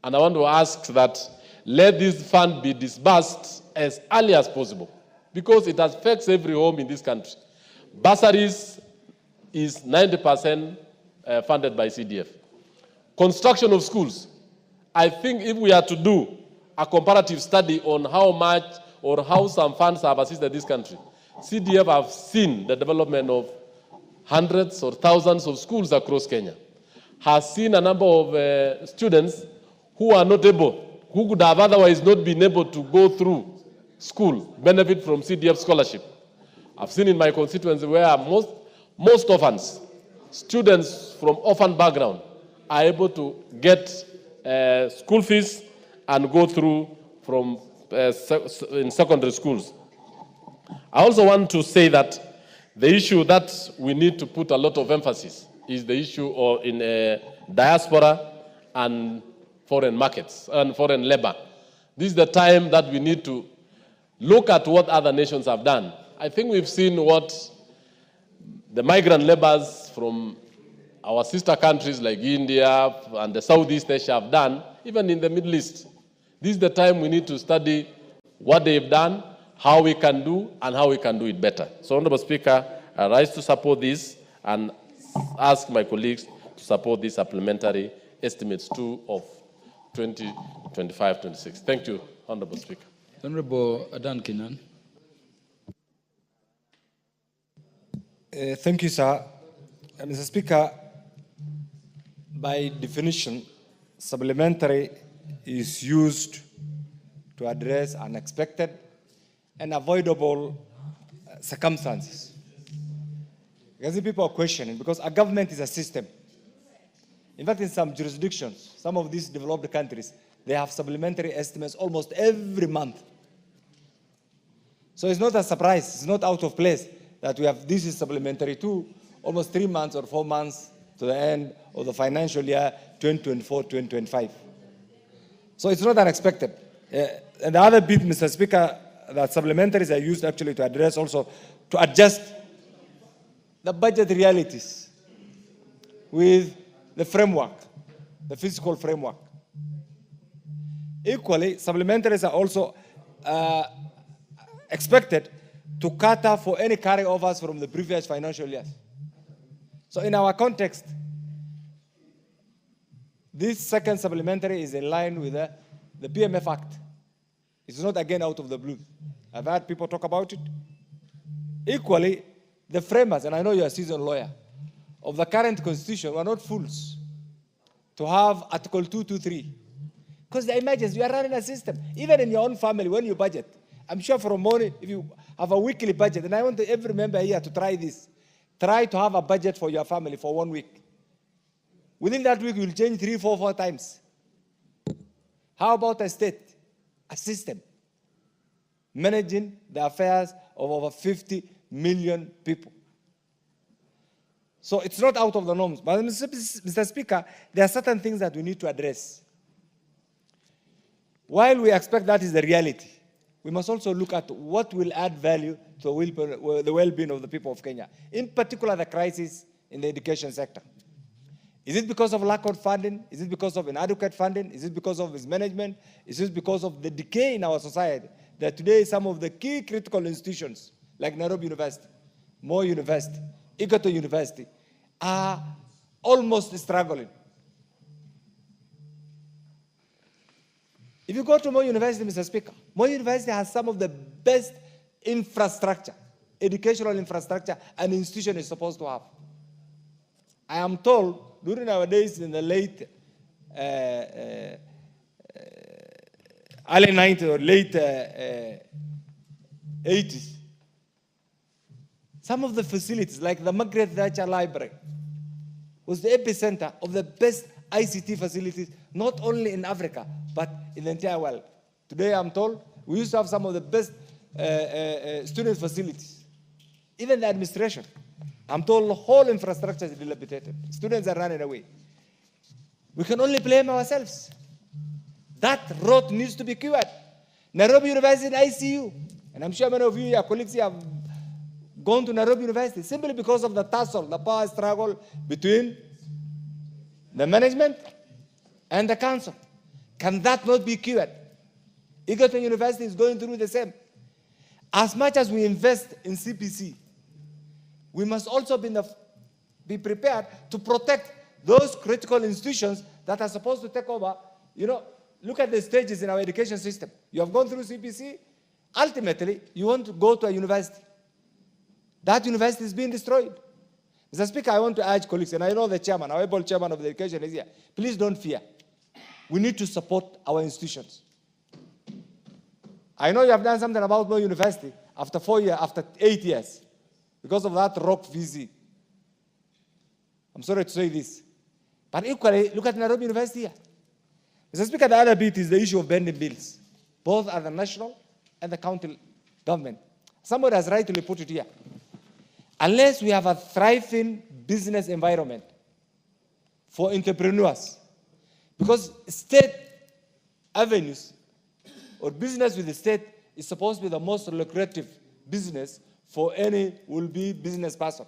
And I want to ask that let this fund be disbursed as early as possible, because it affects every home in this country. Bursaries is 90% funded by CDF. Construction of schools. I think if we are to do a comparative study on how much or how some funds have assisted this country, CDF have seen the development of hundreds or thousands of schools across Kenya. has seen a number of students who are not able, who could have otherwise not been able to go through school, benefit from CDF scholarship. I've seen in my constituency where most orphans, students from orphan background, are able to get school fees and go through from in secondary schools. I also want to say that the issue that we need to put a lot of emphasis is the issue of in diaspora and foreign markets and foreign labor. This is the time that we need to look at what other nations have done. I think we've seen what the migrant laborers from our sister countries like India and the Southeast Asia have done, even in the Middle East. This is the time we need to study what they've done, how we can do, and how we can do it better. So, Honorable Speaker, I rise to support this and ask my colleagues to support this supplementary estimates 2 of 2025-26. Thank you, Honorable Speaker. Honorable Adan Kinan. Thank you, sir. Mr. Speaker, by definition, supplementary is used to address unexpected and avoidable circumstances. Because people are questioning, because a government is a system. In fact, in some jurisdictions, some of these developed countries, they have supplementary estimates almost every month. So it's not a surprise, it's not out of place that we have this is supplementary 2, almost 3 months or 4 months to the end of the financial year 2024-2025. So it's not unexpected. And the other bit, Mr. Speaker, that supplementaries are used actually to address also, to adjust the budget realities with the framework, the fiscal framework. Equally, supplementaries are also expected to cater for any carryovers from the previous financial years. So in our context, this second supplementary is in line with the PMF Act. It's not again out of the blue. I've heard people talk about it. Equally, the framers, and I know you're a seasoned lawyer, of the current constitution were not fools to have Article 223. Because they imagine you are running a system. Even in your own family, when you budget, I'm sure for money, if you have a weekly budget, and I want every member here to try this, try to have a budget for your family for 1 week. Within that week, you'll change 3, 4, 4 times. How about a state, a system, managing the affairs of over 50 million people? So it's not out of the norms. But Mr. Speaker, there are certain things that we need to address. While we expect that is the reality, we must also look at what will add value to the well-being of the people of Kenya, in particular the crisis in the education sector. Is it because of lack of funding? Is it because of inadequate funding? Is it because of mismanagement? Is it because of the decay in our society that today some of the key critical institutions like Nairobi University, Moi University, Egerton University are almost struggling? If you go to Moi University, Mr. Speaker, Moi University has some of the best infrastructure, educational infrastructure an institution is supposed to have. I am told during our days in the late early 90s or late 80s, some of the facilities like the Margaret Thatcher Library was the epicenter of the best ICT facilities, not only in Africa, but in the entire world. Today I'm told we used to have some of the best student facilities. Even the administration, I'm told the whole infrastructure is dilapidated. Students are running away. We can only blame ourselves. That rot needs to be cured. Nairobi University ICU, and I'm sure many of you, your colleagues here, have gone to Nairobi University simply because of the tussle, the power struggle between the management and the council. Can that not be cured? Egerton University is going through the same. As much as we invest in CPC, we must also be prepared to protect those critical institutions that are supposed to take over. You know, look at the stages in our education system. You have gone through CPC. Ultimately, you want to go to a university. That university is being destroyed. Mr. Speaker, I want to urge colleagues, and I know the chairman, our able chairman of the education is here. Please don't fear. We need to support our institutions. I know you have done something about Moi University after 4 years, after 8 years, because of that rock VC. I'm sorry to say this. But equally, look at Nairobi University here. Mr. Speaker, the other bit is the issue of bending bills, both at the national and the county government. Somebody has rightly put it here. Unless we have a thriving business environment for entrepreneurs, because state avenues or business with the state is supposed to be the most lucrative business for any will-be business person.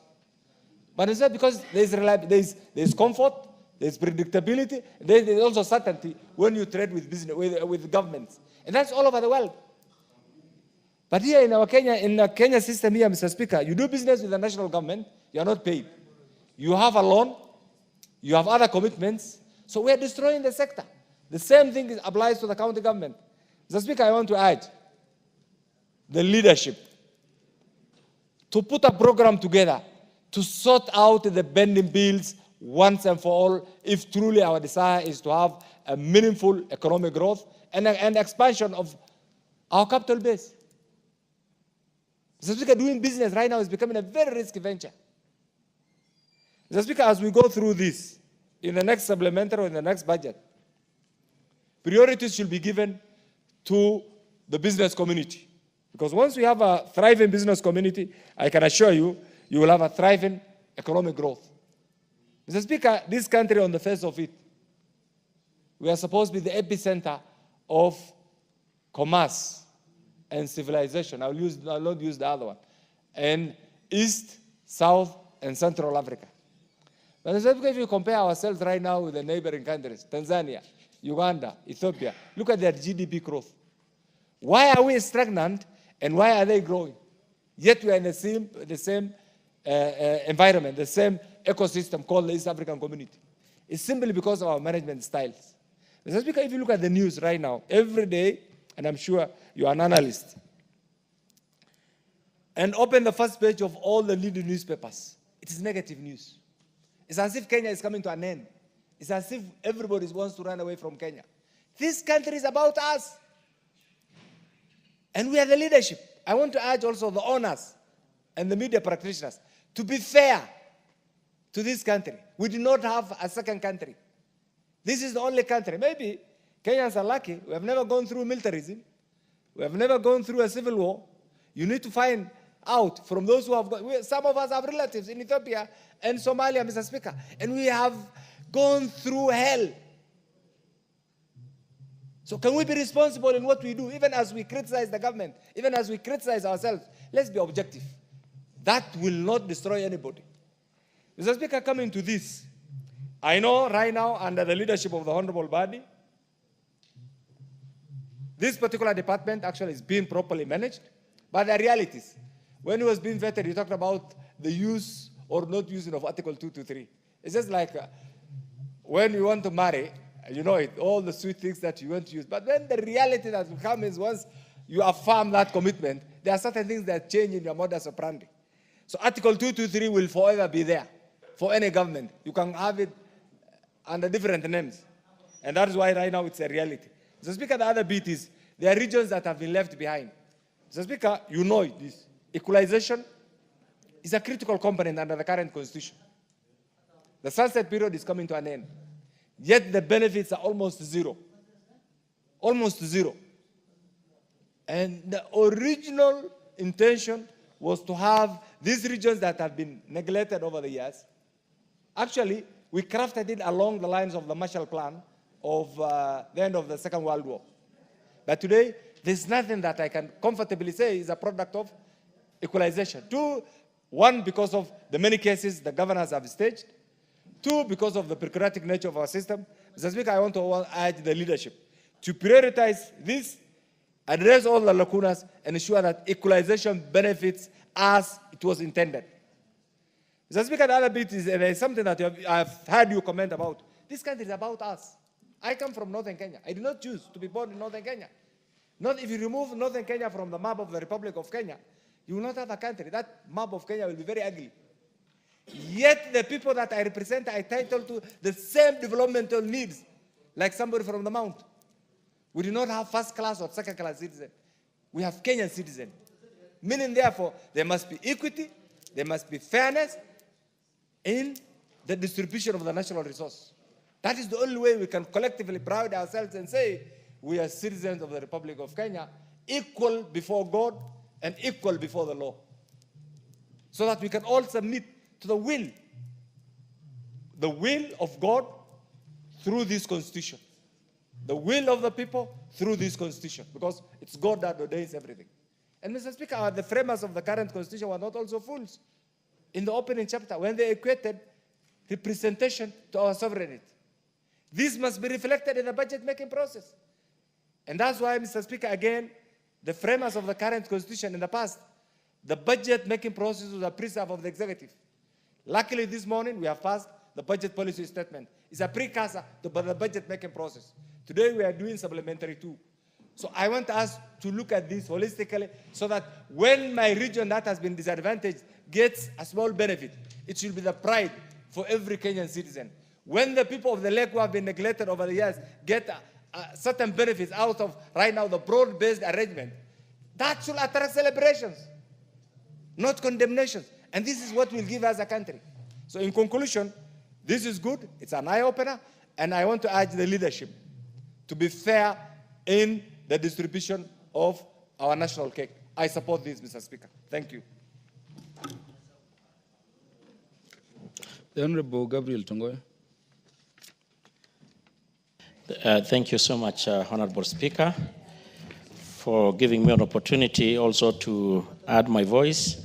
But instead, because there's comfort, there's predictability, there's also certainty when you trade with business with governments, and that's all over the world. But here in our Kenya system here, Mr. Speaker, you do business with the national government, you are not paid. You have a loan, you have other commitments, so we are destroying the sector. The same thing applies to the county government. Mr. Speaker, I want to urge the leadership to put a program together to sort out the bending bills once and for all, if truly our desire is to have a meaningful economic growth and expansion of our capital base. Mr. Speaker, doing business right now is becoming a very risky venture. Mr. Speaker, as we go through this, in the next supplementary or in the next budget, priorities should be given to the business community. Because once we have a thriving business community, I can assure you, you will have a thriving economic growth. Mr. Speaker, this country on the face of it, we are supposed to be the epicenter of commerce and civilization. I'll not use the other one. And East, South, and Central Africa. But if you compare ourselves right now with the neighboring countries, Tanzania, Uganda, Ethiopia, look at their GDP growth. Why are we stagnant and why are they growing? Yet we are in the same environment, the same ecosystem called the East African Community. It's simply because of our management styles. Mr. Speaker, if you look at the news right now, every day, and I'm sure you are an analyst, and open the first page of all the leading newspapers, it is negative news. It's as if Kenya is coming to an end. It's as if everybody wants to run away from Kenya. This country is about us. And we are the leadership. I want to urge also the owners and the media practitioners to be fair to this country. We do not have a second country. This is the only country. Maybe Kenyans are lucky. We have never gone through militarism. We have never gone through a civil war. You need to find out from those who have gone. Some of us have relatives in Ethiopia and Somalia, Mr. Speaker, and we have gone through hell. So can we be responsible in what we do, even as we criticize the government, even as we criticize ourselves? Let's be objective. That will not destroy anybody. Mr. Speaker, coming to this, I know right now under the leadership of the Honorable Badi, this particular department actually is being properly managed, but the realities. When he was being vetted, he talked about the use or not using of Article 223. It's just like when you want to marry, you know it, all the sweet things that you want to use. But then the reality that will come is once you affirm that commitment, there are certain things that change in your modus operandi. So Article 223 will forever be there for any government. You can have it under different names. And that is why right now it's a reality. Mr. Speaker, the other bit is there are regions that have been left behind. Mr. Speaker, you know it, this. Equalization is a critical component under the current constitution. The sunset period is coming to an end. Yet the benefits are almost zero. Almost zero. And the original intention was to have these regions that have been neglected over the years. Actually, we crafted it along the lines of the Marshall Plan of the end of the Second World War. But today, there's nothing that I can comfortably say is a product of equalization. Two, one, because of the many cases the governors have staged. Two, because of the bureaucratic nature of our system. Mr. Speaker, I want to urge the leadership to prioritize this, address all the lacunas, and ensure that equalization benefits as it was intended. Mr. Speaker, the other bit is something that I've heard you comment about. This country is about us. I come from Northern Kenya. I did not choose to be born in Northern Kenya. Not if you remove Northern Kenya from the map of the Republic of Kenya, you will not have a country. That map of Kenya will be very ugly. Yet the people that I represent are entitled to the same developmental needs like somebody from the mount. We do not have first class or second class citizen. We have Kenyan citizen. Meaning therefore, there must be equity, there must be fairness in the distribution of the national resource. That is the only way we can collectively pride ourselves and say we are citizens of the Republic of Kenya, equal before God and equal before the law. So that we can all submit to the will of God through this constitution. The will of the people through this constitution, because it's God that ordains everything. And Mr. Speaker, the framers of the current constitution were not also fools. In the opening chapter, when they equated representation to our sovereignty. This must be reflected in the budget-making process. And that's why, Mr. Speaker, again, the framers of the current constitution in the past, the budget-making process was a preserve of the executive. Luckily, this morning, we have passed the budget policy statement. It's a precursor to the budget-making process. Today, we are doing supplementary too. So I want us to look at this holistically so that when my region that has been disadvantaged gets a small benefit, it should be the pride for every Kenyan citizen. When the people of the lake who have been neglected over the years get certain benefits out of, right now, the broad-based arrangement, that should attract celebrations, not condemnations. And this is what will give us a country. So in conclusion, this is good, it's an eye-opener, and I want to urge the leadership to be fair in the distribution of our national cake. I support this, Mr. Speaker. Thank you. The Honorable Gabriel Tongoy. Thank you so much, Honorable Speaker, for giving me an opportunity also to add my voice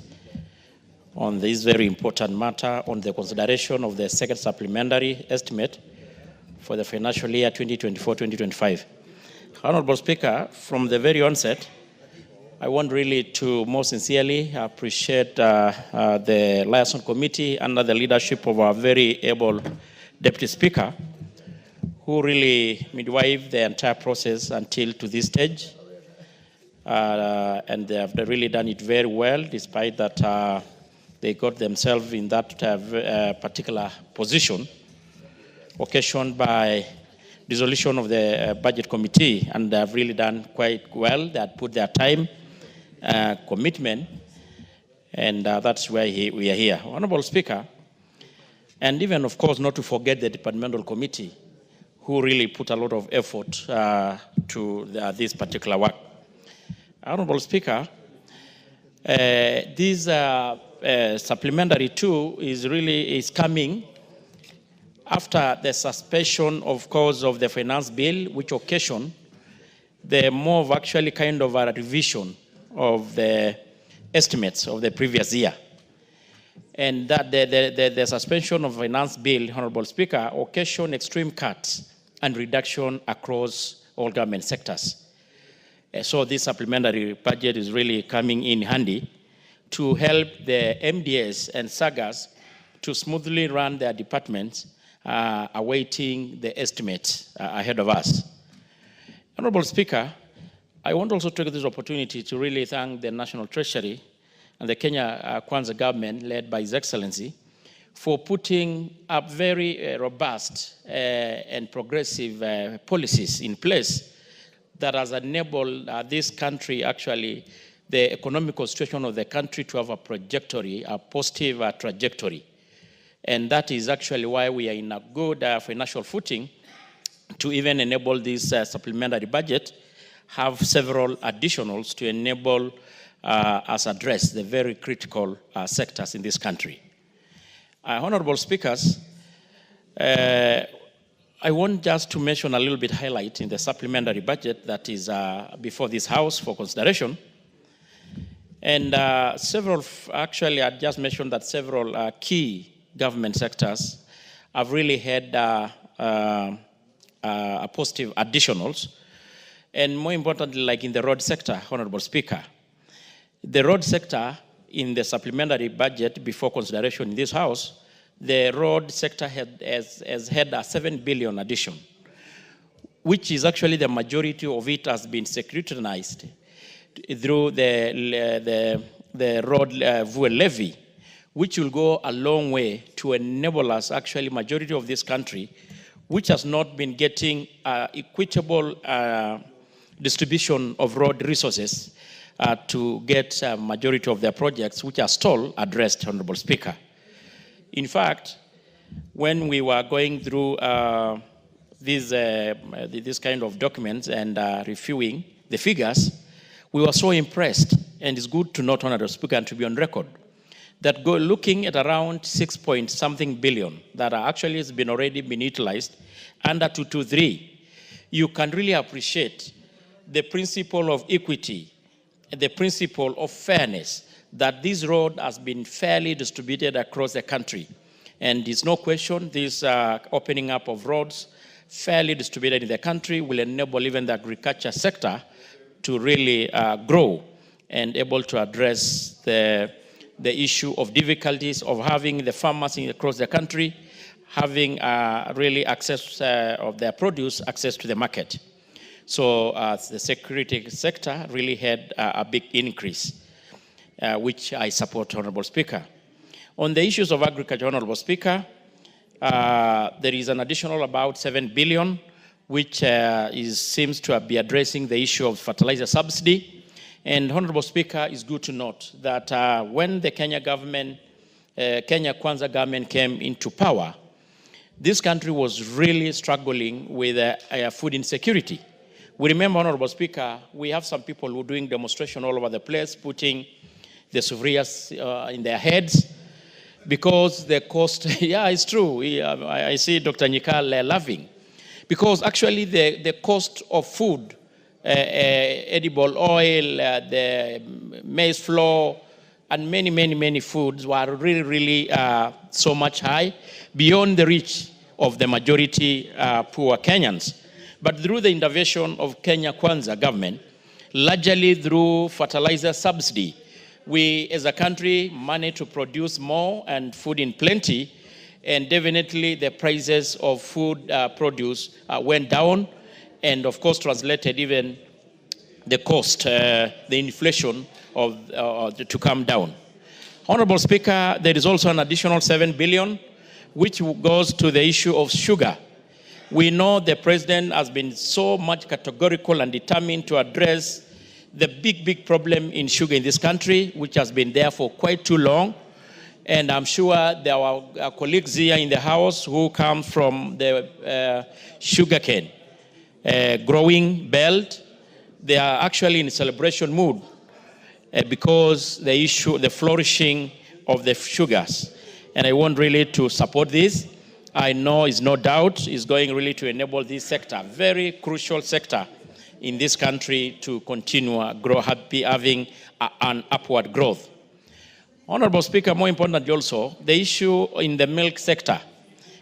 on this very important matter on the consideration of the second supplementary estimate for the financial year 2024-2025. Honorable Speaker, from the very onset, I want really to most sincerely appreciate the Liaison Committee under the leadership of our very able Deputy Speaker, who really midwifed the entire process until to this stage. And they have really done it very well, despite that they got themselves in that particular position, occasioned by dissolution of the budget committee, and they have really done quite well. They had put their time, commitment, and that's why we are here. Honorable Speaker, and even, of course, not to forget the departmental committee, who really put a lot of effort to this particular work. Honorable Speaker, this supplementary 2 is coming after the suspension, of course, of the finance bill, which occasioned the more of actually kind of a revision of the estimates of the previous year. And that the suspension of finance bill, Honorable Speaker, occasioned extreme cuts and reduction across all government sectors. So this supplementary budget is really coming in handy to help the MDS and SAGAs to smoothly run their departments, awaiting the estimates ahead of us. Honorable Speaker, I want also to take this opportunity to really thank the National Treasury and the Kenya Kwanza government, led by His Excellency, for putting up very robust and progressive policies in place that has enabled this country, actually, the economical situation of the country to have a trajectory, a positive trajectory. And that is actually why we are in a good financial footing to even enable this supplementary budget, have several additionals to enable us address the very critical sectors in this country. Honorable Speakers, I want just to mention a little bit highlight in the supplementary budget that is before this House for consideration. And actually, I just mentioned that several key government sectors have really had a positive additionals. And more importantly, like in the road sector, Honorable Speaker, the road sector in the supplementary budget before consideration in this House, the road sector has had a 7 billion addition, which is actually the majority of it has been securitized through the road fuel levy, which will go a long way to enable us, actually, majority of this country, which has not been getting equitable distribution of road resources to get a majority of their projects, which are stalled, addressed, Honorable Speaker. In fact, when we were going through this kind of documents and reviewing the figures, we were so impressed, and it's good to note, Honorable Speaker, and to be on record, that looking at around 6-point-something billion that actually has been already been utilized under 223, you can really appreciate the principle of equity, the principle of fairness, that this road has been fairly distributed across the country. And there's no question this opening up of roads fairly distributed in the country will enable even the agriculture sector to really grow and able to address the issue of difficulties of having the farmers across the country having really access of their produce, access to the market. So the security sector really had a big increase, which I support, Honorable Speaker. On the issues of agriculture, Honorable Speaker, there is an additional about 7 billion, which seems to be addressing the issue of fertilizer subsidy. And Honorable Speaker, it's good to note that when the Kenya Kwanza government came into power, this country was really struggling with food insecurity. We remember, Honorable Speaker, we have some people who are doing demonstration all over the place, putting the suvrias in their heads, because the cost, yeah, it's true. I see Dr. Nyikal laughing. Because actually the cost of food, edible oil, the maize flour, and many foods were really so much high, beyond the reach of the majority poor Kenyans. But through the intervention of Kenya Kwanza government, largely through fertilizer subsidy, we as a country managed to produce more and food in plenty, and definitely the prices of food produce went down, and of course translated even the cost, the inflation to come down. Honorable Speaker, there is also an additional 7 billion, which goes to the issue of sugar. We know the president has been so much categorical and determined to address the big problem in sugar in this country, which has been there for quite too long. And I'm sure there are our colleagues here in the House who come from the sugarcane growing belt. They are actually in celebration mood because the flourishing of the sugars. And I want really to support this. I know it's no doubt is going really to enable this sector, very crucial sector in this country, to continue having an upward growth. Honorable Speaker, more importantly also, the issue in the milk sector.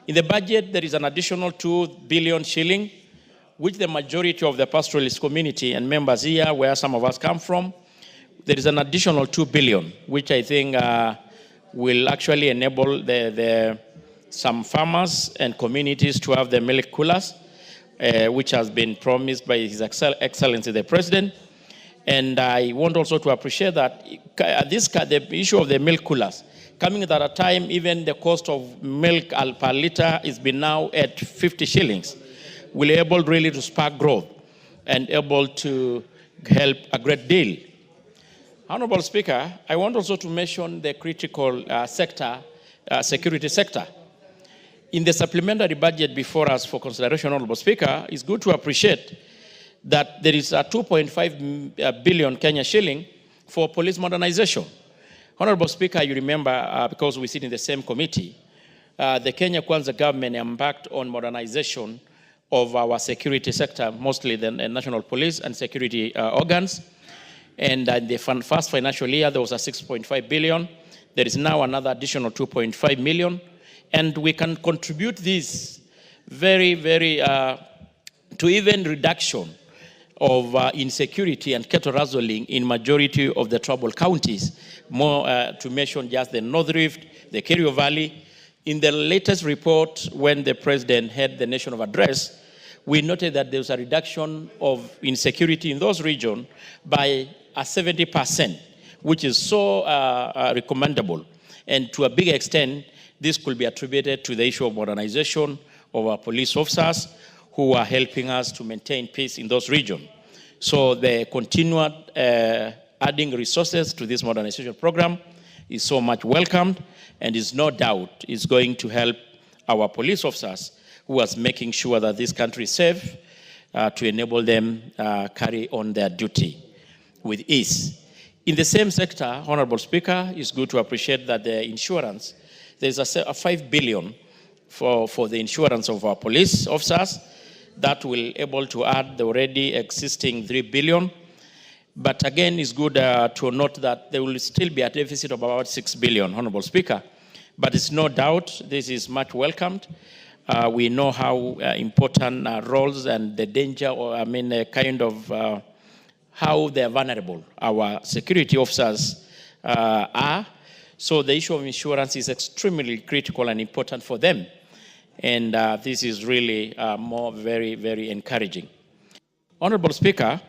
In the budget, there is an additional 2 billion shilling, which the majority of the pastoralist community and members here, where some of us come from, there is an additional 2 billion, which I think will actually enable some farmers and communities to have the milk coolers, which has been promised by His Excellency the President. And I want also to appreciate that the issue of the milk coolers, coming at a time even the cost of milk per liter is been now at 50 shillings, will be able really to spark growth and able to help a great deal. Honorable Speaker, I want also to mention the critical sector, security sector. In the supplementary budget before us for consideration, Honorable Speaker, it's good to appreciate that there is a 2.5 billion Kenya shilling for police modernization. Honorable Speaker, you remember, because we sit in the same committee, the Kenya Kwanza government embarked on modernization of our security sector, mostly the national police and security organs. And in the first financial year, there was a 6.5 billion. There is now another additional 2.5 million. And we can contribute this very to even reduction of insecurity and cattle rustling in majority of the troubled counties. More to mention just the North Rift, the Kerio Valley. In the latest report, when the President had the national address, we noted that there was a reduction of insecurity in those regions by 70%, which is so recommendable. And to a big extent, this could be attributed to the issue of modernization of our police officers who are helping us to maintain peace in those regions. So the continued adding resources to this modernization program is so much welcomed, and is no doubt is going to help our police officers who are making sure that this country is safe to enable them carry on their duty with ease. In the same sector, Honorable Speaker, it's good to appreciate that the insurance, there's a 5 billion for the insurance of our police officers that will able to add the already existing 3 billion. But again, it's good to note that there will still be a deficit of about 6 billion, Honorable Speaker. But it's no doubt this is much welcomed. We know how important roles and the danger, or kind of how they're vulnerable our security officers are. So the issue of insurance is extremely critical and important for them. And this is really very, very encouraging. Honorable Speaker,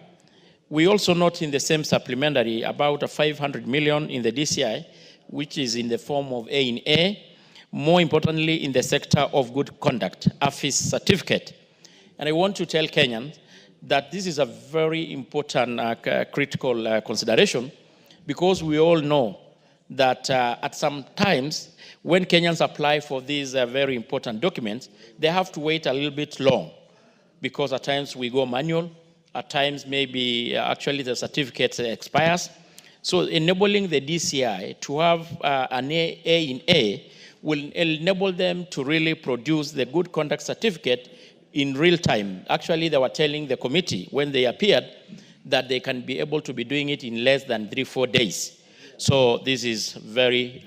we also note in the same supplementary about 500 million in the DCI, which is in the form of A&A, more importantly in the sector of good conduct, AFIS certificate. And I want to tell Kenyans that this is a very important critical consideration, because we all know that at some times when Kenyans apply for these very important documents, they have to wait a little bit long, because at times we go manual, at times maybe actually the certificate expires. So enabling the DCI to have an A&A will enable them to really produce the good conduct certificate in real time. Actually, they were telling the committee when they appeared that they can be able to be doing it in less than 3-4 days. So this is very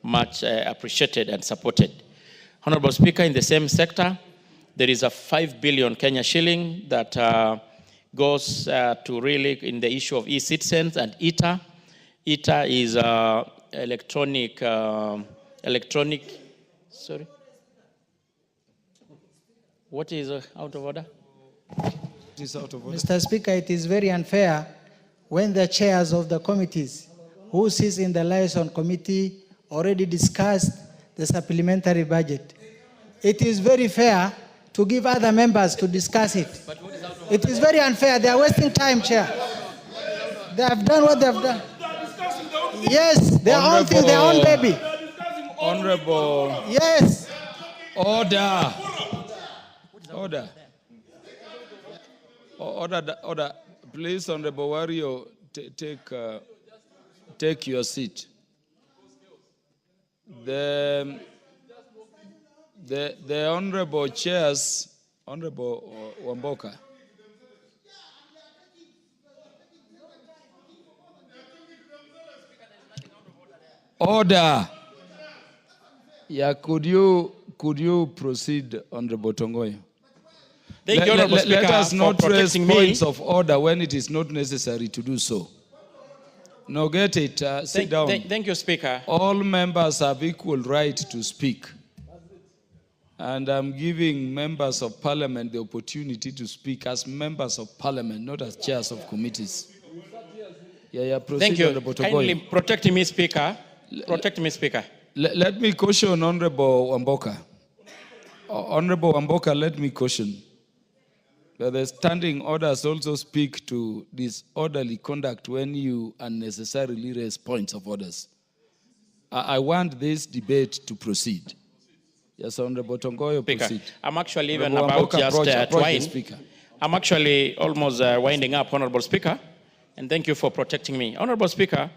much appreciated and supported. Honorable Speaker, in the same sector, there is a 5 billion Kenya shilling that goes to really in the issue of e-citizens and ITA. ITA is electronic, sorry? What is out of order? It is out of order. Mr. Speaker, it is very unfair when the chairs of the committees who sits in the liaison committee already discussed the supplementary budget. It is very fair to give other members to discuss it. It is very unfair. They are wasting time, Chair. They have done what they have done. Yes, their own thing, their own baby. Honorable. Yes. Order. Order. Order. Please, Honorable Wario, take your seat. The Honorable Chairs, Honorable Wamboka. Order. Yeah, could you proceed, Honorable Tongoyo? Thank you, Honorable Speaker, let us not raise points me. of order when it is not necessary to do so. No, get it. Sit down. Thank you, Speaker. All members have equal right to speak. And I'm giving members of parliament the opportunity to speak as members of parliament, not as chairs of committees. Proceed. Thank you. Kindly protect me, Speaker. Protect me, Speaker. Let me caution Honorable Wamboka. Honorable Wamboka, let me caution that the standing orders also speak to disorderly conduct when you unnecessarily raise points of orders. I want this debate to proceed. Yes, Honorable Tongoyo, proceed. I'm actually even about just to wind. I'm actually almost winding up, Honorable Speaker, and thank you for protecting me. Honorable Speaker,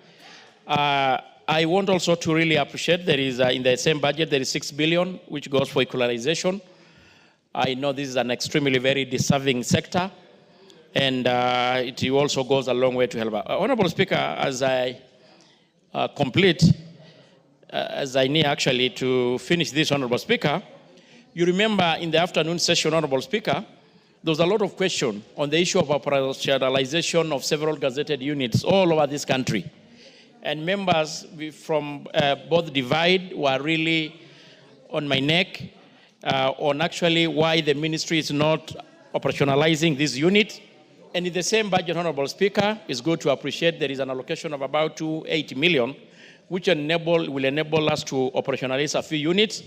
I want also to really appreciate there is, in the same budget, there is 6 billion, which goes for equalization. I know this is an extremely very deserving sector, and it also goes a long way to help. Honorable Speaker, as I complete, as I need actually to finish this, Honorable Speaker, you remember in the afternoon session, Honorable Speaker, there was a lot of question on the issue of operationalization of several gazetted units all over this country. And members from both divide were really on my neck on actually why the ministry is not operationalizing this unit. And in the same budget, Honorable Speaker, it's good to appreciate there is an allocation of about 280 million which will enable us to operationalize a few units,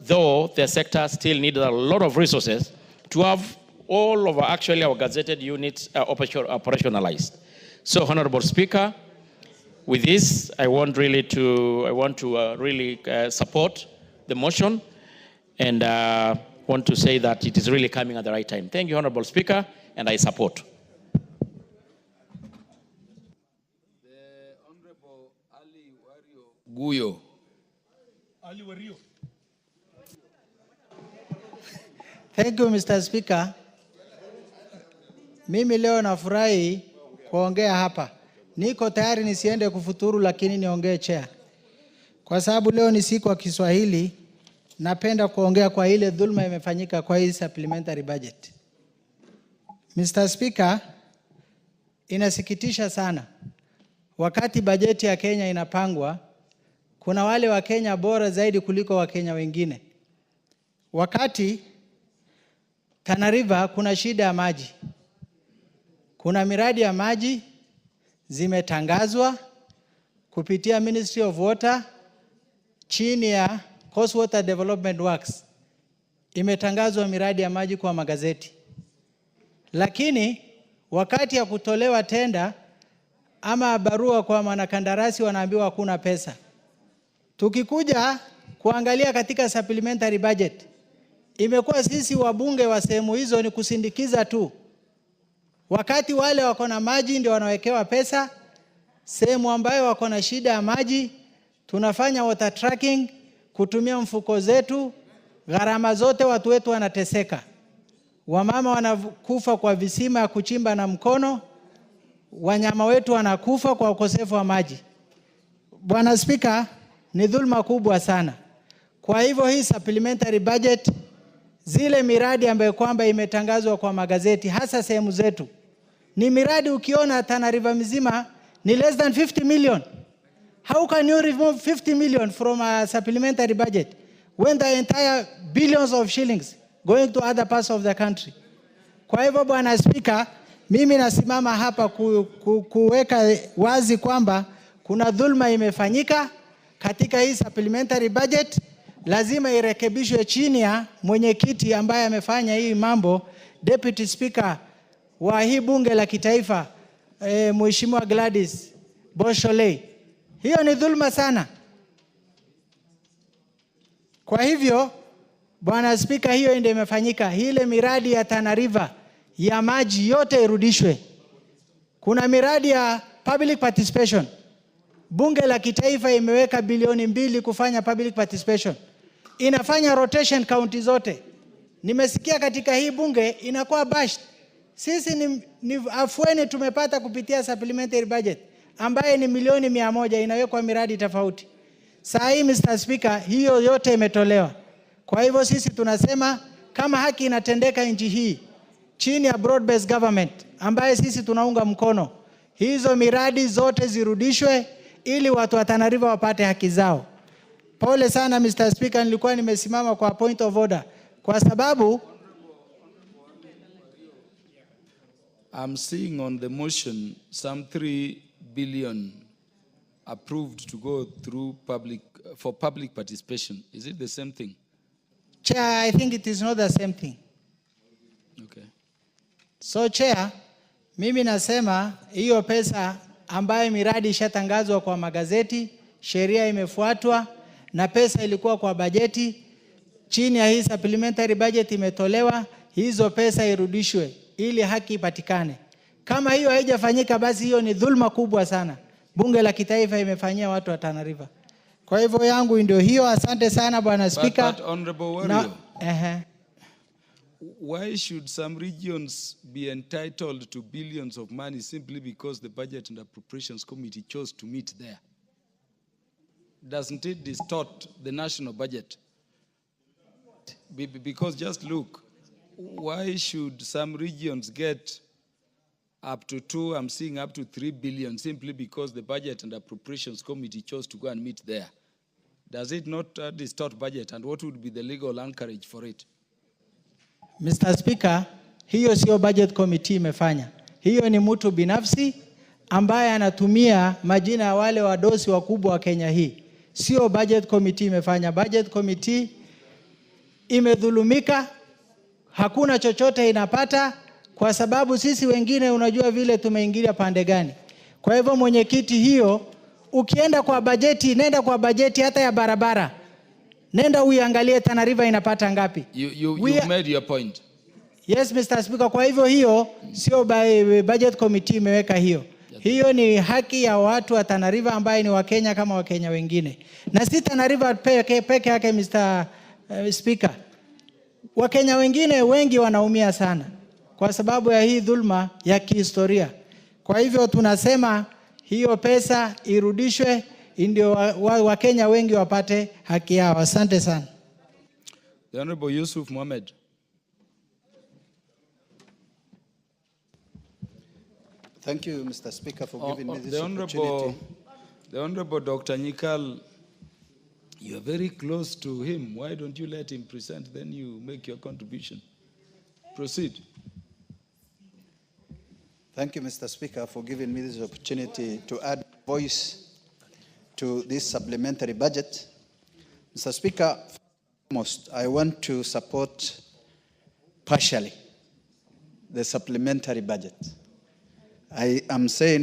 though the sector still needs a lot of resources to have all of our gazetted units operationalized. So, Honorable Speaker, with this, I want to really support the motion and want to say that it is really coming at the right time. Thank you, Honorable Speaker, and I support. The Honorable Ali Wario Guyo. Ali Wario. Thank you, Mr. Speaker. Mimi leo nafurahi kuongea hapa. Niko tayari nisiende kufuturu lakini niongee chair. Kwa sababu leo ni siku ya Kiswahili, napenda kuongea kwa ile dhulma imefanyika kwa hii supplementary budget. Mr. Speaker, inasikitisha sana. Wakati bajeti ya Kenya inapangwa, kuna wale wa Kenya bora zaidi kuliko wa Kenya wengine. Wakati Tana River kuna shida ya maji. Kuna miradi ya maji zimetangazwa kupitia Ministry of Water chini ya Coast Water Development Works. Imetangazwa miradi ya maji kwa magazeti. Lakini wakati ya kutolewa tenda ama barua kwa wanakandarasi wanaambiwa hakuna pesa. Tukikuja kuangalia katika supplementary budget, imekuwa sisi wabunge wa sehemu hizo ni kusindikiza tu. Wakati wale wako na maji ndio wanawekewa pesa, sehemu ambayo wako na shida ya maji, tunafanya water tracking, kutumia mfuko zetu, gharama zote watu wetu wanateseka. Wamama wanakufa kwa visima ya kuchimba na mkono, wanyama wetu wanakufa kwa ukosefu wa maji. Bwana Speaker, ni dhulma kubwa sana. Kwa hivyo hii supplementary budget, zile miradi ambayo kwamba imetangazwa kwa magazeti, hasa sehemu zetu, ni miradi ukiona Tana River mzima ni less than 50 million. How can you remove 50 million from a supplementary budget when the entire billions of shillings going to other parts of the country? Kwa hivyo Bwana Speaker, mimi nasimama hapa kuweka wazi kwamba kuna dhulma imefanyika katika hii supplementary budget. Lazima irekebishwe chini ya mwenyekiti ambaye amefanya hii mambo, Deputy Speaker wa hii bunge la kitaifa, Mheshimiwa Gladys Bosholei. Hiyo ni dhulma sana. Kwa hivyo Bwana Speaker, hiyo ndio imefanyika. Ile miradi ya Tana River ya maji yote irudishwe. Kuna miradi ya public participation. Bunge la kitaifa imeweka bilioni 2 kufanya public participation. Inafanya rotation county zote. Nimesikia katika hii bunge inakuwa bashed. Sisi ni afueni tumepata kupitia supplementary budget ambaye ni milioni 100 inawekwa miradi tofauti. Saa hii Mr. Speaker, hiyo yote imetolewa. Kwa hivyo sisi tunasema kama haki inatendeka nchi hii chini ya broad based government ambaye sisi tunaunga mkono, hizo miradi zote zirudishwe ili watu wa Tana River wapate haki zao. Pole sana Mr. Speaker, nilikuwa nimesimama kwa point of order kwa sababu I'm seeing on the motion some 3 billion approved to go through for public participation. Is it the same thing? Chair, I think it is not the same thing. Okay. So Chair, mimi nasema hiyo pesa ambayo miradi ishatangazwa kwa magazeti, sheria imefuatwa na pesa ilikuwa kwa bajeti, chini ya hii supplementary budget imetolewa, hizo pesa irudishwe ili haki ipatikane. Kama hiyo haijafanyika basi hiyo ni dhulma kubwa sana. Bunge la kitaifa imefanyia watu wa Tana River. Kwa hivyo yangu ndio hiyo. Asante sana Bwana Speaker. But Honorable Wario, why should some regions be entitled to billions of money simply because the Budget and Appropriations Committee chose to meet there? Doesn't it distort the national budget? Because just look, why should some regions get up to 2, I'm seeing up to 3 billion simply because the Budget and Appropriations Committee chose to go and meet there? Does it not distort budget, and what would be the legal anchorage for it? Mr. Speaker, hiyo sio budget committee imefanya. Hiyo ni mtu binafsi ambaye anatumia majina ya wale wadosi wakubwa wa Kenya hii. Sio budget committee imefanya. Budget committee imedhulumika, hakuna chochote inapata, kwa sababu sisi wengine unajua vile tumeingilia pande gani. Kwa hivyo mwenyekiti, hiyo ukienda kwa bajeti, nenda kwa bajeti hata ya barabara. Nenda uiangalie Tana River inapata ngapi. You made your point. Yes, Mr. Speaker. Kwa hivyo hiyo sio budget committee imeweka hiyo. Hiyo ni haki ya watu wa Tana River ambaye ni Wakenya kama Wakenya wengine. Na si Tana River peke yake, Mr. Speaker. Wakenya wengine wengi wanaumia sana kwa sababu ya hii dhulma ya kihistoria. Kwa hivyo tunasema hiyo pesa irudishwe ndio Wakenya wengi wapate haki yao. Asante sana. The Honorable Yusuf Mohamed. Thank you, Mr. Speaker, for giving me this opportunity. The Honorable Dr. Nyikal, you are very close to him. Why don't you let him present, then you make your contribution? Proceed. Thank you, Mr. Speaker, for giving me this opportunity to add voice to this supplementary budget. Mr. Speaker, I want to support partially the supplementary budget. I am saying